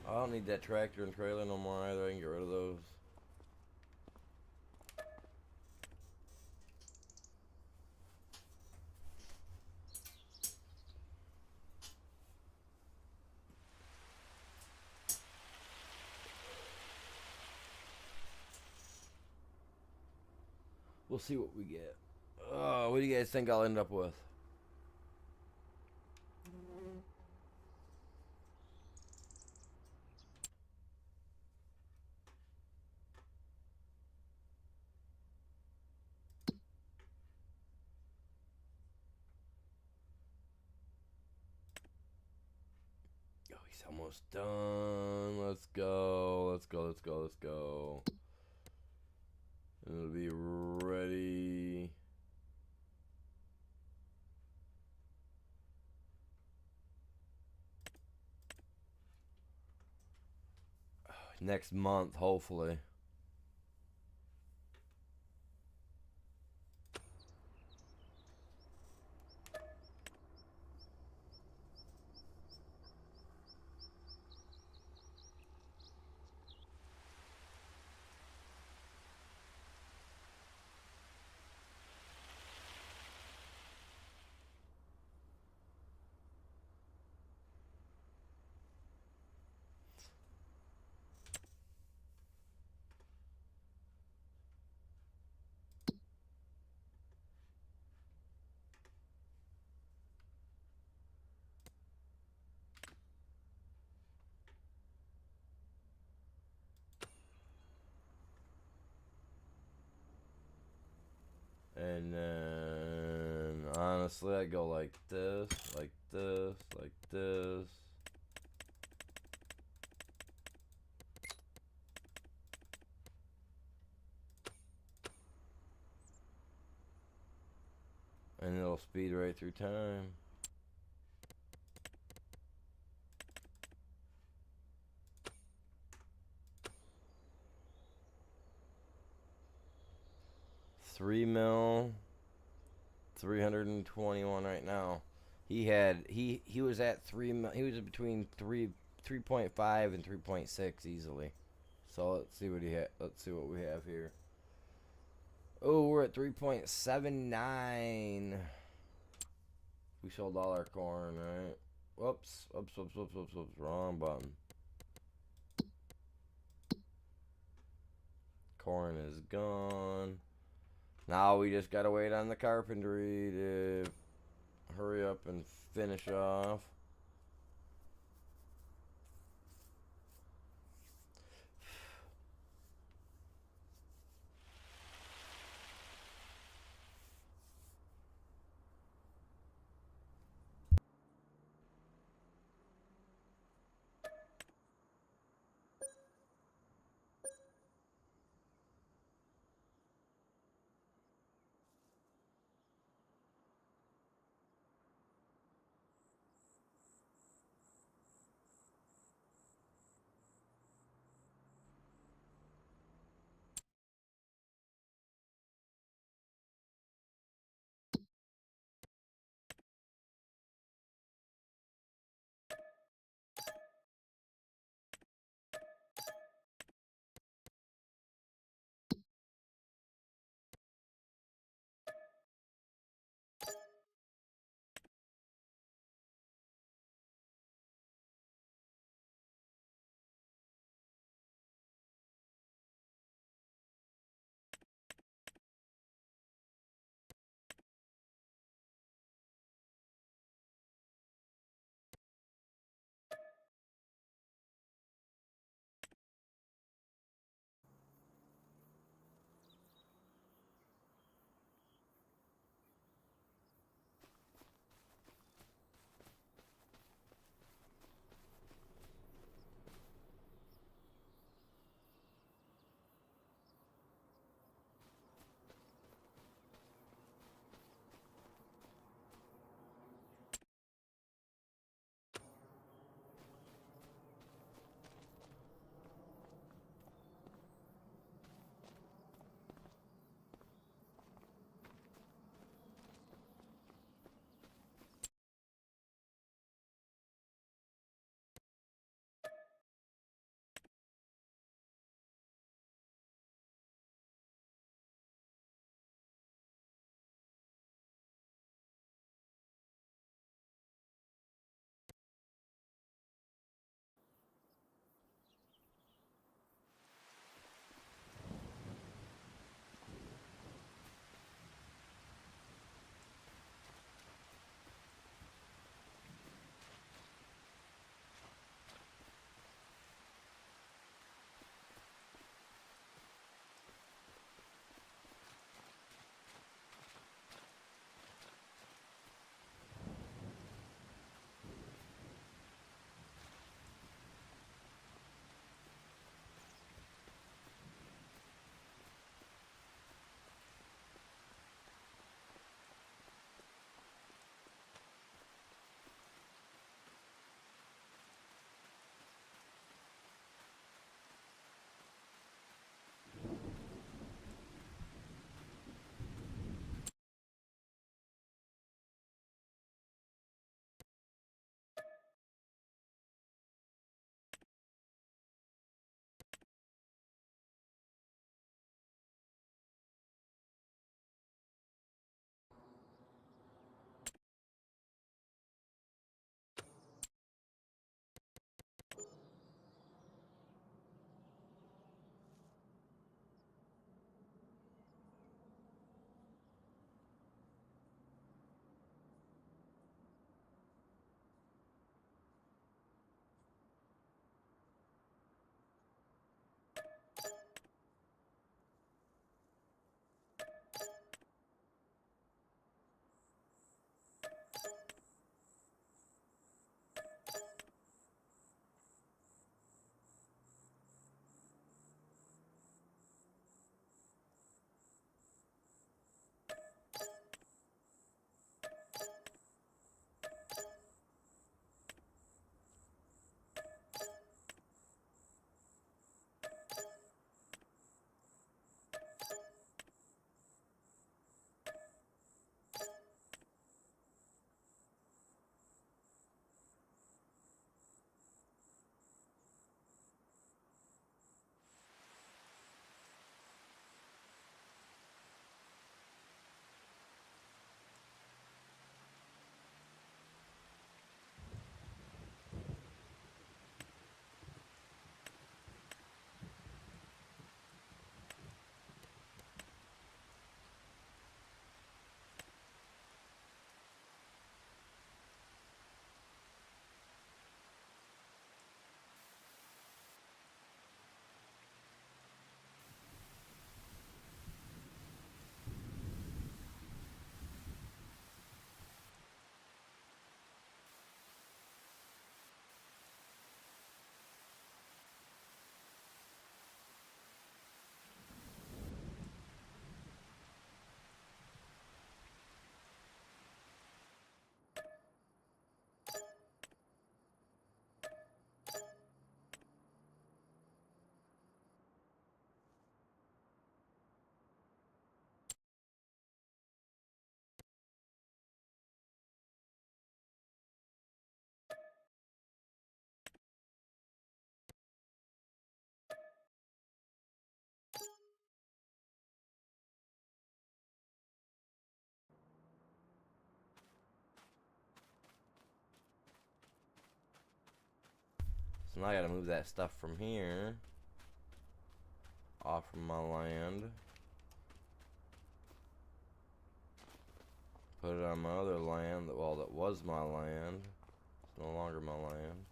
I don't need that tractor and trailer no more either. I can get rid of those. We'll see what we get. What do you guys think I'll end up with? Oh, he's almost done. Let's go. Let's go. Let's go. Let's go. It'll be ready. Next month, hopefully. And then, honestly, I go like this, like this, like this. And it'll speed right through time. $3 million, 321 right now. He was at 3 mil. He was between 3.5 and 3.6 easily. So let's see what he had. Let's see what we have here. Oh, we're at 3.79. We sold all our corn, right? Whoops, whoops, whoops, whoops, whoops, whoops. Wrong button. Corn is gone. Now we just gotta wait on the carpentry to hurry up and finish off. So now I gotta move that stuff from here off from my land. Put it on my other land. Well, that was my land. It's no longer my land.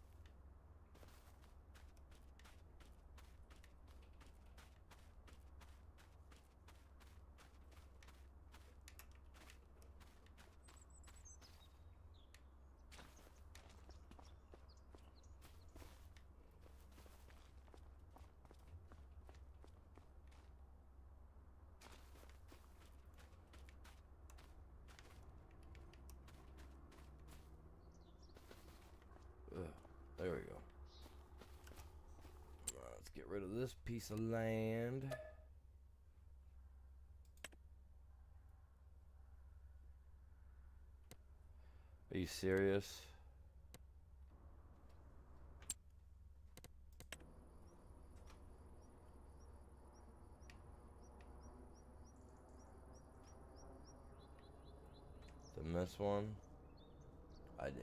Ugh, there we go. Let's get rid of this piece of land. Are you serious? To miss one? I did.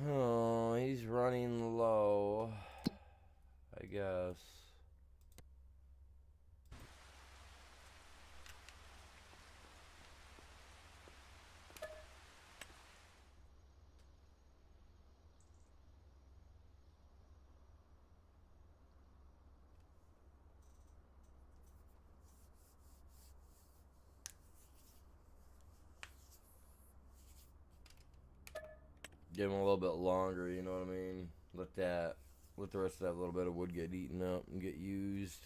Oh, he's running low, I guess. Give him a little bit longer, you know what I mean? Let the rest of that little bit of wood get eaten up and get used.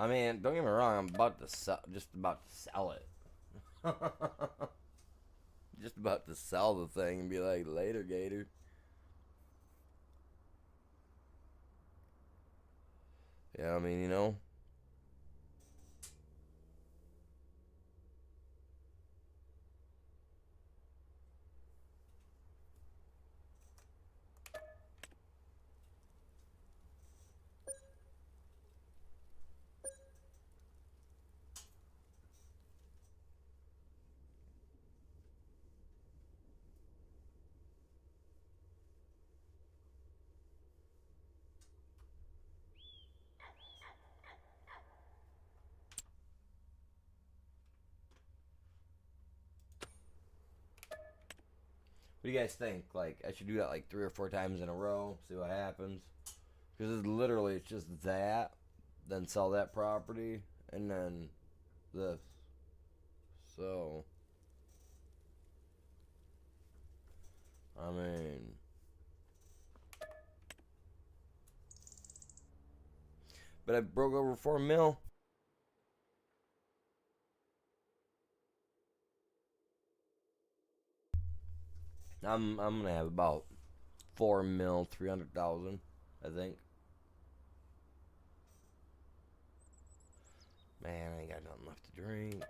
I mean, don't get me wrong, I'm about to sell, just about to sell it. Just about to sell the thing and be like, later, Gator. Yeah, I mean, you know. What do you guys think? Like, I should do that like 3 or 4 times in a row, see what happens. Because it's just that, then sell that property, and then this. So, I mean, but I broke over 4 mil. I'm gonna have about 4 mil, 300,000, I think. Man, I ain't got nothing left to drink.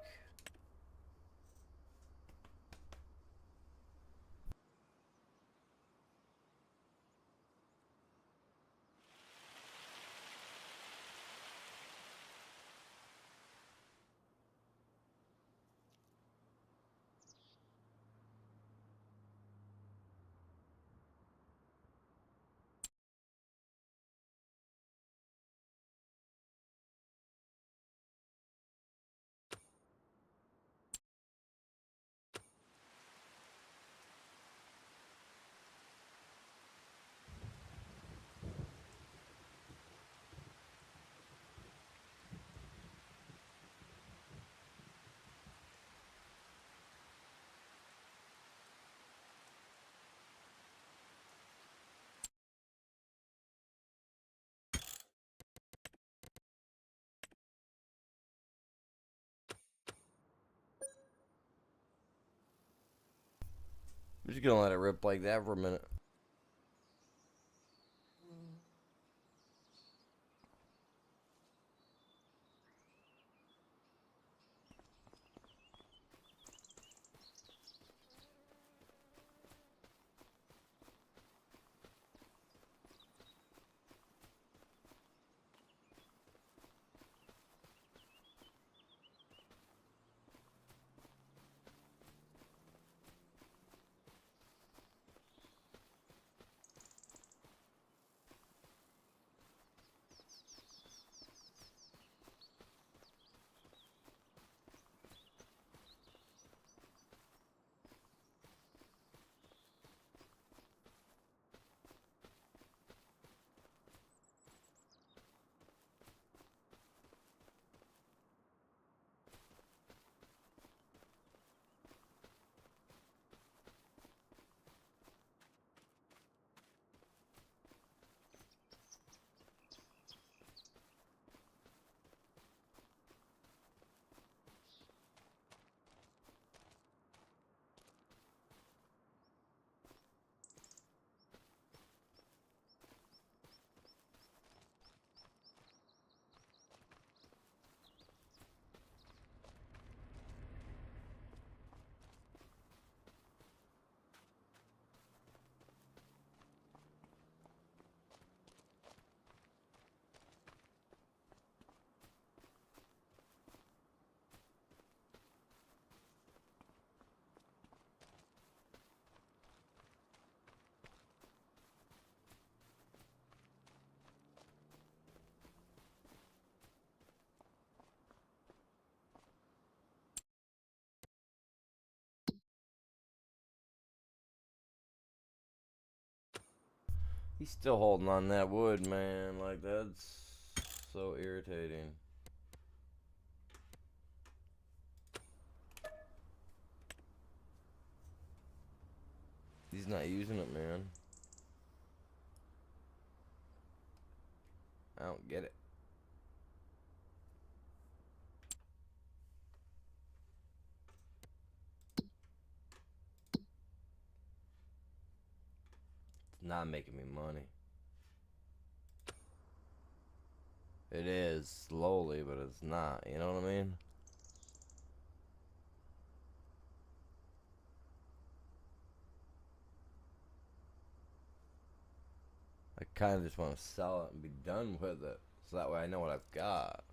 I'm just gonna let it rip like that for a minute. He's still holding on that wood, man. Like, that's so irritating. He's not using it, man. I don't get it. It's not making me money. It is slowly, but it's not. You know what I mean? I kind of just want to sell it and be done with it. So that way I know what I've got.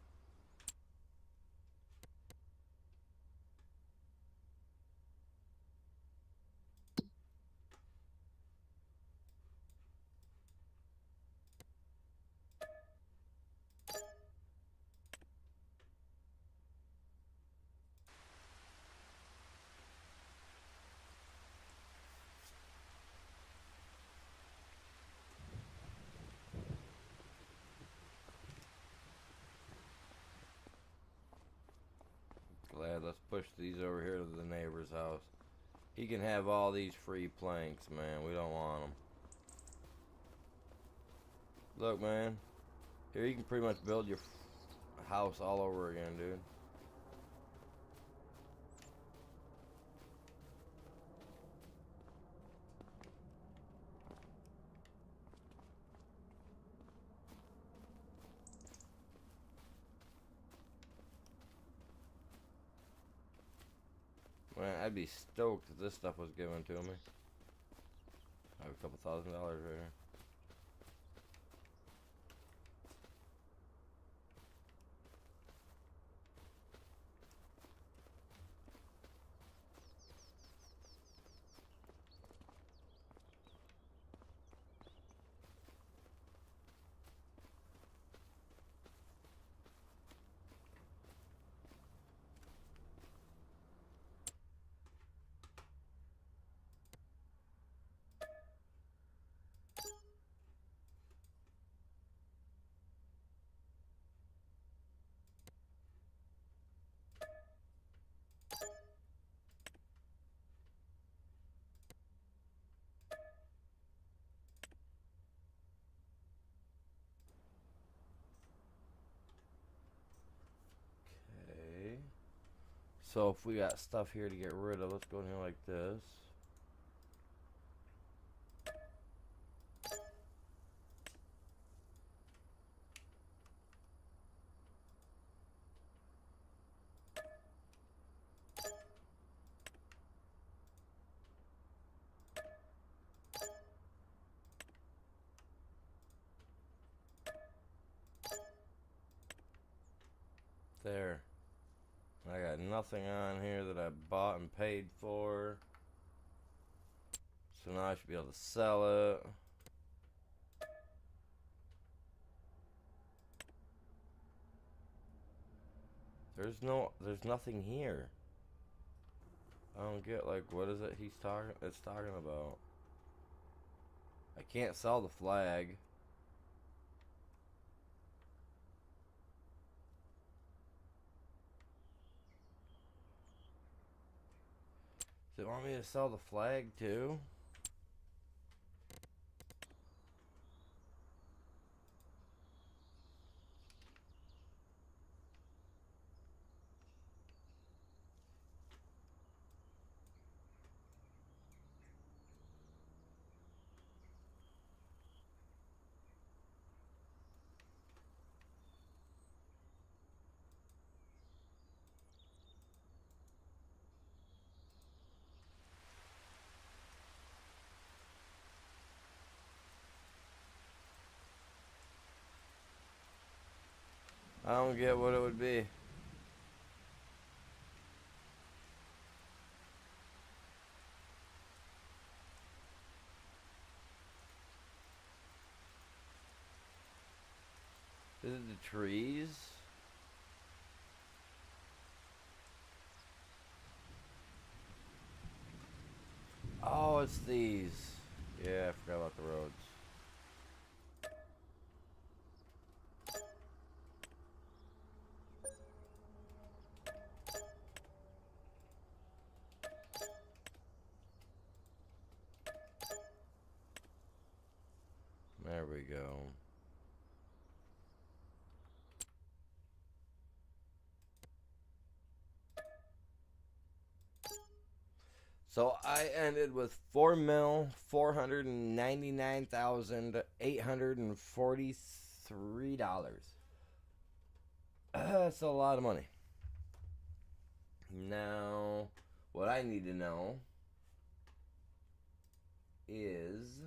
Glad. Let's push these over here to the neighbor's house. He can have all these free planks, man. We don't want them. Look, man. Here you can pretty much build your house all over again, dude. Man, I'd be stoked if this stuff was given to me. I have a couple $1,000 right here. Okay. So if we got stuff here to get rid of, let's go in here like this. There. I got nothing on here that I bought and paid for. So now I should be able to sell it. There's nothing here. I don't get, like, what is it it's talking about? I can't sell the flag. Does it want me to sell the flag too? I don't get what it would be. Is it the trees? Oh, it's these. Yeah, I forgot about the roads. There we go. So I ended with $4,499,843. That's a lot of money. Now, what I need to know is,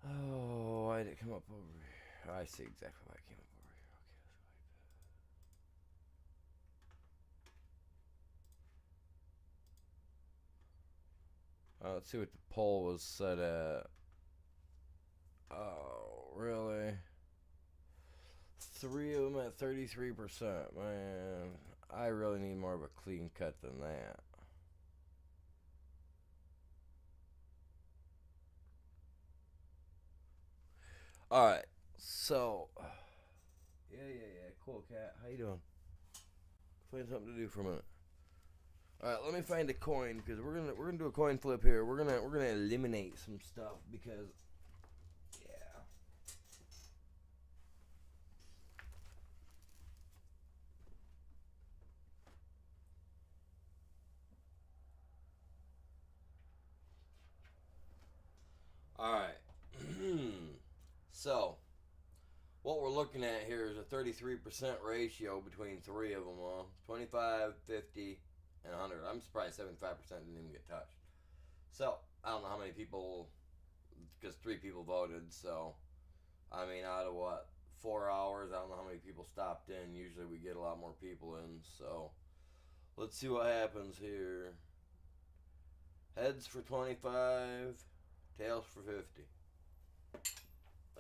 oh, why did it come up over here? I see exactly why it came up over here. Okay, let's see what the poll was set at. Oh, really? 3 of them at 33%. Man, I really need more of a clean cut than that. Alright, so, yeah, cool cat. How you doing? Find something to do for a minute. All right, let me find a coin because we're gonna do a coin flip here. We're gonna eliminate some stuff because, yeah. All right. So, what we're looking at here is a 33% ratio between three of them all: 25, 50, and 100. I'm surprised 75% didn't even get touched. So, I don't know how many people, because 3 people voted. So, I mean, out of what, 4 hours, I don't know how many people stopped in. Usually we get a lot more people in. So, let's see what happens here. Heads for 25, tails for 50.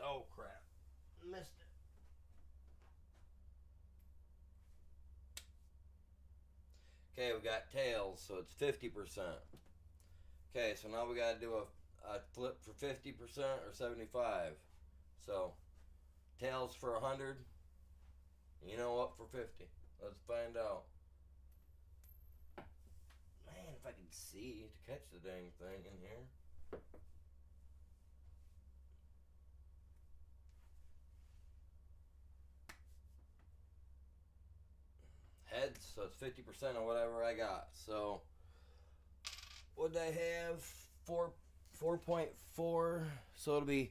Oh, crap. Missed it. Okay, we got tails, so it's 50%. Okay, so now we got to do a flip for 50% or 75. So, tails for 100. You know what, for 50. Let's find out. Man, if I could see to catch the dang thing in here. Heads, so it's 50% of whatever I got. So, what did I have? 4.4. So it'll be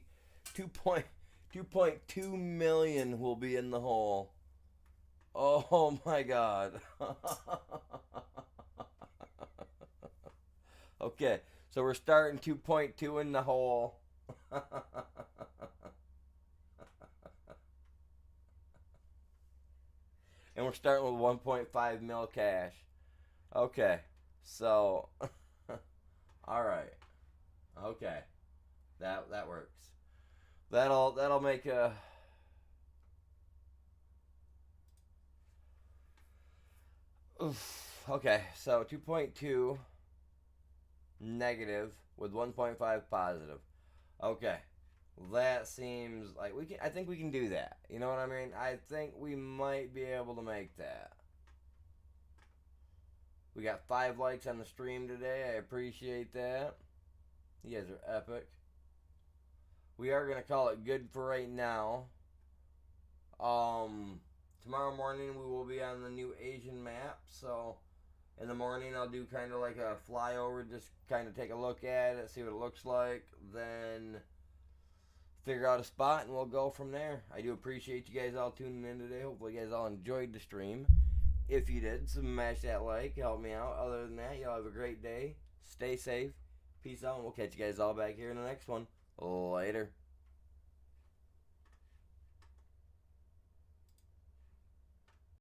2.2 million will be in the hole. Oh my god. Okay, so we're starting 2.2 in the hole. And we're starting with 1.5 mil cash. Okay. So, all right. Okay. That works. That'll make a. Oof. Okay. So 2.2 negative with 1.5 positive. Okay. That seems like we can. I think we can do that. You know what I mean? I think we might be able to make that. We got 5 likes on the stream today. I appreciate that. You guys are epic. We are gonna call it good for right now. Tomorrow morning we will be on the new Asian map. So in the morning I'll do kind of like a flyover, just kind of take a look at it, see what it looks like, then figure out a spot and we'll go from there. I do appreciate you guys all tuning in today. Hopefully you guys all enjoyed the stream. If you did, smash that like, help me out. Other than that, y'all have a great day. Stay safe. Peace out, and we'll catch you guys all back here in the next one. Later.